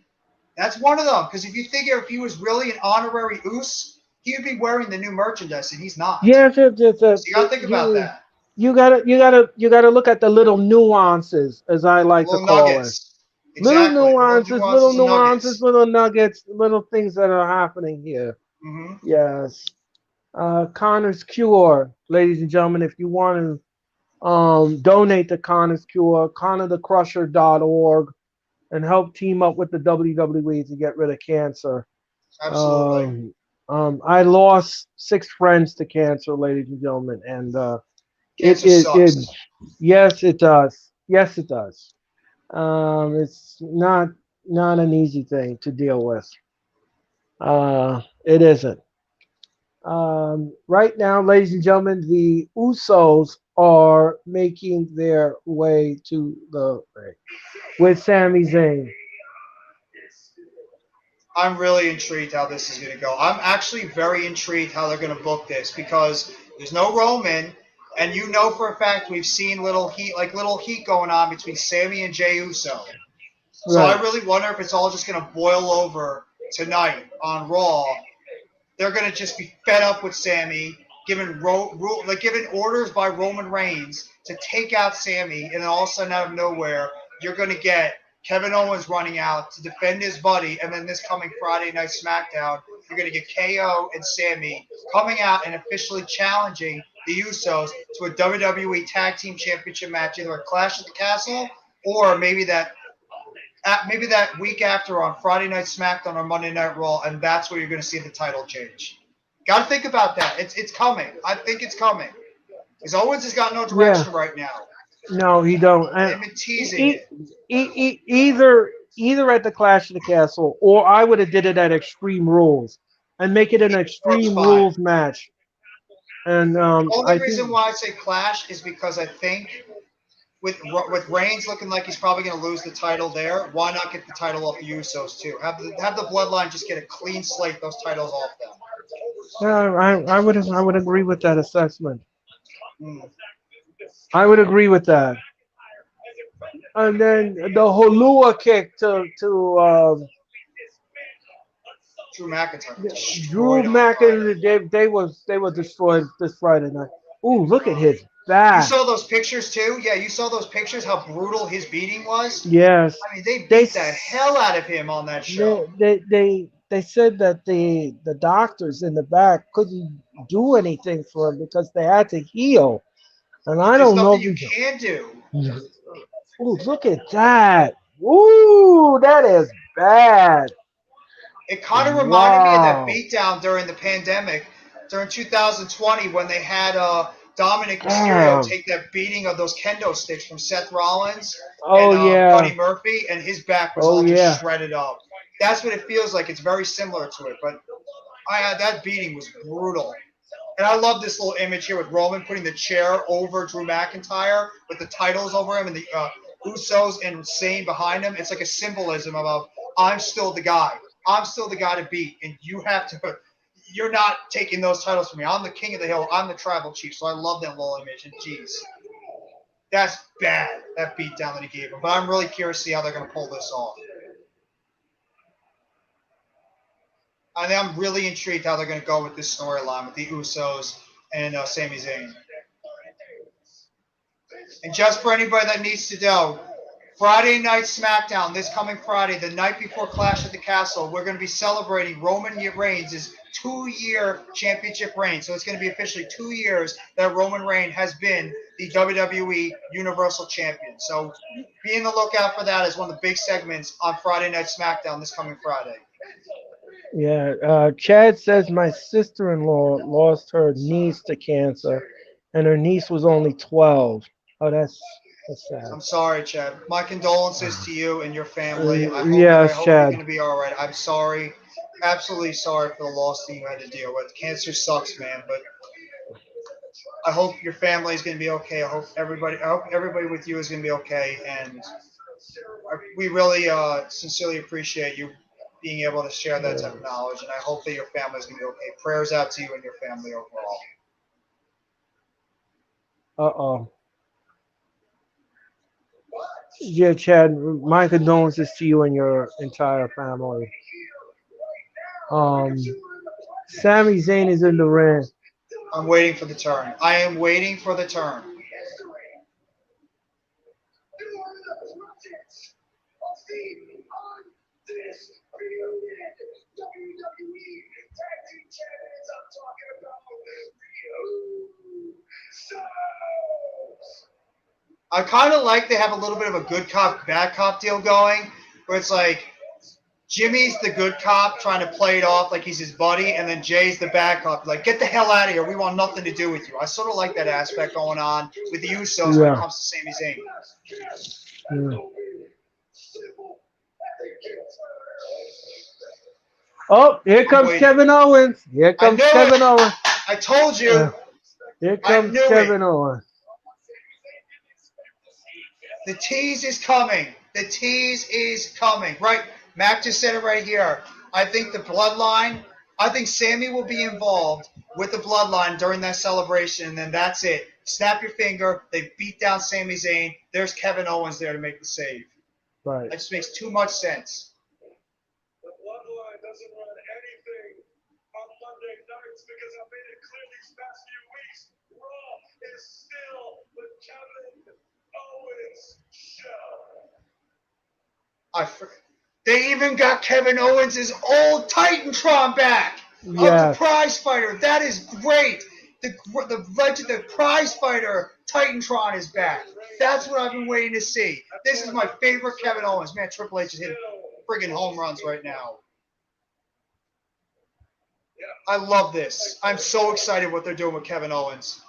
That's one of them. Because if you figure if he was really an honorary Us, he would be wearing the new merchandise, and he's not. Yes, So you got to think about that. You gotta look at the little nuances, as I like to Little call it. nuggets. Exactly. Little And nuances, nuggets. little nuggets, little things that are happening here. Mm-hmm. Yes. Connor's Cure, ladies and gentlemen, if you want to donate to Connor's Cure, ConnorTheCrusher.org, and help team up with the WWE to get rid of cancer. Absolutely. I lost 6 friends to cancer, ladies and gentlemen, and Cancer sucks. yes, it does. Yes, it does. It's not an easy thing to deal with. It isn't. Right now, ladies and gentlemen, the Usos are making their way to the ring with Sami Zayn. I'm really intrigued how this is going to go. I'm actually very intrigued how they're going to book this because there's no Roman, and you know for a fact we've seen little heat going on between Sammy and Jey Uso. So Right. I really wonder if it's all just going to boil over tonight on Raw. They're going to just be fed up with Sammy, given orders by Roman Reigns to take out Sammy, and then all of a sudden out of nowhere, you're going to get Kevin Owens running out to defend his buddy, and then this coming Friday Night SmackDown, you're going to get KO and Sammy coming out and officially challenging the Usos to a WWE Tag Team Championship match, either a Clash at the Castle or maybe that week after on Friday Night SmackDown or Monday Night Raw, and that's where you're going to see the title change. Got to think about that. It's coming. I think it's coming. Because Owens has got no direction right now. No, he don't. They've been teasing it. Either at the Clash of the Castle, or I would have did it at Extreme Rules and make it an Extreme Rules match. And the only reason why I say Clash is because I think with Reigns looking like he's probably going to lose the title there, why not get the title off the Usos too? Have the Bloodline just get a clean slate, those titles off them. I would agree with that assessment. Mm. I would agree with that. And then the Holua kick to Drew McIntyre. Drew McIntyre. They were destroyed this Friday night. Ooh, look at his back. You saw those pictures too? Yeah, you saw those pictures, how brutal his beating was? Yes. I mean, they beat the hell out of him on that show. They said that the doctors in the back couldn't do anything for him because they had to heal. And I don't know. There's nothing you can do. Ooh, look at that. Ooh, that is bad. It kind of reminded me of that beatdown during the pandemic, during 2020, when they had Dominic Mysterio take that beating of those kendo sticks from Seth Rollins and Buddy Murphy, and his back was just shredded up. That's what it feels like. It's very similar to it, but that beating was brutal. And I love this little image here with Roman putting the chair over Drew McIntyre with the titles over him and the Usos and Zayn behind him. It's like a symbolism of I'm still the guy. I'm still the guy to beat, and you're not taking those titles from me. I'm the king of the hill. I'm the tribal chief. So I love that little image. And geez, that's bad, that beatdown that he gave him. But I'm really curious to see how they're going to pull this off. I'm really intrigued how they're going to go with this storyline with the Usos and Sami Zayn. And just for anybody that needs to know, Friday Night SmackDown, this coming Friday, the night before Clash at the Castle, we're going to be celebrating Roman Reigns' 2-year championship reign. So it's going to be officially 2 years that Roman Reigns has been the WWE Universal Champion. So be in the lookout for that as one of the big segments on Friday Night SmackDown this coming Friday. Yeah, Chad says my sister-in-law lost her niece to cancer, and her niece was only 12. Oh, that's sad. I'm sorry, Chad. My condolences to you and your family. I hope Yes, you're Chad. going to be all right. I'm sorry, absolutely sorry for the loss that you had to deal with. Cancer sucks, man, but I hope your family is going to be okay. I hope everybody with you is going to be okay, and we really sincerely appreciate you being able to share that type of knowledge, and I hope that your family is going to be okay. Prayers out to you and your family overall. Uh-oh. Yeah, Chad, my condolences to you and your entire family. Um, Sami Zayn is in the ring. I'm waiting for the turn. I am waiting for the turn. I kind of like they have a little bit of a good cop, bad cop deal going, where it's like Jimmy's the good cop trying to play it off like he's his buddy, and then Jay's the bad cop. Like, get the hell out of here. We want nothing to do with you. I sort of like that aspect going on with the Usos when it comes to Sami Zayn. Yeah. Oh, here comes Kevin Owens. Here comes Kevin Owens. I told you. Here comes Kevin Owens. The tease is coming. The tease is coming. Right. Mac just said it right here. I think the bloodline, I think Sammy will be involved with the bloodline during that celebration, and then that's it. Snap your finger. They beat down Sami Zayn. There's Kevin Owens there to make the save. Right. That just makes too much sense. The bloodline doesn't run anything on Monday nights because I've made it clear these past few weeks. Raw is still the Kevin Owens show. They even got Kevin Owens' old Titantron back of the prize fighter. That is great. The legend, the prize fighter Titantron is back. That's what I've been waiting to see. This is my favorite Kevin Owens. Man, Triple H is hitting friggin' home runs right now. I love this. I'm so excited what they're doing with Kevin Owens.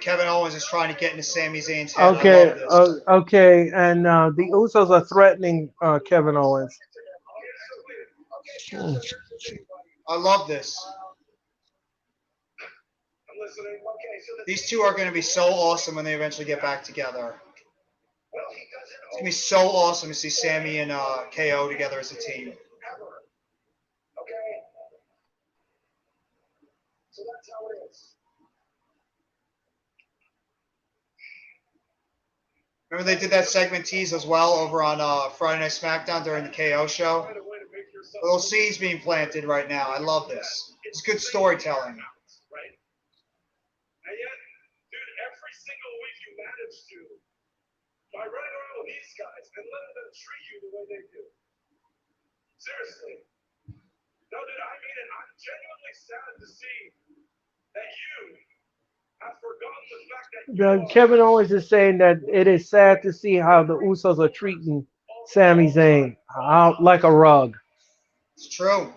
Kevin Owens is trying to get into Sami Zayn's head. Okay, and the Usos are threatening Kevin Owens. I love this. These two are going to be so awesome when they eventually get back together. It's going to be so awesome to see Sammy and KO together as a team. So that's how it is. Remember they did that segment tease as well over on Friday Night SmackDown during the KO show? Little seeds being planted right now. I love this. It's good storytelling. Right? And yet, dude, every single week you manage to, by running around with these guys and letting them treat you the way they do. Seriously. No, dude, I mean it. I'm genuinely sad to see that you have forgotten the fact that Kevin Owens is saying that it is sad to see how the Usos are treating Sami Zayn like a rug. It's true. And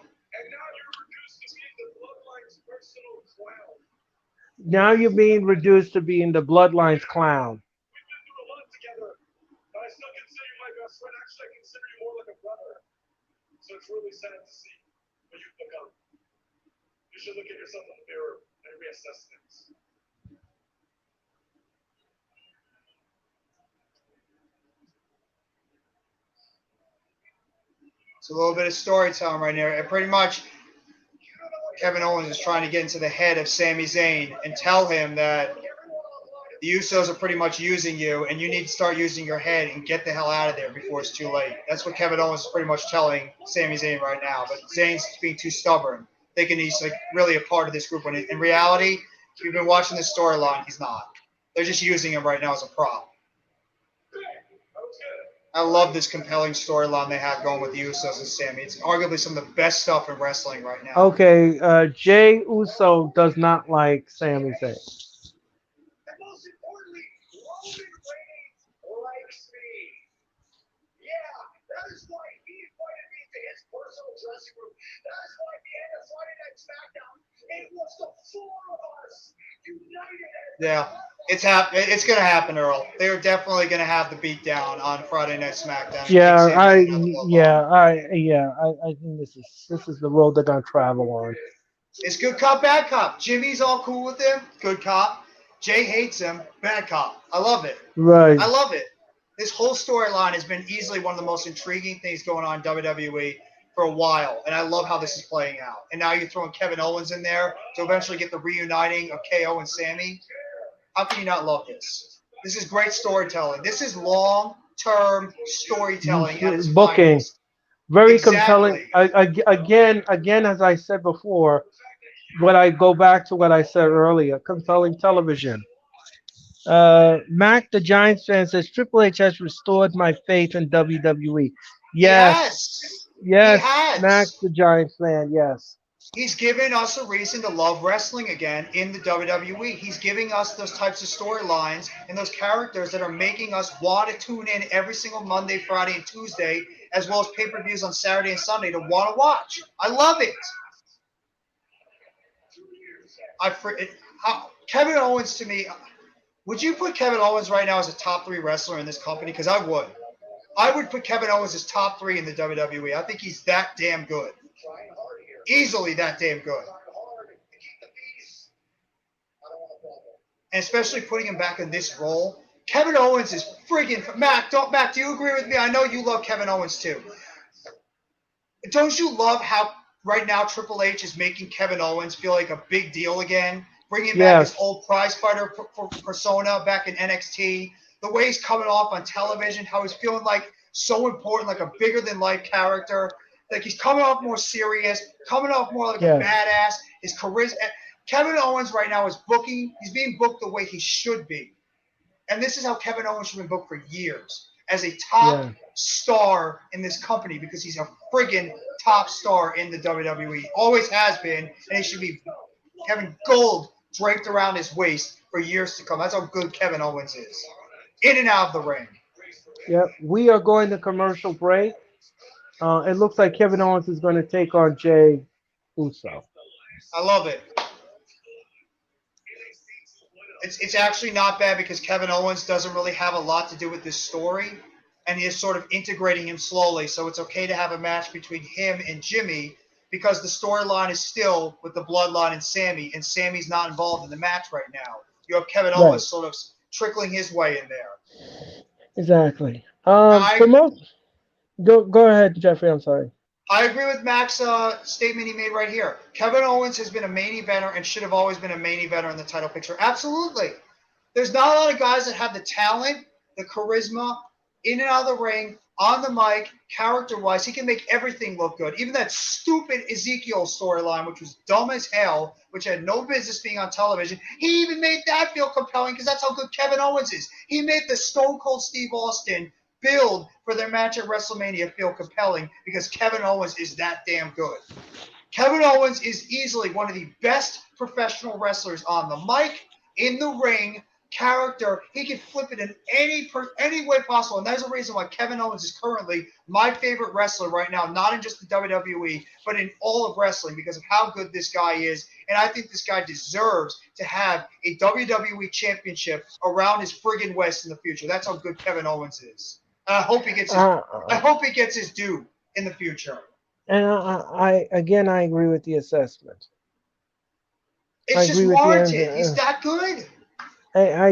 now you're reduced to being the Bloodline's personal clown. Now you're being reduced to being the Bloodline's clown. We've been through a lot together, but I still consider you my best friend. Actually, I consider you more like a brother. So it's really sad to see what you've become. You should look at yourself in the mirror and reassess things. It's a little bit of storytelling right here. And pretty much Kevin Owens is trying to get into the head of Sami Zayn and tell him that The Usos are pretty much using you, and you need to start using your head and get the hell out of there before it's too late. That's what Kevin Owens is pretty much telling Sami Zayn right now. But Zayn's being too stubborn, thinking he's like really a part of this group. When in reality, if you've been watching this storyline, he's not. They're just using him right now as a prop. I love this compelling storyline they have going with the Usos and Sami. It's arguably some of the best stuff in wrestling right now. Okay, Jay Uso does not like Sami Zayn. And most importantly, Roman Reigns likes me. Yeah, that is why he invited me to his personal dressing room. That is why the end of Friday Night SmackDown, it was the four of us united. Yeah, it's gonna happen, Earl. They're definitely gonna have the beatdown on Friday Night SmackDown. Yeah, Yeah. I think this is the road they're gonna travel on. It's good cop, bad cop. Jimmy's all cool with him. Good cop. Jay hates him. Bad cop. I love it. Right. I love it. This whole storyline has been easily one of the most intriguing things going on in WWE for a while, and I love how this is playing out. And now you're throwing Kevin Owens in there to eventually get the reuniting of KO and Sami. How can you not love this? This is great storytelling. This is long-term storytelling at its Booking. finest. Very Exactly. compelling. Again, as I said before, when I go back to what I said earlier, compelling television. Mac the Giants fan says Triple H has restored my faith in WWE. He Yes, has. He yes, Mac has. the Giants fan. Yes, He's given us a reason to love wrestling again in the WWE. He's giving us those types of storylines and those characters that are making us want to tune in every single Monday, Friday, and Tuesday, as well as pay-per-views on Saturday and Sunday to want to watch. I love it. Kevin Owens to me. Would you put Kevin Owens right now as a top 3 wrestler in this company? Because I would. I would put Kevin Owens as top 3 in the WWE. I think he's that damn good. Easily that damn good. And especially putting him back in this role. Kevin Owens is friggin' Mac, do you agree with me? I know you love Kevin Owens too. Don't you love how right now Triple H is making Kevin Owens feel like a big deal again? Bringing back his old prize fighter persona back in NXT. The way he's coming off on television, how he's feeling like so important, like a bigger than life character. Like he's coming off more serious, coming off more like a badass. His charisma. Kevin Owens right now is booking. He's being booked the way he should be. And this is how Kevin Owens should have been booked for years. As a top star in this company because he's a friggin' top star in the WWE. Always has been. And he should be having gold draped around his waist for years to come. That's how good Kevin Owens is. In and out of the ring. Yep. We are going to commercial break. It looks like Kevin Owens is going to take on Jay Uso. I love it. It's actually not bad because Kevin Owens doesn't really have a lot to do with this story, and he is sort of integrating him slowly. So it's okay to have a match between him and Jimmy because the storyline is still with the Bloodline and Sami's not involved in the match right now. You have Kevin Owens sort of trickling his way in there. Exactly. Go ahead, Jeffrey. I'm sorry. I agree with Mac's statement he made right here. Kevin Owens has been a main eventer and should have always been a main eventer in the title picture. Absolutely. There's not a lot of guys that have the talent, the charisma, in and out of the ring, on the mic, character-wise. He can make everything look good. Even that stupid Ezekiel storyline, which was dumb as hell, which had no business being on television, he even made that feel compelling because that's how good Kevin Owens is. He made the Stone Cold Steve Austin build for their match at WrestleMania feel compelling because Kevin Owens is that damn good. Kevin Owens is easily one of the best professional wrestlers on the mic, in the ring, character. He can flip it in any way possible, and that's the reason why Kevin Owens is currently my favorite wrestler right now, not in just the WWE, but in all of wrestling because of how good this guy is. And I think this guy deserves to have a WWE championship around his friggin' waist in the future. That's how good Kevin Owens is. I hope he gets his due in the future. And I agree with the assessment. It's just warranted. He's that good. I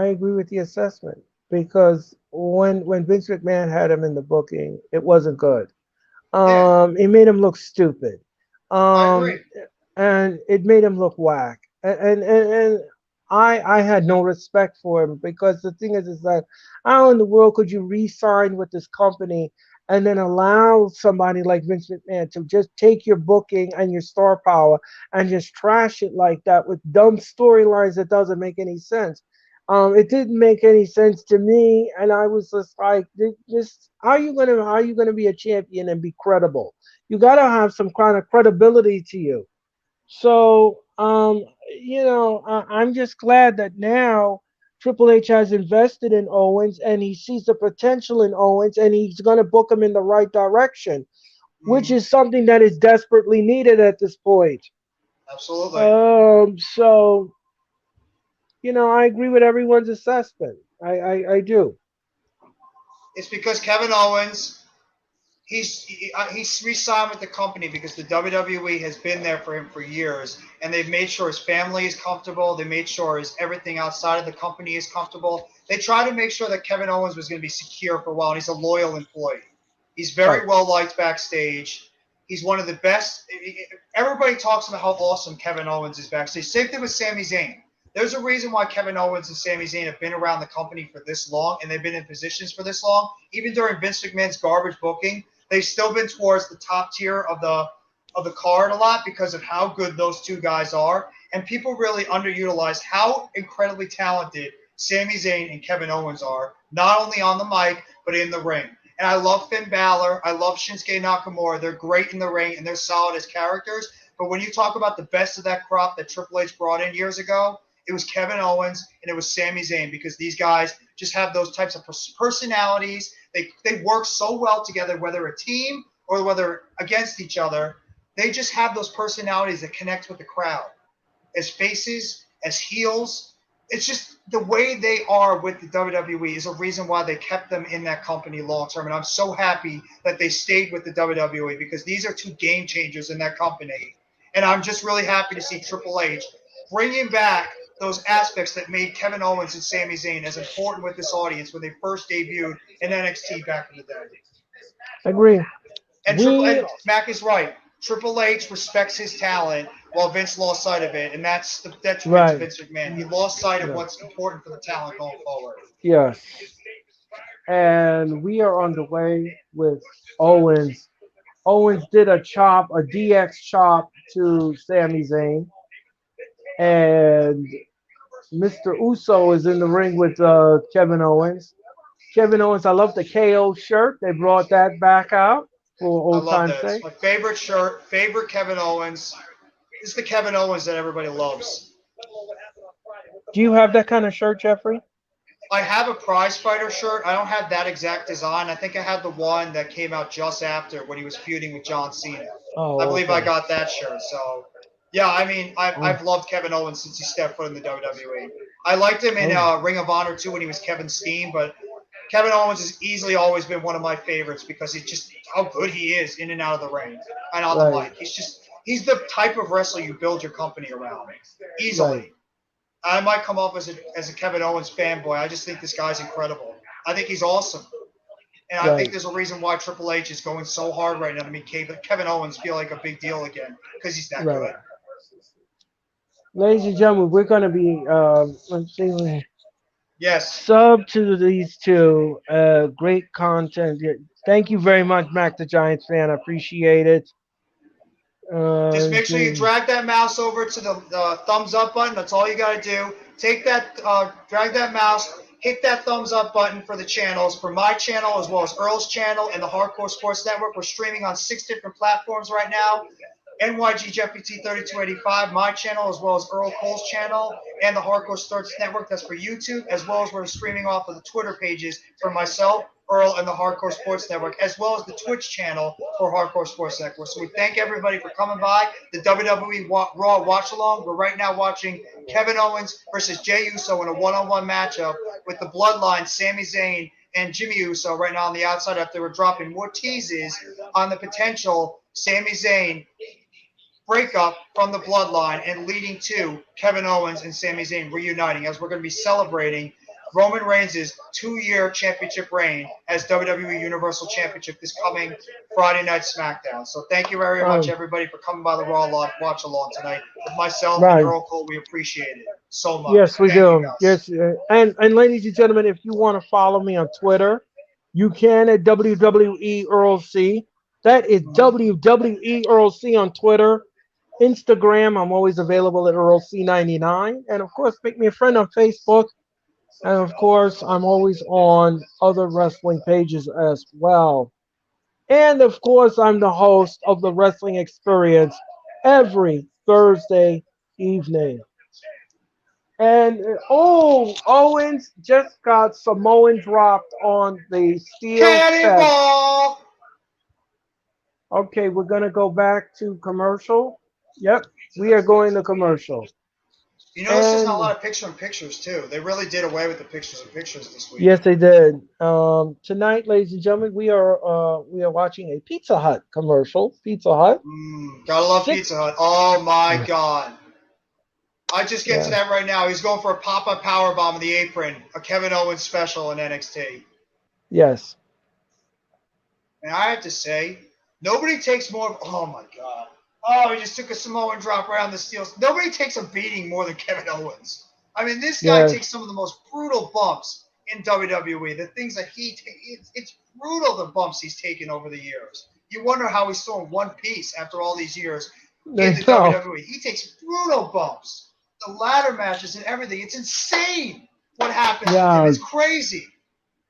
agree with the assessment because when Vince McMahon had him in the booking, it wasn't good. It made him look stupid. I agree. And it made him look whack. And I had no respect for him because the thing is that how in the world could you re-sign with this company and then allow somebody like Vince McMahon to just take your booking and your star power and just trash it like that with dumb storylines that doesn't make any sense. It didn't make any sense to me, and I was just like, "This how you gonna be a champion and be credible? You gotta have some kind of credibility to you." So, I'm just glad that now Triple H has invested in Owens and he sees the potential in Owens and he's going to book him in the right direction, which Mhm. is something that is desperately needed at this point. Absolutely. So, I agree with everyone's assessment. I do. It's because Kevin Owens he's re-signed with the company because the WWE has been there for him for years, and they've made sure his family is comfortable. They made sure his everything outside of the company is comfortable. They tried to make sure that Kevin Owens was going to be secure for a while, and he's a loyal employee. He's Right. very well liked backstage. He's one of the best. Everybody talks about how awesome Kevin Owens is backstage. Same thing with Sami Zayn. There's a reason why Kevin Owens and Sami Zayn have been around the company for this long, and they've been in positions for this long. Even during Vince McMahon's garbage booking, they've still been towards the top tier of the card a lot because of how good those two guys are. And people really underutilize how incredibly talented Sami Zayn and Kevin Owens are, not only on the mic, but in the ring. And I love Finn Balor. I love Shinsuke Nakamura. They're great in the ring and they're solid as characters. But when you talk about the best of that crop that Triple H brought in years ago, it was Kevin Owens and it was Sami Zayn because these guys just have those types of personalities. They work so well together, whether a team or whether against each other. They just have those personalities that connect with the crowd as faces, as heels. It's just the way they are with the WWE is a reason why they kept them in that company long term. And I'm so happy that they stayed with the WWE because these are two game changers in that company. And I'm just really happy to see Triple H bringing back those aspects that made Kevin Owens and Sami Zayn as important with this audience when they first debuted in NXT back in the day. Agree. And We Mac is right. Triple H respects his talent while Vince lost sight of it, and that's the detriment to right. Vince McMahon. He lost sight of Yeah. what's important for the talent going forward. Yes. And we are on the way with Owens. Owens did a DX chop to Sami Zayn, and Mr. Uso is in the ring with Kevin Owens. Kevin Owens, I love the KO shirt. They brought that back out for I old love time's that. It's sake. my favorite shirt, favorite Kevin Owens. It's the Kevin Owens that everybody loves. Do you have that kind of shirt, Jeffrey? I have a prize fighter shirt. I don't have that exact design. I think I have the one that came out just after when he was feuding with John Cena. I Oh, believe I okay. got that shirt. So, yeah, I mean, Oh, I've loved Kevin Owens since he stepped foot in the WWE. I liked him in oh, Ring of Honor too when he was Kevin Steen, but Kevin Owens has easily always been one of my favorites because he's just how good he is in and out of the ring and on the right, mic. He's the type of wrestler you build your company around right, easily. I might come off as a Kevin Owens fanboy. I just think this guy's incredible. I think he's awesome. And I think right, there's a reason why Triple H is going so hard right now to make Kevin Owens feel like a big deal again because he's that right. good. Ladies and gentlemen, we're going to be let's see, Yes. sub to these two. Great content. Yeah, thank you very much, Mac the Giants fan. I appreciate it. Just make sure you Jim, drag that mouse over to the thumbs up button. That's all you got to do. Take that, drag that mouse, hit that thumbs up button for the channels, for my channel as well as Earl's channel and the Hardcore Sports Network. We're streaming on 6 different platforms right now. NYG Jeffrey T 3285, my channel, as well as Earl Cole's channel, and the Hardcore Sports Network. That's for YouTube, as well as we're streaming off of the Twitter pages for myself, Earl, and the Hardcore Sports Network, as well as the Twitch channel for Hardcore Sports Network. So we thank everybody for coming by. The WWE Raw Watch Along. We're right now watching Kevin Owens versus Jey Uso in a one-on-one matchup with the Bloodline, Sami Zayn, and Jimmy Uso right now on the outside after we're dropping more teases on the potential Sami Zayn breakup from the bloodline and leading to Kevin Owens and Sami Zayn reuniting as we're going to be celebrating Roman Reigns' 2-year championship reign as WWE Universal Championship this coming Friday Night SmackDown. So thank you very much, everybody, for coming by the Raw watch along tonight with myself and Right. Earl Cole. We appreciate it so much. Yes, we Thank you, do. guys. Yes, and ladies and gentlemen, if you want to follow me on Twitter, you can at WWE Earl C. That is WWE Earl C on Twitter. Instagram, I'm always available at Earl C99. And of course, make me a friend on Facebook. And of course, I'm always on other wrestling pages as well. And of course, I'm the host of the Wrestling Experience every Thursday evening. And Owens just got Samoan dropped on the steel steps. Cannonball! Okay, we're gonna go back to commercial. Yep, we are going to commercial. You notice there's not a And lot of picture-in-pictures, too. They really did away with the pictures-in-pictures this week. yes, they did. Tonight, ladies and gentlemen, we are watching a Pizza Hut commercial. Pizza Hut. Gotta love Six- Pizza Hut. Oh, my God. I just get to Yeah. that right now. He's going for a pop-up powerbomb in the apron, a Kevin Owens special in NXT. Yes. And I have to say, nobody takes more. Oh my God! Oh, he just took a Samoan drop around the steel. Nobody takes a beating more than Kevin Owens. I mean, this guy Yes. takes some of the most brutal bumps in WWE. The things that it's brutal, the bumps he's taken over the years. You wonder how he's still in one piece after all these years in the WWE. He takes brutal bumps. The ladder matches and everything. It's insane what happens with him. It's crazy.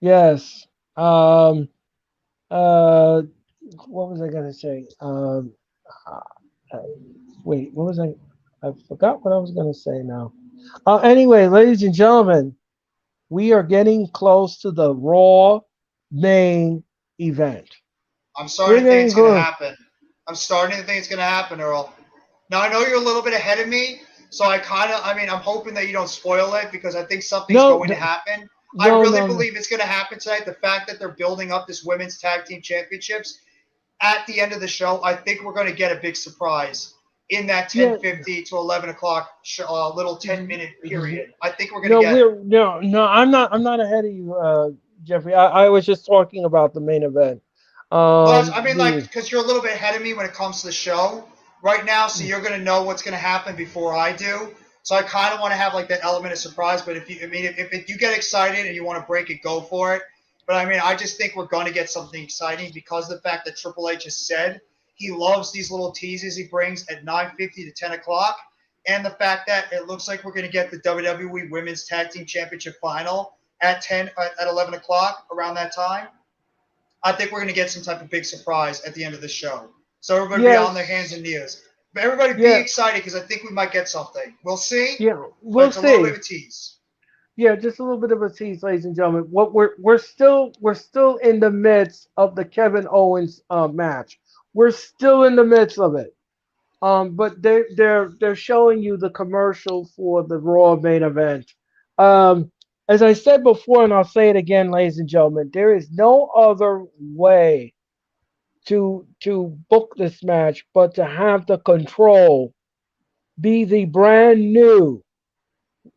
Yes. What was I gonna say? Wait, what was I forgot what I was gonna say now. Anyway, ladies and gentlemen, we are getting close to the Raw main event. I'm starting to think it's getting going to close. happen. I'm starting to think it's going to happen, Earl. Now, I know you're a little bit ahead of me, so I'm hoping that you don't spoil it because I think something's going to happen. I really believe it's going to happen tonight. The fact that they're building up this women's tag team championships at the end of the show, I think we're going to get a big surprise in that 10:50 to 11 o'clock little 10-minute period. I think we're going to get. No. I'm not ahead of you, Jeffrey. I was just talking about the main event. Because you're a little bit ahead of me when it comes to the show right now, so you're going to know what's going to happen before I do. So I kind of want to have like that element of surprise. But if you get excited and you want to break it, go for it. But I just think we're going to get something exciting because of the fact that Triple H has said he loves these little teases he brings at 9:50 to 10 o'clock, and the fact that it looks like we're going to get the WWE Women's Tag Team Championship final at 11 o'clock around that time. I think we're going to get some type of big surprise at the end of the show. So everybody be on their hands and knees. But everybody be excited because I think we might get something. We'll see. Yeah, we'll see. A little bit of a tease. Yeah, just a little bit of a tease, ladies and gentlemen. What we're still in the midst of the Kevin Owens match. We're still in the midst of it. But they're showing you the commercial for the Raw main event. As I said before, and I'll say it again, ladies and gentlemen, there is no other way to book this match but to have the Control be the brand new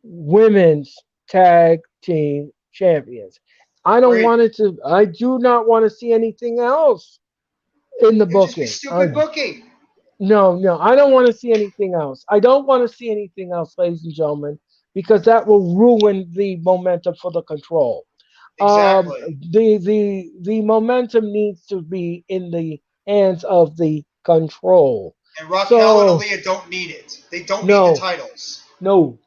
women's tag team champions. I do not want to see anything else in the booking. Just be stupid booking. No, I don't want to see anything else. I don't want to see anything else, ladies and gentlemen, because that will ruin the momentum for the Control. Exactly. The momentum needs to be in the hands of the Control. And Raquel and Aaliyah don't need it. They don't need the titles. No.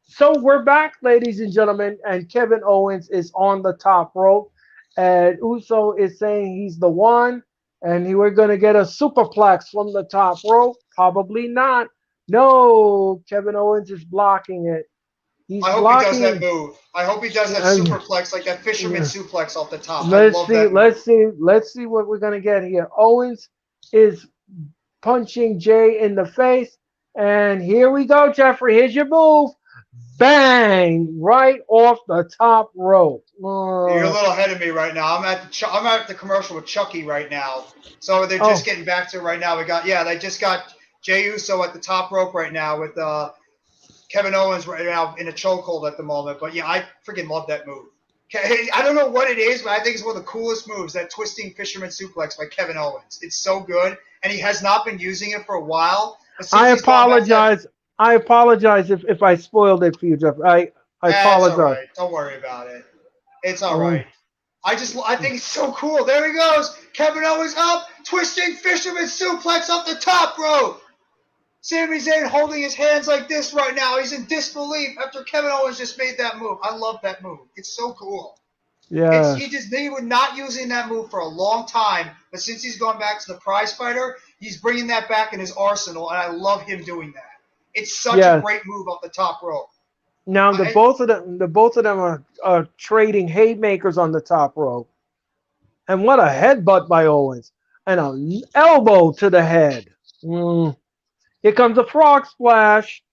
So we're back, ladies and gentlemen, and Kevin Owens is on the top rope, and Uso is saying he's the one, and we're going to get a superplex from the top rope. Probably not. No, Kevin Owens is blocking it. I hope he does that move. I hope he does that superplex, like that fisherman suplex off the top. Let's see what we're going to get here. Owens is punching Jay in the face. And here we go, Jeffrey. Here's your move. Bang! Right off the top rope. You're a little ahead of me right now. I'm at the commercial with Chucky right now. So they're just getting back to it right now. They just got Jey Uso at the top rope right now with Kevin Owens right now in a chokehold at the moment. But yeah, I freaking love that move. I don't know what it is, but I think it's one of the coolest moves, that twisting fisherman suplex by Kevin Owens. It's so good, and he has not been using it for a while. But since I he's gone back to that, apologize. I apologize if I spoiled it for you, Jeff. I it's all apologize. right. Don't worry about it. It's all Mm. right. I think it's so cool. There he goes. Kevin Owens up, twisting fisherman suplex up the top rope. Sami Zayn holding his hands like this right now. He's in disbelief after Kevin Owens just made that move. I love that move. It's so cool. Yeah. They were not using that move for a long time, but since he's gone back to the prize fighter, he's bringing that back in his arsenal, and I love him doing that. It's such a Yes. great move off the top rope. Now And both of them are trading haymakers on the top rope. And what a headbutt by Owens. And an elbow to the head. Mm. Here comes a frog splash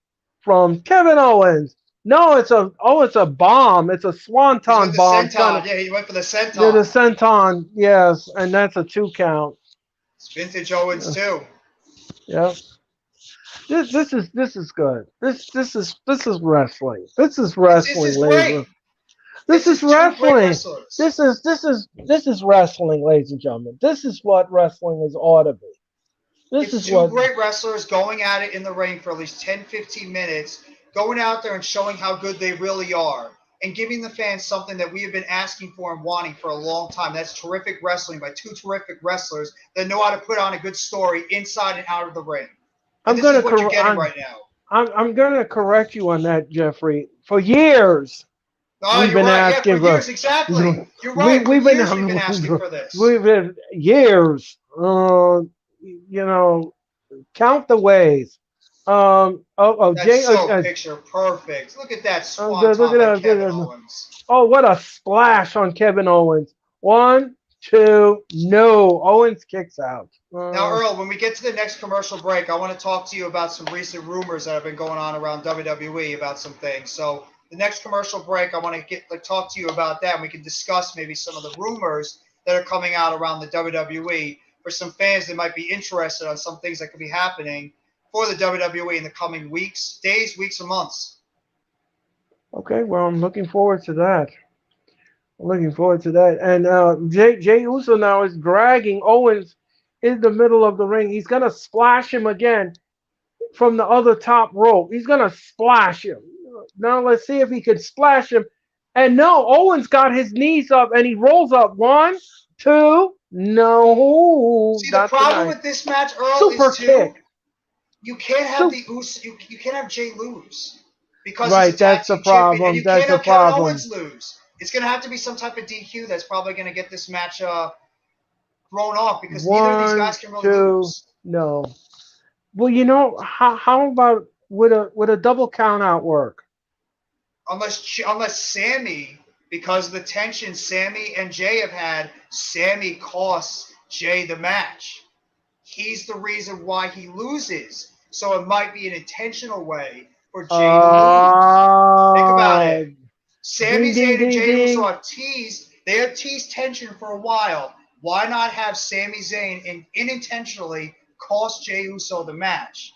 from Kevin Owens. No, it's a bomb. It's a he's with swanton the bomb. senton. Yeah, he went for the Yeah, the senton. senton, yes, and that's a 2 count. It's vintage Owens too. Yeah. This is good. This is wrestling. This is This wrestling, is ladies. great. This This is is two great wrestling. wrestlers. This is wrestling, ladies and gentlemen. This is what wrestling is ought to be. This It's is two what. great wrestlers going at it in the ring for at least 10, 15 minutes, going out there and showing how good they really are, and giving the fans something that we have been asking for and wanting for a long time. That's terrific wrestling by two terrific wrestlers that know how to put on a good story inside and out of the ring. And I'm this is gonna what you're cor- getting right now. I'm gonna correct you on that, Jeffrey. For years, Oh, we've you're been right. Yeah, for asking for. years, exactly. You're We right. For we've been years, we've been asking for this. we've been years. You know, count the ways. That's Jay. so picture perfect. Look at that Look swanton at by that. Kevin Owens. Oh, what a splash on Kevin Owens. 1, 2, no. Owens kicks out. Now, Earl, when we get to the next commercial break, I want to talk to you about some recent rumors that have been going on around WWE about some things. So, the next commercial break, I want to talk to you about that, and we can discuss maybe some of the rumors that are coming out around the WWE for some fans that might be interested on some things that could be happening for the WWE in the coming weeks, days, weeks, and months. Okay, well, I'm looking forward to that. I'm looking forward to that. And Jay Uso now is dragging Owens in the middle of the ring. He's going to splash him again from the other top rope. He's going to splash him. Now let's see if he can splash him. And no, Owens got his knees up and he rolls up. 1, 2, no, See, the not problem tonight. with this match, Earl, Super is too, kick. you can't have the Uso, you can't have Jay lose because he's a Right, tag that's the team champion, and problem. you That's can't the have Kevin problem. Owens lose. It's going to have to be some type of DQ that's probably going to get this match thrown off because neither of these 1, guys can really 2, lose no. Well, how about would a double count out work? unless Sammy, because of the tension Sammy and Jay have had, Sammy costs Jay the match. He's the reason why he loses. So it might be an intentional way for Jay to lose. Think about Uh, it. Sami ding ding Zayn and ding Jey Uso ding. have teased tension for a while. Why not have Sami Zayn and unintentionally cost Jey Uso the match?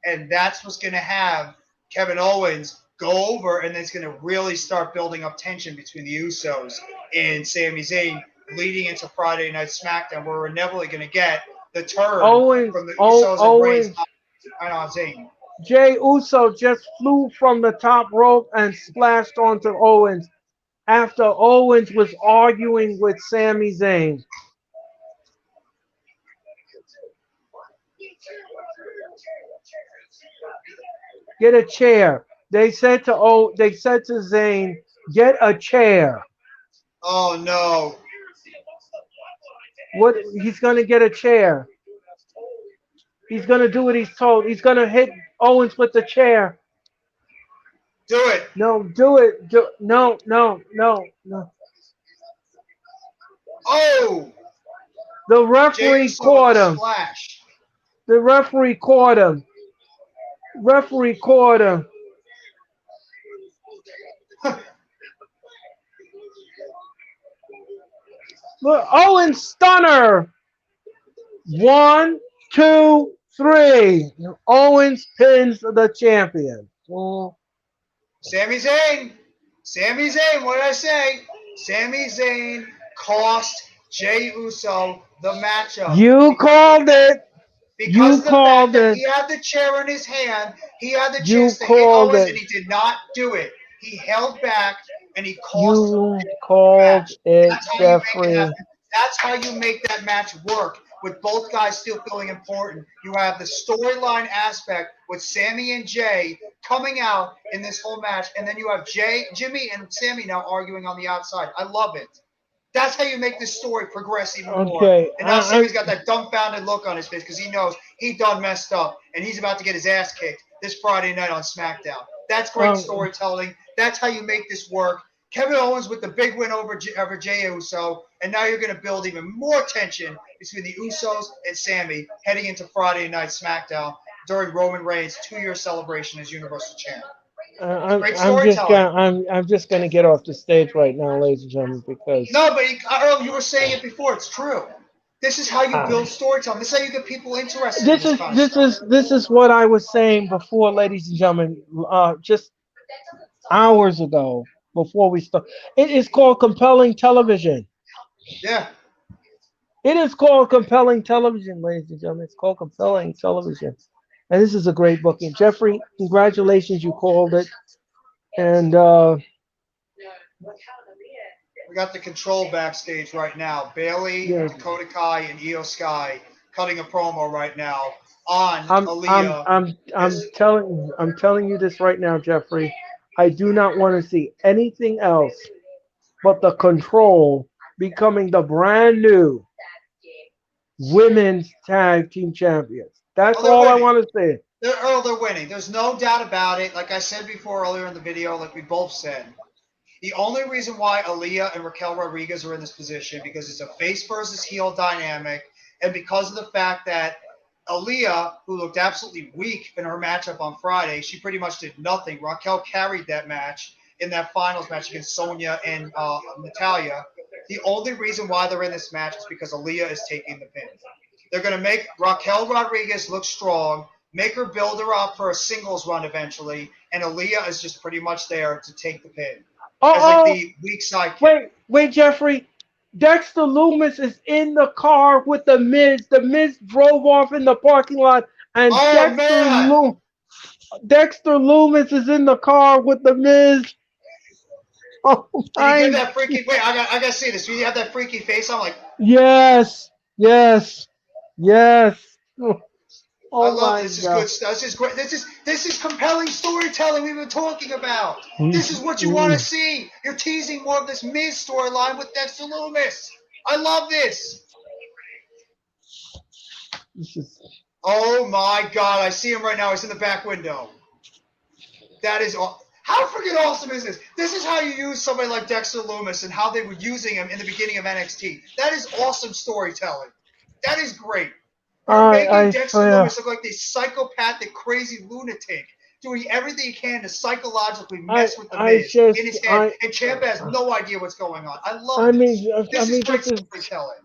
And that's what's going to have Kevin Owens go over, and it's going to really start building up tension between the Usos and Sami Zayn leading into Friday Night SmackDown, where we're inevitably going to get the turn from the Usos and Reigns Owens. on Zayn. Jay Uso just flew from the top rope and splashed onto Owens after Owens was arguing with Sami Zayn. Get a chair. They said to Zayn, get a chair. Oh, no. What he's gonna get a chair. He's gonna do what he's told. He's gonna hit Owens with the chair. Do it. No, do it. No, no, no, no. Oh! The Jey referee Uso with caught the him. splash. The referee caught him. Referee caught him. Look, Owens stunner. 1, 2, 3. Owens pins the champion. Sami Zayn. Sami Zayn. What did I say? Sami Zayn cost Jey Uso the matchup You called it. because You of the fact called that it. he had the chair in his hand. He had the You chance to hit called Owens, it. and he did not do it. He held back, and he cost You the called match. it, That's how you make it Jeffrey. happen. That's how you make that match work with both guys still feeling important. You have the storyline aspect with Sammy and Jay coming out in this whole match, and then you have Jimmy, and Sammy now arguing on the outside. I love it. That's how you make this story progress even more. Okay. And now Sammy's got that dumbfounded look on his face because he knows he done messed up and he's about to get his ass kicked this Friday night on SmackDown. That's great storytelling. That's how you make this work. Kevin Owens with the big win over Jey Uso, and now you're going to build even more tension between the Usos and Sammy heading into Friday night SmackDown during Roman Reigns' 2-year celebration as Universal Champ. Great storytelling. I'm just gonna get off the stage right now, ladies and gentlemen, because No, but Earl, you were saying it before. It's true. This is how you uh, build storytelling. This is how you get people interested in this kind of stuff. this is what I was saying before, ladies and gentlemen, just hours ago before we start. It is called compelling television. Yeah. It is called compelling television, ladies and gentlemen. It's called compelling television, and this is a great booking. Jeffrey, congratulations, you called it, and We got the control backstage right now. Bailey, yeah. Dakota Kai, and Io Sky cutting a promo right now on I'm Aaliyah. I'm I'm As, telling you this right now, Jeffrey. I do not want to see anything else but the Control becoming the brand new women's tag team champions. That's they're all I winning. want to say. They're winning. There's no doubt about it. Like I said before earlier in the video, like we both said, the only reason why Aaliyah and Raquel Rodriguez are in this position because it's a face versus heel dynamic, and because of the fact that Aaliyah, who looked absolutely weak in her matchup on Friday, she pretty much did nothing. Raquel carried that match in that finals match against Sonya and Natalia. The only reason why they're in this match is because Aaliyah is taking the pin. They're going to make Raquel Rodriguez look strong, make her build her up for a singles run eventually, and Aaliyah is just pretty much there to take the pin as like Oh, the weak sidekick. wait, Jeffrey. Dexter Loomis is in the car with the Miz. The Miz drove off in the parking lot, and Oh man! Dexter Loomis is in the car with the Miz. Oh Did he give my! that freaky? Wait, I gotta see this. Did he have that freaky face? I'm like, Yes, yes, yes. I Oh love my this. Is God. good stuff. This is great. This is compelling storytelling we've been talking about. This is what you want to Mm. see. You're teasing more of this Miz storyline with Dexter Loomis. I love this. This is Oh my God! I see him right now. He's in the back window. That is how freaking awesome is this? This is how you use somebody like Dexter Loomis and how they were using him in the beginning of NXT. That is awesome storytelling. That is great. You're making I Dexter swear. Loomis look like this psychopathic, crazy lunatic, doing everything he can to psychologically I mess with the I Miz in just his head, and Ciampa has no idea what's going on. I love this. I This is mean great this is storytelling.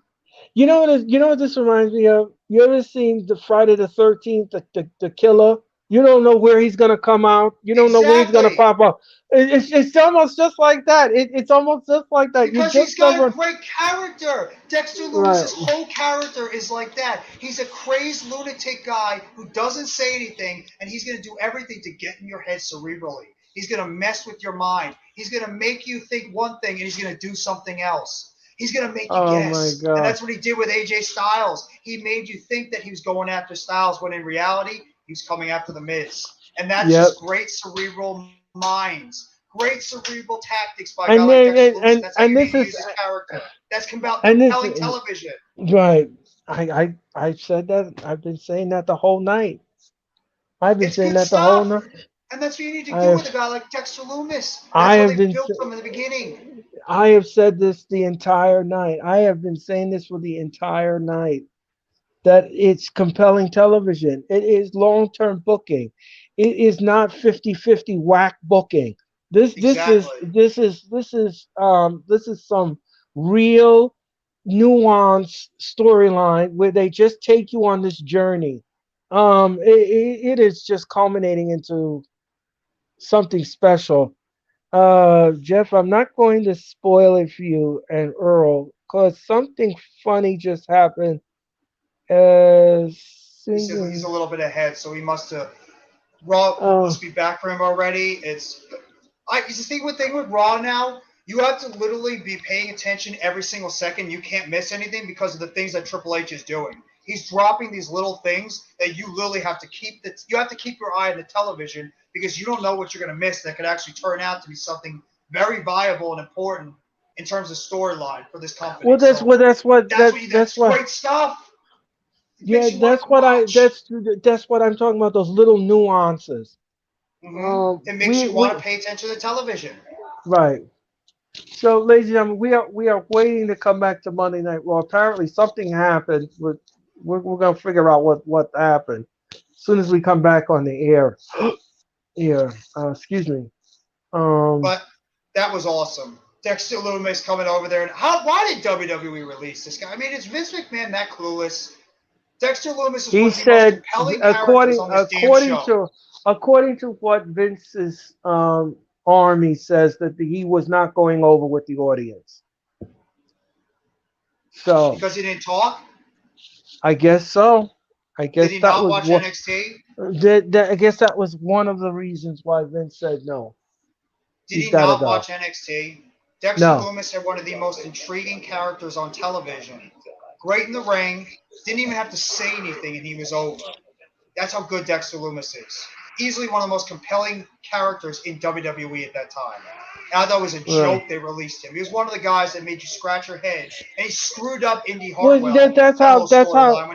you know what this reminds me of? You ever seen the Friday the 13th, the killer? You don't know where he's gonna come out. You don't know where he's gonna Exactly. pop up. It's almost just like that. It's almost just like that. You Because just he's got a never great character. Dexter right. Loomis's whole character is like that. He's a crazed lunatic guy who doesn't say anything, and he's going to do everything to get in your head cerebrally. He's going to mess with your mind. He's going to make you think one thing, and he's going to do something else. He's going to make you Oh my guess. And God. that's what he did with AJ Styles. He made you think that he was going after Styles, when in reality, he was coming after The Miz. And that's Yep. just great cerebral minds. Great cerebral tactics by a guy And like then Dexter Loomis, and that's how and you this need to is use his character. That's and this compelling television. right. I said that. I've been saying that the whole night. I've been It's saying good that the whole stuff. night. And that's what you need to do I've with a guy like Dexter Loomis. I That's how have they been built him in the beginning. I have said this the entire night. I have been saying this for the entire night that it's compelling television. It is long-term booking. It is not 50-50 whack booking. Exactly. This is some real nuanced storyline where they just take you on this journey. It is just culminating into something special. Jeff, I'm not going to spoil it for you and Earl because something funny just happened. He said he's Singing. a little bit ahead, so he must have Raw Oh, must be back for him already. It's the thing with Raw now. You have to literally be paying attention every single second. You can't miss anything because of the things that Triple H is doing. He's dropping these little things that you literally have to keep. You have to keep your eye on the television because you don't know what you're going to miss that could actually turn out to be something very viable and important in terms of storyline for this company. well, So that's that's what. great stuff. It Yeah, makes you want to watch. that's what I'm talking about. Those little nuances. It makes We you want we to pay attention to television. right. So, ladies and gentlemen, we are waiting to come back to Monday Night Raw. Apparently, something happened. We're gonna figure out what happened as soon as we come back on the air. Here, excuse me. Um, But that was awesome. Dexter Lumis coming over there. And why did WWE release this guy? I mean, is Vince McMahon that clueless? Dexter Lumis is he one of the most said, compelling characters on this damn show. according to what Vince's army says, that he was not going over with the audience. So Because he didn't talk? I guess so. I Did guess he that not was watch what. NXT? I guess that was one of the reasons why Vince said no. Did He's he got to not go. watch NXT? Dexter No. Lumis had one of the most intriguing characters on television. Great in the ring. Didn't even have to say anything and he was over. That's how good Dexter Lumis is. Easily one of the most compelling characters in WWE at that time. And I thought it was a Right. joke they released him. He was one of the guys that made you scratch your head. And he screwed up Indy Well, Hartwell, that whole storyline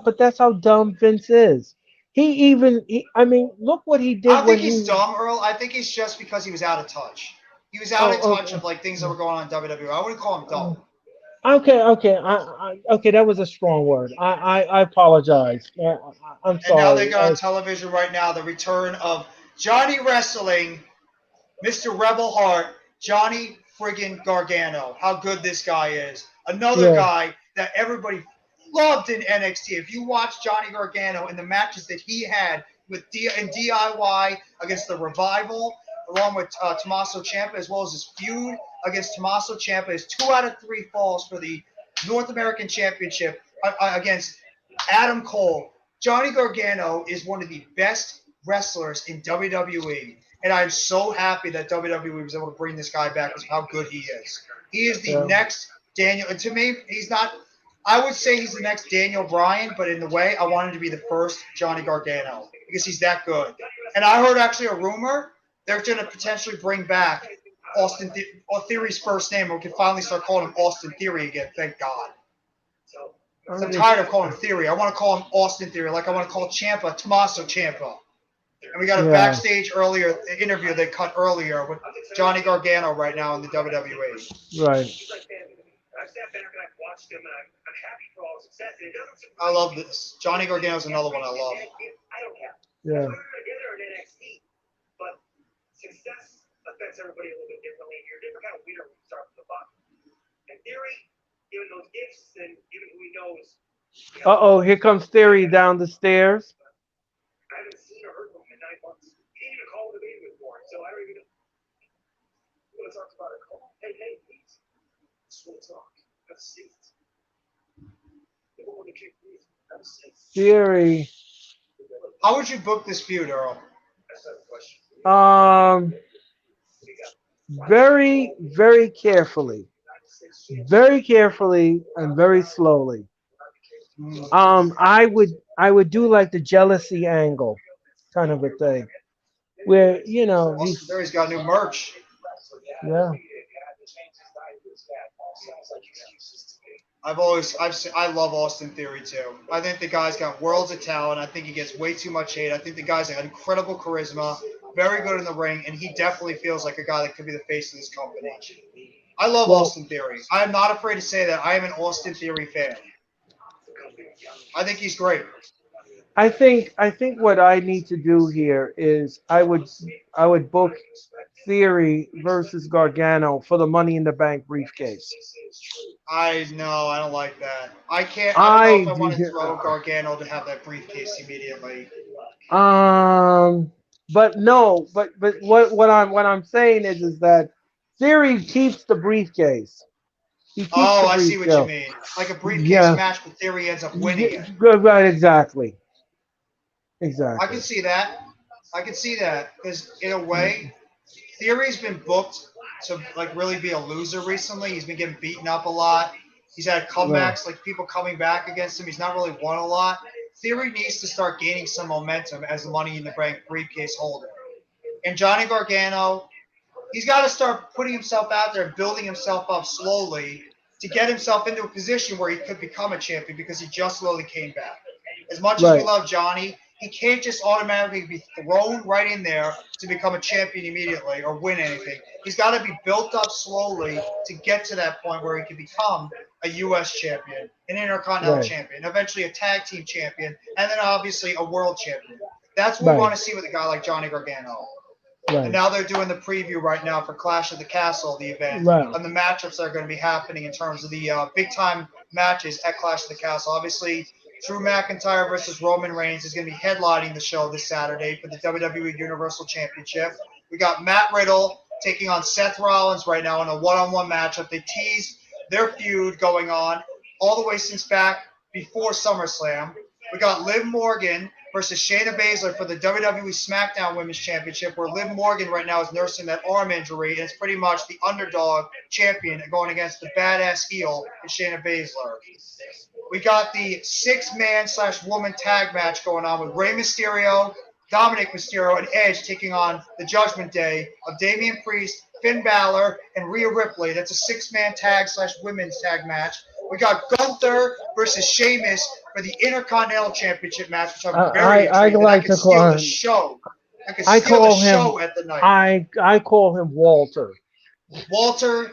but that's how dumb Vince is. I mean, look what he I did don't think when he's he. dumb, Earl. I think he's just because he was out of touch. He was out of Oh, touch okay. of like things that were going on in WWE. I wouldn't call him dumb. Okay. Okay, that was a strong word. I apologize. I'm And now they sorry. got on television right now the return of Johnny Wrestling, Mr. Rebel Heart, Johnny friggin' Gargano. How good this guy is. Another Yeah. guy that everybody loved in NXT. If you watch Johnny Gargano in the matches that he had with DIY against the Revival, along with Tommaso Ciampa, as well as his feud against Tommaso Ciampa, his 2 out of 3 falls for the North American Championship against Adam Cole. Johnny Gargano is one of the best wrestlers in WWE. And I'm so happy that WWE was able to bring this guy back because of how good he is. He is the Yeah. next Daniel. And to me, he's not. I would say he's the next Daniel Bryan, but in the way, I want him to be the first Johnny Gargano because he's that good. And I heard actually a rumor they're going to potentially bring back Theory's first name. We can finally start calling him Austin Theory again. Thank God. I'm tired of calling him Theory. I want to call him Austin Theory, like I want to call Ciampa Tommaso Ciampa. And we got a Yeah. backstage interview they cut earlier with Johnny Gargano right now in the WWE. Right. I love this. Johnny Gargano's another one I love. Yeah. But success affects everybody a little bit differently. You're a different kind of leader when you start from the bottom. In theory, given those gifts and given who he knows, Uh-oh, here comes Theory down the stairs. I haven't seen or heard from him in 9 months. He didn't even call the baby before, so I don't even know. When it talks about it, call. Hey, please. Slow talk. Have a seat. People want to keep please. Have a seat. Theory. How would you book this feud, Earl? That's not a question. Very, very carefully. Very carefully and very slowly. I would do like the jealousy angle kind of a thing. Where, Austin Theory's got new merch. yeah. I love Austin Theory too. I think the guy's got worlds of talent. I think he gets way too much hate. I think the guy's got incredible charisma, very good in the ring, and he definitely feels like a guy that could be the face of this company. I love Well, Austin Theory. I am not afraid to say that I am an Austin Theory fan. I think he's great. I think what I need to do here is I would book Theory versus Gargano for the Money in the Bank briefcase. I don't like that. I can't. I don't know if I I want to throw Gargano to have that briefcase immediately. um But no, but what I'm saying is that Theory keeps the briefcase. He keeps Oh, the I see what you briefcase. mean. Like a briefcase Yeah, match, but Theory ends up winning yeah, it. right, exactly, I can exactly. see that. I can see that because in a way, Theory's been booked to like really be a loser recently. He's been getting beaten up a lot. He's had Right, comebacks, like people coming back against him. He's not really won a lot. Theory needs to start gaining some momentum as the Money in the Bank briefcase holder. And Johnny Gargano, he's got to start putting himself out there and building himself up slowly to get himself into a position where he could become a champion because he just slowly came back. As much as we right, love Johnny, he can't just automatically be thrown right in there to become a champion immediately or win anything. He's got to be built up slowly to get to that point where he can become a U.S. champion, an Intercontinental right, champion, eventually a tag team champion, and then obviously a world champion. That's what we right, want to see with a guy like Johnny Gargano. And right, now they're doing the preview right now for Clash of the Castle, the event, right. and the matchups that are going to be happening in terms of the big time matches at Clash of the Castle. Obviously, Drew McIntyre versus Roman Reigns is going to be headlining the show this Saturday for the WWE Universal Championship. We got Matt Riddle taking on Seth Rollins right now in a one-on-one matchup. They teased their feud going on all the way since back before SummerSlam. We got Liv Morgan versus Shayna Baszler for the WWE SmackDown Women's Championship, where Liv Morgan right now is nursing that arm injury and is pretty much the underdog champion going against the badass heel in Shayna Baszler. We got the six-man slash woman tag match going on with Rey Mysterio, Dominic Mysterio, and Edge taking on the Judgment Day of Damian Priest, Finn Balor, and Rhea Ripley. That's a six-man tag slash women's tag match. We got Gunther versus Sheamus for the Intercontinental Championship match, which I'm very I intrigued. And that like could to steal the call show. That could I steal the call him show at the night. I call him Walter. Walter,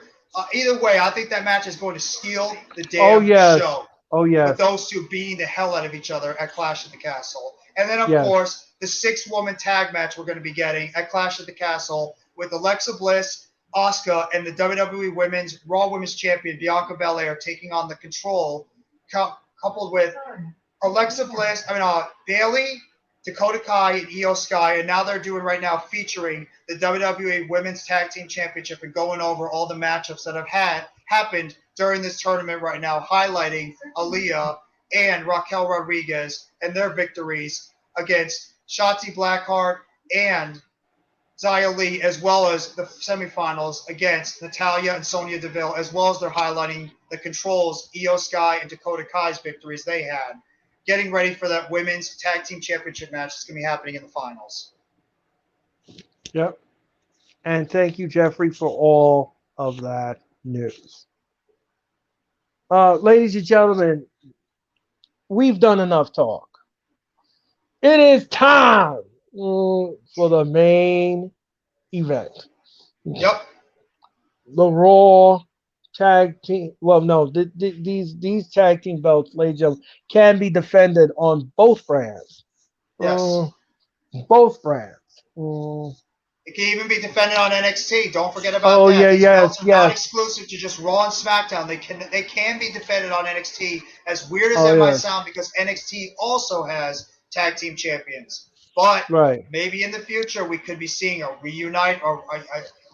either way, I think that match is going to steal the Oh damn yes, show oh with yes, those two beating the hell out of each other at Clash of the Castle. And then, of yes. course, the six-woman tag match we're going to be getting at Clash of the Castle with Alexa Bliss, Asuka, and the WWE Raw Women's Champion Bianca Belair taking on the Control, coupled with Bailey, Dakota Kai, and Io Sky, and now they're doing right now featuring the WWE Women's Tag Team Championship and going over all the matchups that have happened during this tournament right now, highlighting Aaliyah and Raquel Rodriguez and their victories against Shotzi Blackheart and Xia Li, as well as the semifinals against Natalia and Sonya Deville, as well as they're highlighting the Controls, Io Sky, and Dakota Kai's victories they had. Getting ready for that women's tag team championship match that's going to be happening in the finals. Yep. And thank you, Jeffrey, for all of that news. Ladies and gentlemen, we've done enough talk. It is time for the main event. Yep. The Raw tag team. Well, no, these tag team belts, ladies and gentlemen, can be defended on both brands. Yes. Uh, both brands. Uh, It can even be defended on NXT. Don't forget about oh that. yeah, These yes, belts are not yes. exclusive to just Raw and SmackDown. They can be defended on NXT. As weird as Oh that might yes. sound, because NXT also has tag team champions. But Right. maybe in the future we could be seeing a reunite or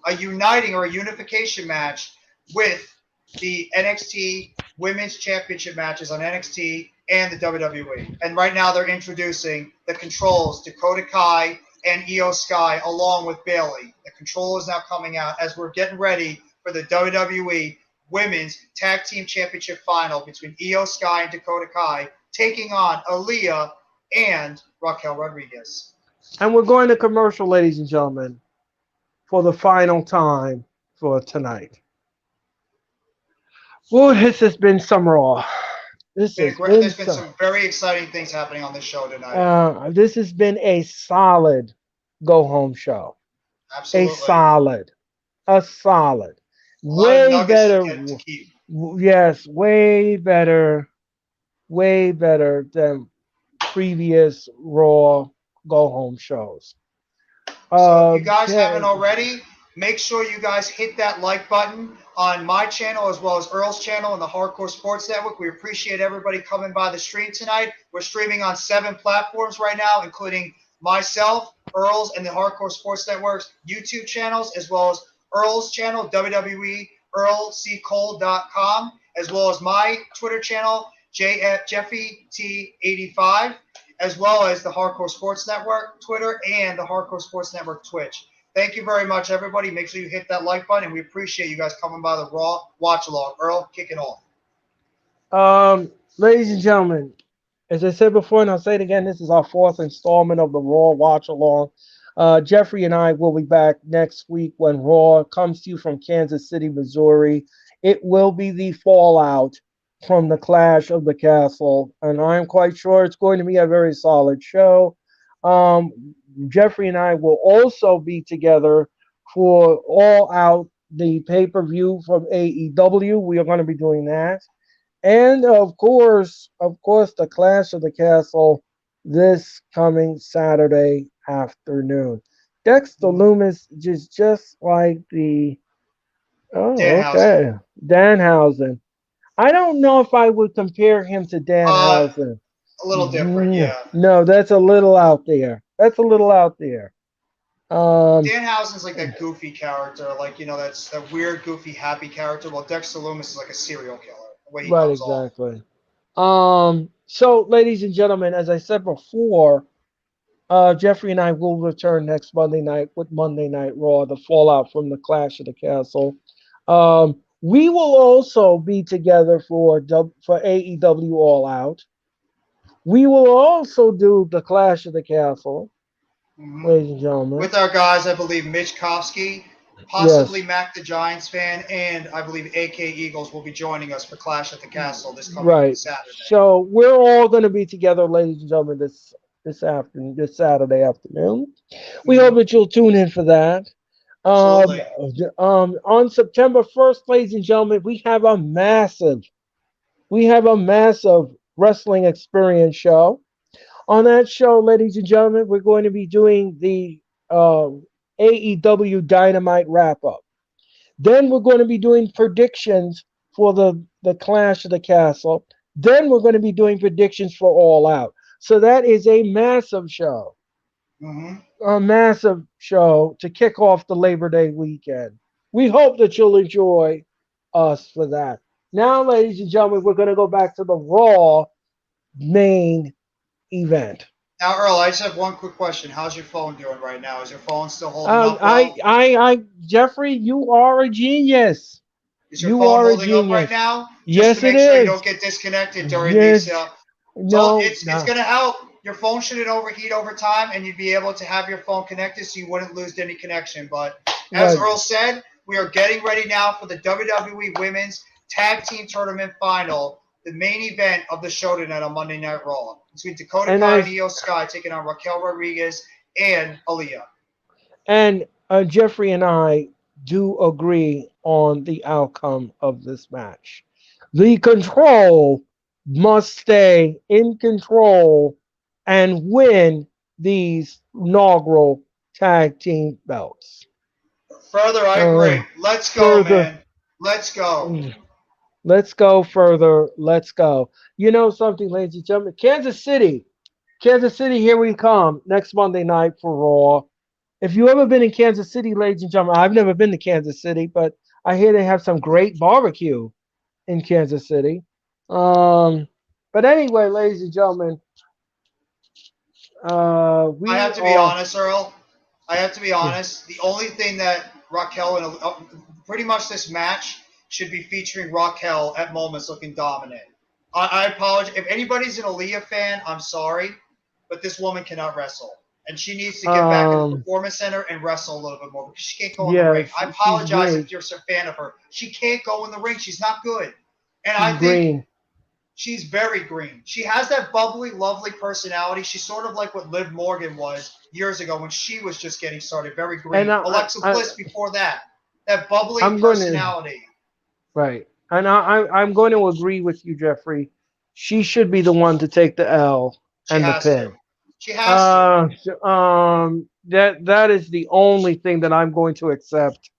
a uniting or a unification match with the NXT Women's Championship matches on NXT and the WWE. And right now they're introducing the Controls, Dakota Kai and Io Sky, along with Bailey. The Control is now coming out as we're getting ready for the WWE Women's Tag Team Championship final between Io Sky and Dakota Kai, taking on Aaliyah and Raquel Rodriguez. And we're going to commercial, ladies and gentlemen, for the final time for tonight. Well, this has been some Raw. This has been There's been some very exciting things happening on this show tonight. this has been a solid go home show. Absolutely. A solid. A lot of Way nuggets better. to keep. Yes, way better than previous Raw go home shows. So if you guys haven't Okay. already, make sure you guys hit that like button on my channel as well as Earl's channel and the Hardcore Sports Network. We appreciate everybody coming by the stream tonight. We're streaming on 7 platforms right now, including myself, Earl's, and the Hardcore Sports Network's YouTube channels, as well as Earl's channel, WWE EarlCCole.com, as well as my Twitter channel, JeffyT85, as well as the Hardcore Sports Network Twitter and the Hardcore Sports Network Twitch. Thank you very much, everybody. Make sure you hit that like button, and we appreciate you guys coming by the Raw watch along. Earl, kick it off. Ladies and gentlemen, as I said before, and I'll say it again, this is our fourth installment of the Raw watch along. Jeffrey and I will be back next week when Raw comes to you from Kansas City, Missouri. It will be the fallout from the Clash of the Castle, and I'm quite sure it's going to be a very solid show. Jeffrey and I will also be together for All Out, the pay-per-view from AEW. We are going to be doing that. And of course, the Clash of the Castle this coming Saturday afternoon. Dexter Loomis is just like the Danhausen. I don't know if I would compare him to Danhausen. A little different, yeah. No, that's a little out there. Danhausen's like that goofy character, like, that's that weird, goofy, happy character. While Dexter Loomis is like a serial killer. The way he comes exactly. So, ladies and gentlemen, as I said before, Jeffrey and I will return next Monday night with Monday Night Raw, the fallout from the Clash of the Castle. We will also be together for AEW All Out. We will also do the Clash of the Castle, ladies and gentlemen. With our guys, I believe Mitch Kofsky, possibly Mac the Giants fan, and I believe AK Eagles will be joining us for Clash at the Castle this coming Saturday. So we're all going to be together, ladies and gentlemen, this Saturday afternoon. We hope that you'll tune in for that. On September 1st, ladies and gentlemen, we have a massive wrestling experience show. On that show, ladies and gentlemen, we're going to be doing the AEW Dynamite wrap-up. Then we're going to be doing predictions for the Clash of the Castle. Then we're going to be doing predictions for All Out. So that is a massive show. A massive show to kick off the Labor Day weekend. We hope that you'll enjoy us for that. Now, ladies and gentlemen, we're going to go back to the Raw main event. Now, Earl, I just have one quick question. How's your phone doing right now? Is your phone still holding up well? Jeffrey, you are a genius. Is your phone holding up right now? Yes, it is. Just to make sure you don't get disconnected during these. No, it's going to help. Your phone shouldn't overheat over time, and you'd be able to have your phone connected so you wouldn't lose any connection. But as Earl said, we are getting ready now for the WWE Women's Tag Team Tournament Final, the main event of the show tonight on Monday Night Raw. Between Dakota Kai and Io Sky taking on Raquel Rodriguez and Aaliyah. And Jeffrey and I do agree on the outcome of this match. The Control must stay in control and win these inaugural tag team belts. Further, I agree. Let's go, man. Let's go. Let's go further. Let's go. You know something, ladies and gentlemen? Kansas City, here we come next Monday night for Raw. If you've ever been in Kansas City, ladies and gentlemen, I've never been to Kansas City, but I hear they have some great barbecue in Kansas City. But anyway, ladies and gentlemen, I have to be honest, Earl. I have to be honest. The only thing that Raquel and pretty much this match should be featuring Raquel at moments looking dominant. I apologize. If anybody's an Aaliyah fan, I'm sorry, but this woman cannot wrestle. And she needs to get back in the Performance Center and wrestle a little bit more because she can't go in the ring. I apologize if you're a fan of her. She can't go in the ring. She's not good. And I think she's very green. She has that bubbly, lovely personality. She's sort of like what Liv Morgan was years ago when she was just getting started. Very green. Alexa Bliss before that. That bubbly personality. Right. And I'm going to agree with you, Jeffrey. She should be the one to take the L and the pin. She has to. That is the only thing that I'm going to accept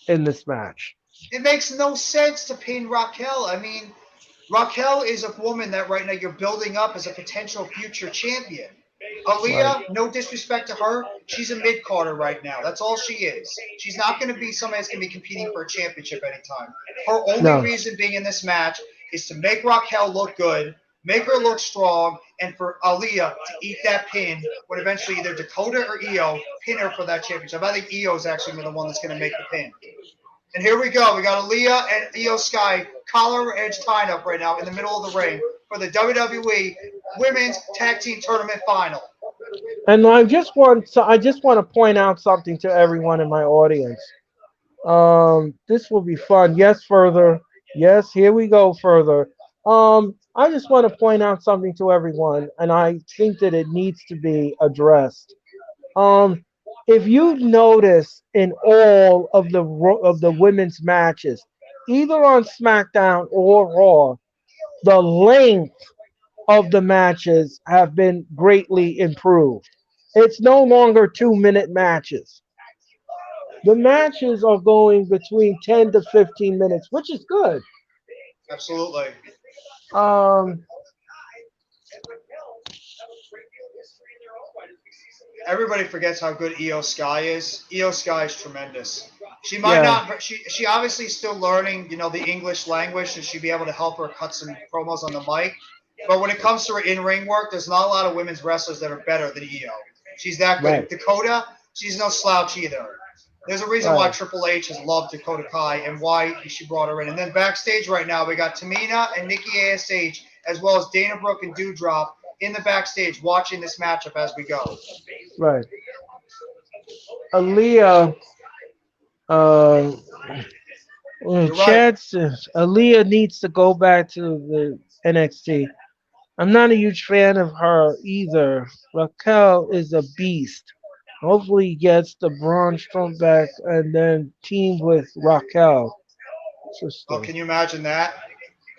in this match. It makes no sense to pin Raquel. I mean, Raquel is a woman that right now you're building up as a potential future champion. Aaliyah, no disrespect to her, she's a mid-carder right now. That's all she is. She's not going to be somebody that's going to be competing for a championship anytime. Her only No. reason being in this match is to make Raquel look good, make her look strong, and for Aaliyah to eat that pin when eventually either Dakota or Io pin her for that championship. I think Io is actually the one that's going to make the pin. And here we go. We got Aaliyah and Io Sky collar edge tied up right now in the middle of the ring for the WWE Women's Tag Team Tournament Final. And I just want to point out something to everyone in my audience. This will be fun. Yes, further. Yes, here we go further. I just want to point out something to everyone, and I think that it needs to be addressed. Um, if you notice in all of the women's matches, either on SmackDown or Raw, the length of the matches have been greatly improved. It's no longer 2 minute matches. The matches are going between 10 to 15 minutes, which is good. Absolutely. Um, Everybody forgets how good Io Sky is. Io Sky is tremendous. She might yeah, not. She obviously is still learning, the English language, and she'd be able to help her cut some promos on the mic. But when it comes to her in-ring work, there's not a lot of women's wrestlers that are better than Io. She's that good. right, Dakota, she's no slouch either. There's a reason why right. Triple H has loved Dakota Kai and why she brought her in. And then backstage right now, we got Tamina and Nikki ASH, as well as Dana Brooke and Doudrop in the backstage watching this matchup as we go. Right. Aaliyah, uh, You're right. Chad says Aaliyah needs to go back to the NXT. I'm not a huge fan of her either. Raquel is a beast. Hopefully he gets the Braun Strowman back and then team with Raquel. Oh, Interesting. can you imagine that?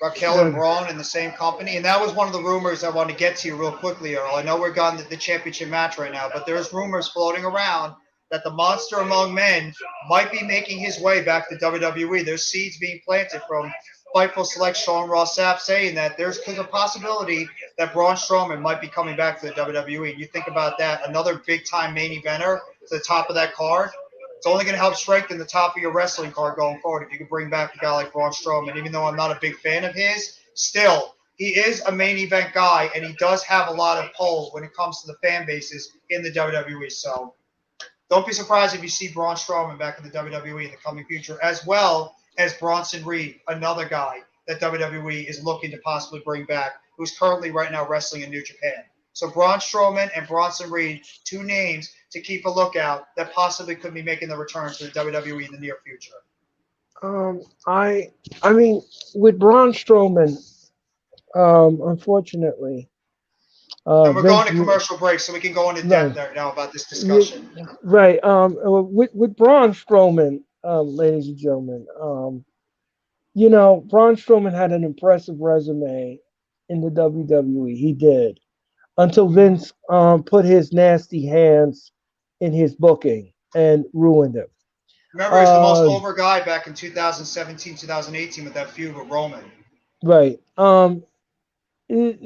Raquel and Yeah, Braun in the same company. And that was one of the rumors I want to get to you real quickly, Earl. I know we're gone the championship match right now, but there's rumors floating around that the monster among men might be making his way back to WWE. There's seeds being planted from Fightful Select Sean Ross Sapp saying that there's a possibility that Braun Strowman might be coming back to the WWE. You think about that, another big-time main eventer to the top of that card. It's only going to help strengthen the top of your wrestling card going forward if you can bring back a guy like Braun Strowman. Even though I'm not a big fan of his, still, he is a main event guy, and he does have a lot of pull when it comes to the fan bases in the WWE. So don't be surprised if you see Braun Strowman back in the WWE in the coming future, as well as Bronson Reed, another guy that WWE is looking to possibly bring back, who's currently right now wrestling in New Japan. So Braun Strowman and Bronson Reed, two names to keep a lookout that possibly could be making the return to the WWE in the near future. Um, I, I mean, with Braun Strowman, unfortunately, And we're going Vince, to commercial break, so we can go into right, depth there now about this yeah, discussion. right. With Braun Strowman, ladies and gentlemen, Braun Strowman had an impressive resume in the WWE. He did until Vince put his nasty hands in his booking and ruined him. Remember, he's the most Uh, over guy back in 2017, 2018 with that feud with Roman. right. The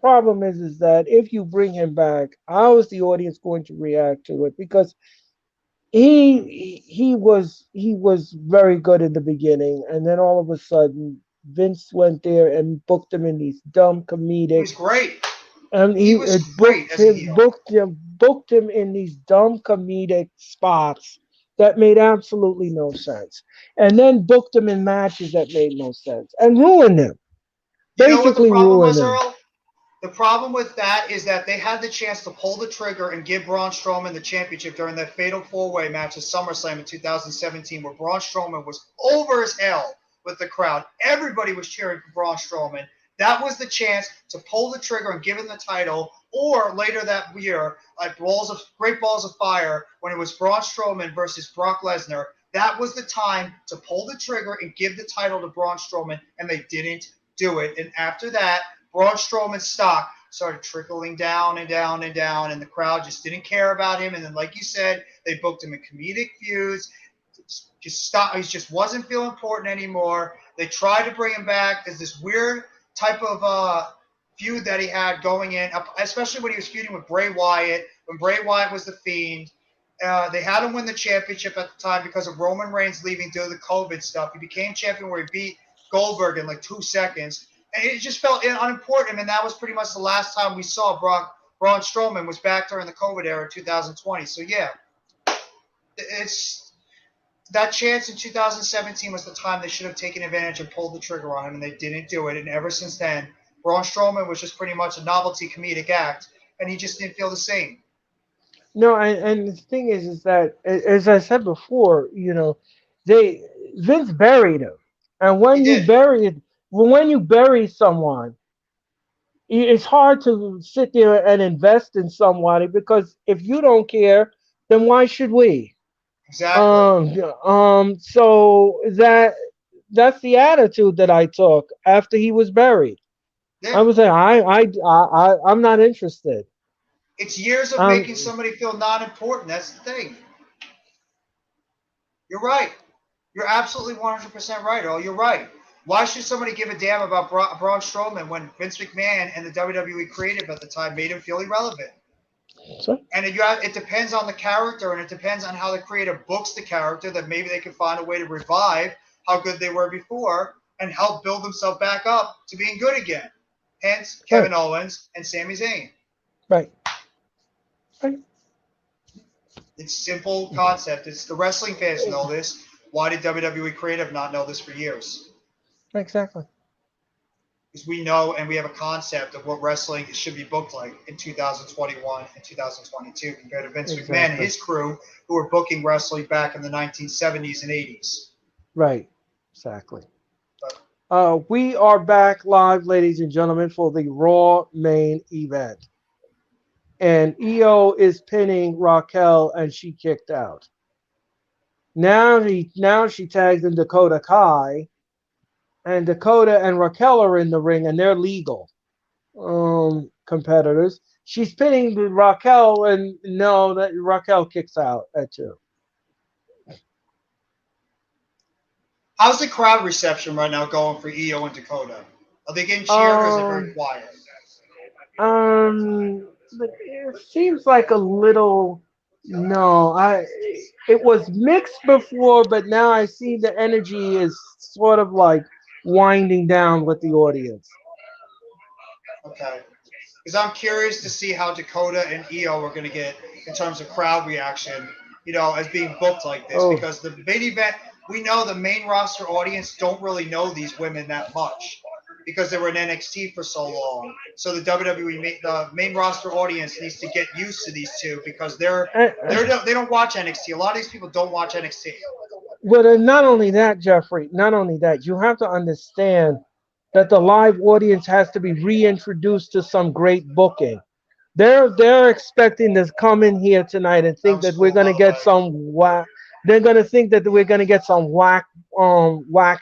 problem is that if you bring him back, how is the audience going to react to it? Because he was very good in the beginning, and then all of a sudden Vince went there and booked him in these dumb He comedic, was great. and He he was great booked as a him heel. booked him in these dumb comedic spots that made absolutely no sense, and then booked him in matches that made no sense and ruined him. You know what the Basically problem ruined was, him. Earl? The problem with that is that they had the chance to pull the trigger and give Braun Strowman the championship during that fatal four-way match at SummerSlam in 2017, where Braun Strowman was over as hell with the crowd. Everybody was cheering for Braun Strowman. That was the chance to pull the trigger and give him the title. Or later that year, at Great Balls of Fire, when it was Braun Strowman versus Brock Lesnar, that was the time to pull the trigger and give the title to Braun Strowman, and they didn't do it. And after that, Braun Strowman's stock started trickling down and down and down, and the crowd just didn't care about him. And then, like you said, they booked him in comedic feuds. Just stop. He just wasn't feeling important anymore. They tried to bring him back as this weird type of feud that he had going in, especially when he was feuding with Bray Wyatt, when Bray Wyatt was the Fiend. They had him win the championship at the time because of Roman Reigns leaving due to the COVID stuff. He became champion where he beat Goldberg in like 2 seconds. And it just felt unimportant. And that was pretty much the last time we saw Braun Strowman was back during the COVID era in 2020. So, yeah, it's that chance in 2017 was the time they should have taken advantage and pulled the trigger on him, and they didn't do it. And ever since then, Braun Strowman was just pretty much a novelty comedic act, and he just didn't feel the same. No, and the thing is that as I said before, they Vince buried him, and He did. when you bury someone, it's hard to sit there and invest in somebody because if you don't care, then why should we? Exactly. So that's the attitude that I took after he was buried. I Yeah. was like, I'm not interested. It's years of Um, making somebody feel not important. That's the thing. You're right. You're absolutely 100% right, Earl. You're right. Why should somebody give a damn about Braun Strowman when Vince McMahon and the WWE creative at the time made him feel irrelevant? so, And it depends on the character, and it depends on how the creator books the character. That maybe they can find a way to revive how good they were before and help build themselves back up to being good again. Hence, right, Kevin Owens and Sami Zayn. right, right, It's simple concept. It's the wrestling fans know this. Why did WWE creative not know this for years? exactly, Because we know and we have a concept of what wrestling should be booked like in 2021 and 2022 compared to Vince McMahon and exactly, his crew who were booking wrestling back in the 1970s and 80s. right, exactly. But We are back live, ladies and gentlemen, for the Raw main event. And EO is pinning Raquel, and she kicked out. Now she tags in Dakota Kai, and Dakota and Raquel are in the ring, and they're legal competitors. She's pinning Raquel, and no, that Raquel kicks out at 2. how's the crowd reception right now going for EO and Dakota? Are they getting cheered or is it very Um, quiet? but it seems like a little. No, it was mixed before, but now I see the energy is sort of like winding down with the audience. Okay. Because I'm curious to see how Dakota and EO are going to get in terms of crowd reaction, as being booked like this. Oh, Because the main event, we know the main roster audience don't really know these women that much because they were in NXT for so long. So the WWE, the main roster audience needs to get used to these two because eh, they don't watch NXT. A lot of these people don't watch NXT. but not only that, Jeffrey, not only that, you have to understand that the live audience has to be reintroduced to some great booking. They're expecting to come in here tonight and That think was that we're cool, by gonna the get way. some whack. They're gonna think that we're gonna get some whack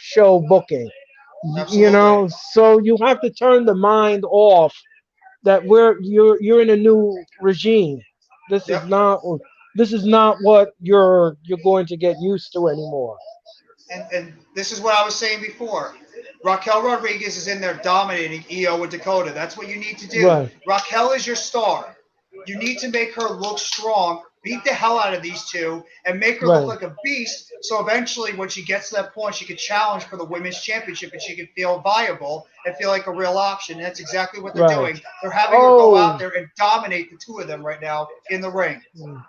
show booking. Absolutely. So you have to turn the mind off that you're in a new regime. This is Yep. not this is not what you're going to get used to anymore. And this is what I was saying before. Raquel Rodriguez is in there dominating EO with Dakota. That's what you need to do. Right, Raquel is your star. You need to make her look strong, beat the hell out of these two, and make her look right. like a beast. So eventually, when she gets to that point, she can challenge for the women's championship and she can feel viable and feel like a real option. And that's exactly what they're Right. doing. They're having her go out Oh, there and dominate the two of them right now in the ring.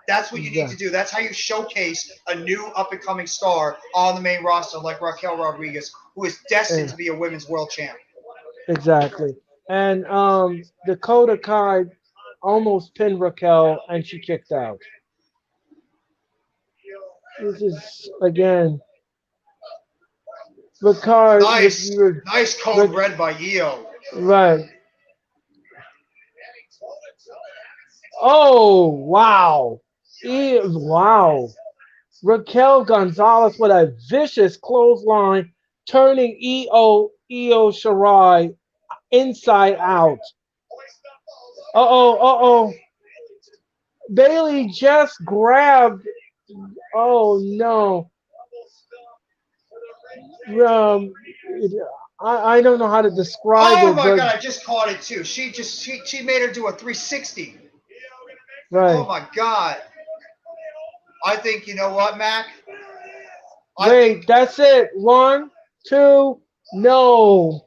That's what you need to exactly. do. That's how you showcase a new up and coming star on the main roster like Raquel Rodriguez, who is destined to be a women's world champ. Exactly. And Dakota Kai almost pinned Raquel and she kicked out. This is again Ricard Nice. Nice code Rick, red by EO. right. Oh wow. Wow. Raquel Gonzalez with a vicious clothesline, turning Io Shirai inside out. Uh oh. Bailey just grabbed. Oh no. Um, I don't know how to describe Oh it, my but god, I just caught it too. She made her do a 360. right. Oh my god. I think you know what, Mac? I Wait, think that's it. One, two, no.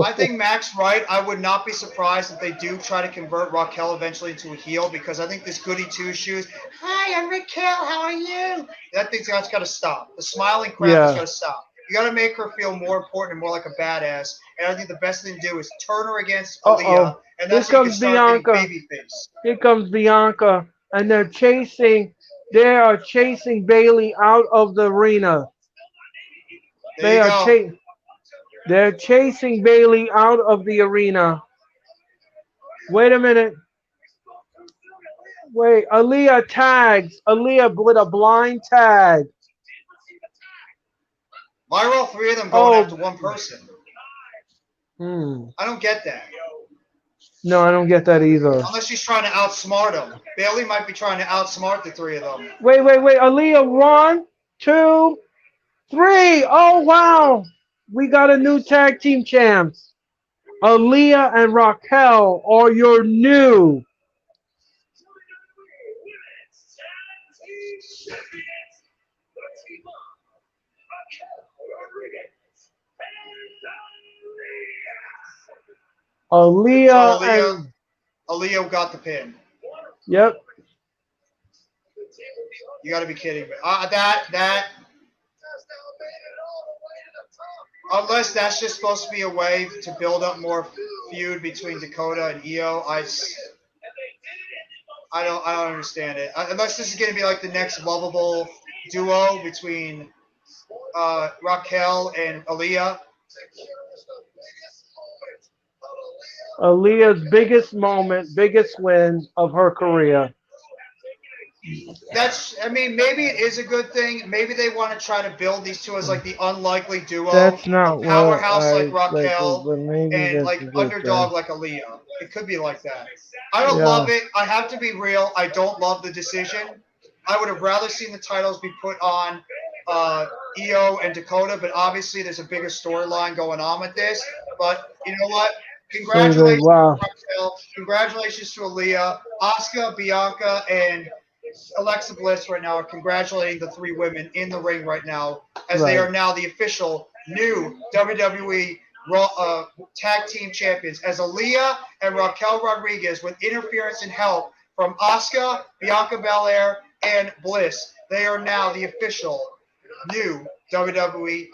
I think Mac's right. I would not be surprised if they do try to convert Raquel eventually into a heel because I think this goody two shoes. Hi, I'm Raquel. How are you? That thing's got to stop. The smiling crap has got Yeah. to stop. You got to make her feel more important and more like a badass. And I think the best thing to do is turn her against Aaliyah, Uh-oh. and Here that's how you can comes start getting Bianca. babyface. Here comes Bianca. And they are chasing Bailey out of the arena. There They you are go. they're chasing Bailey out of the arena. Wait a minute. Wait, Aaliyah tags. Aaliyah with a blind tag. Why are all three of them going after Oh, one person? hmm. I don't get that. No, I don't get that either. Unless she's trying to outsmart them. Bailey might be trying to outsmart the three of them. Wait. Aaliyah, one, two, three. Oh, wow. We got a new tag team champs. Aaliyah and Raquel are your new. So Aaliyah and. Aaliyah got the pin. Yep. You got to be kidding me. That unless that's just supposed to be a way to build up more feud between Dakota and Io, I don't understand it. Unless this is going to be like the next lovable duo between Raquel and Aaliyah. Aaliyah's biggest moment, biggest win of her career. I mean, maybe it is a good thing. Maybe they want to try to build these two as like the unlikely duo, That's a not what powerhouse like I like, Raquel but maybe and that's like a good underdog thing. like Aaliyah. It could be like that. I don't Yeah. love it. I have to be real. I don't love the decision. I would have rather seen the titles be put on Io and Dakota, but obviously there's a bigger storyline going on with this. But you know what? Congratulations Wow. to Raquel. Congratulations to Aaliyah, Asuka, Bianca, and Alexa Bliss right now are congratulating the three women in the ring right now as they Right. are now the official new WWE Raw Tag Team Champions. As Aaliyah and Raquel Rodriguez, with interference and help from Asuka, Bianca Belair, and Bliss, they are now the official new WWE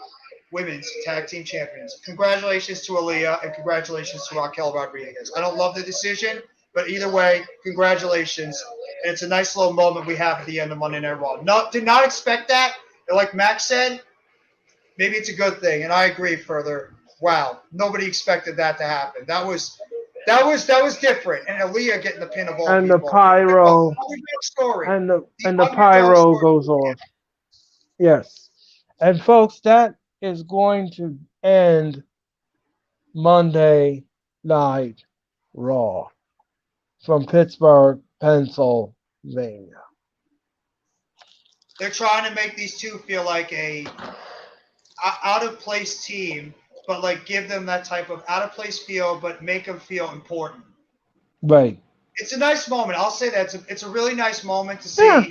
Women's Tag Team Champions. Congratulations to Aaliyah and congratulations to Raquel Rodriguez. I don't love the decision, but either way, congratulations. And it's a nice little moment we have at the end of Monday Night Raw. Did not expect that. And like Max said, maybe it's a good thing. And I agree further. Wow, nobody expected that to happen. That was different. And Aaliyah getting the pin of all And the people. pyro Underdog story. and the The and the underdog pyro story. goes off. Yes. And folks, that is going to end Monday Night Raw from Pittsburgh, Pennsylvania. They're trying to make these two feel like a out of place team, but like give them that type of out of place feel, but make them feel important. Right. It's a nice moment. I'll say that it's a really nice moment to Yeah.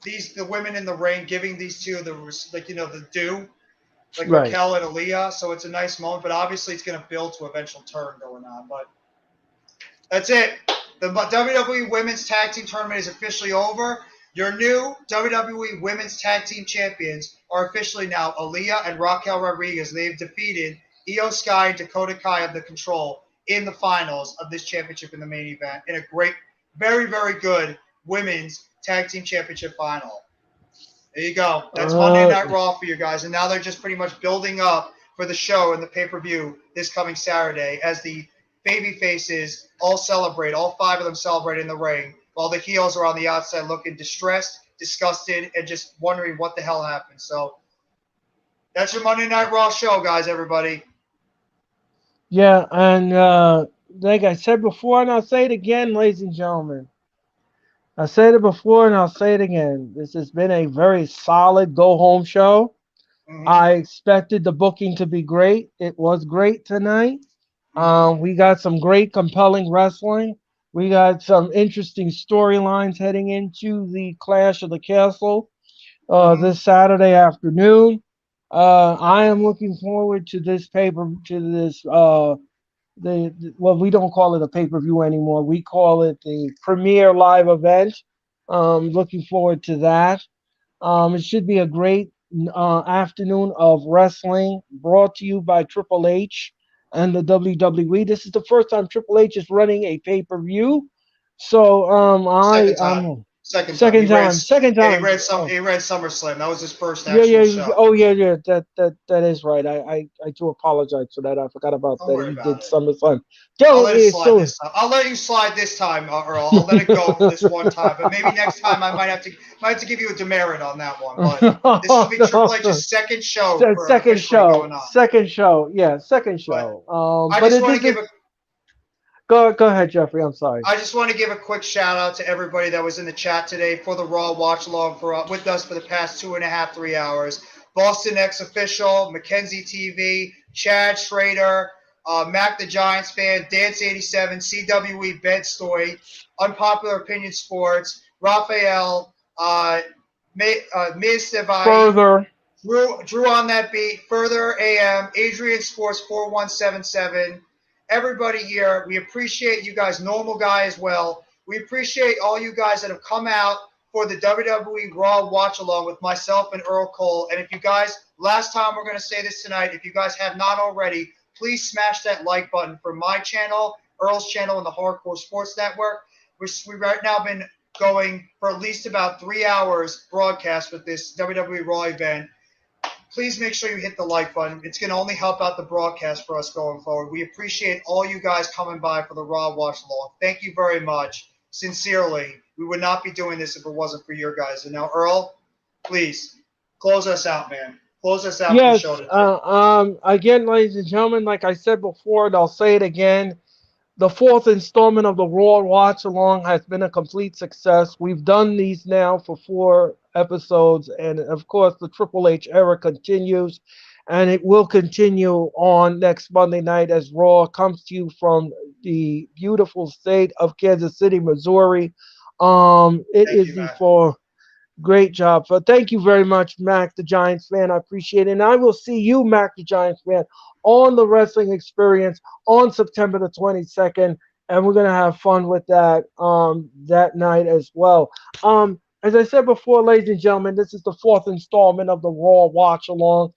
see the women in the ring giving these two the due, like Right. Raquel and Aaliyah. So it's a nice moment, but obviously it's going to build to eventual turn going on. But that's it. The WWE Women's Tag Team Tournament is officially over. Your new WWE Women's Tag Team Champions are officially now Aaliyah and Raquel Rodriguez. They've defeated Io Sky and Dakota Kai of The Control in the finals of this championship in the main event in a great, very, very good Women's Tag Team Championship final. There you go. That's Monday Night Raw for you guys. And now they're just pretty much building up for the show and the pay-per-view this coming Saturday as the baby faces all celebrate, all five of them celebrate in the ring, while the heels are on the outside looking distressed, disgusted, and just wondering what the hell happened. So that's your Monday Night Raw show, guys, everybody. Yeah, and like I said before, and I'll say it again, ladies and gentlemen. I said it before and I'll say it again. This has been a very solid go home show. Mm-hmm. I expected the booking to be great. It was great tonight. Mm-hmm. We got some great, compelling wrestling. We got some interesting storylines heading into the Clash of the Castle Mm-hmm. this Saturday afternoon. I am looking forward to this paper, to this well, we don't call it a pay per view anymore. We call it the premiere live event. Looking forward to that. It should be a great afternoon of wrestling brought to you by Triple H and the WWE. This is the first time Triple H is running a pay per view. So Second time. I'm Second time. second time, second Yeah, he time. ran some. Oh, He ran SummerSlam. That was his first yeah, actual yeah. show. Oh, yeah, yeah. That is right. I do apologize for that. I forgot about Don't that. worry He about did it. SummerSlam. I'll Yo, let it it's slide so. this time. I'll let you slide this time, Earl. I'll let it go for this one time. But maybe next time I might have to give you a demerit on that one. But this will be Triple H's second show for Second officially show, going on. second show, yeah, second But show. I But just it want to is give it. a Go ahead, Jeffrey. I'm sorry. I just want to give a quick shout out to everybody that was in the chat today for the Raw watch along for with us for the past 2.5, 3 hours. Boston X Official, Mackenzie TV, Chad Schrader, Mac the Giants fan, Dance87, CWE Bedstoy, Unpopular Opinion Sports, Raphael, Ms. Devai, Further, Drew on that beat, Further AM, Adrian Sports 4177. Everybody here, we appreciate you guys, Normal Guy as well. We appreciate all you guys that have come out for the WWE Raw watch along with myself and Earl Cole. And if you guys, last time we're going to say this tonight, if you guys have not already, please smash that like button for my channel, Earl's channel, and the Hardcore Sports Network. We've right now been going for at least about 3 hours broadcast with this WWE Raw event. Please make sure you hit the like button. It's going to only help out the broadcast for us going forward. We appreciate all you guys coming by for the Raw watch along. Thank you very much. Sincerely, we would not be doing this if it wasn't for your guys. And now, Earl, please close us out, man. Close us out for the show yes. tonight. Again, ladies and gentlemen, like I said before, and I'll say it again. The fourth installment of the Raw Watch Along has been a complete success. We've done these now for 4 episodes, and of course, the Triple H era continues, and it will continue on next Monday night as Raw comes to you from the beautiful state of Kansas City, Missouri. It Thank is you, the Matt. for Great job. So thank you very much, Mac the Giants fan. I appreciate it. And I will see you, Mac the Giants fan, on the wrestling experience on September the 22nd. And we're gonna have fun with that that night as well. As I said before, ladies and gentlemen, this is the fourth installment of the Raw Watch Along.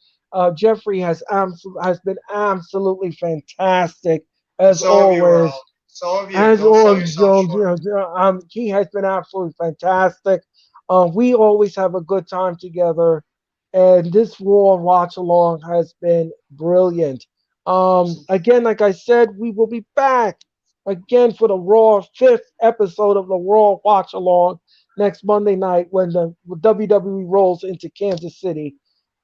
Jeffrey has been absolutely fantastic And as so have you, always. Earl. So have you. As Don't sell always, yourself short. he has been absolutely fantastic. We always have a good time together, and this Raw watch along has been brilliant. Again, like I said, we will be back again for the Raw fifth episode of the Raw watch along next Monday night when the WWE rolls into Kansas City,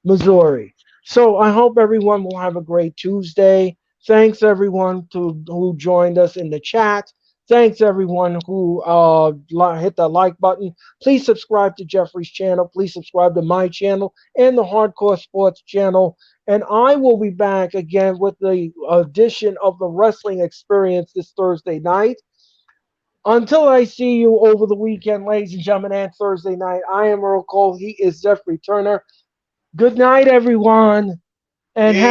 Missouri. So I hope everyone will have a great Tuesday. Thanks everyone who joined us in the chat. Thanks everyone who hit the like button. Please subscribe to Jeffrey's channel. Please subscribe to my channel and the Hardcore Sports channel. And I will be back again with the edition of the Wrestling Experience this Thursday night. Until I see you over the weekend, ladies and gentlemen, and Thursday night, I am Earl Cole. He is Jeffrey Turner. Good night, everyone, and Peace.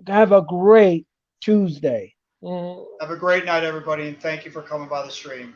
have a great Tuesday. Mm. Have a great night, everybody, and thank you for coming by the stream.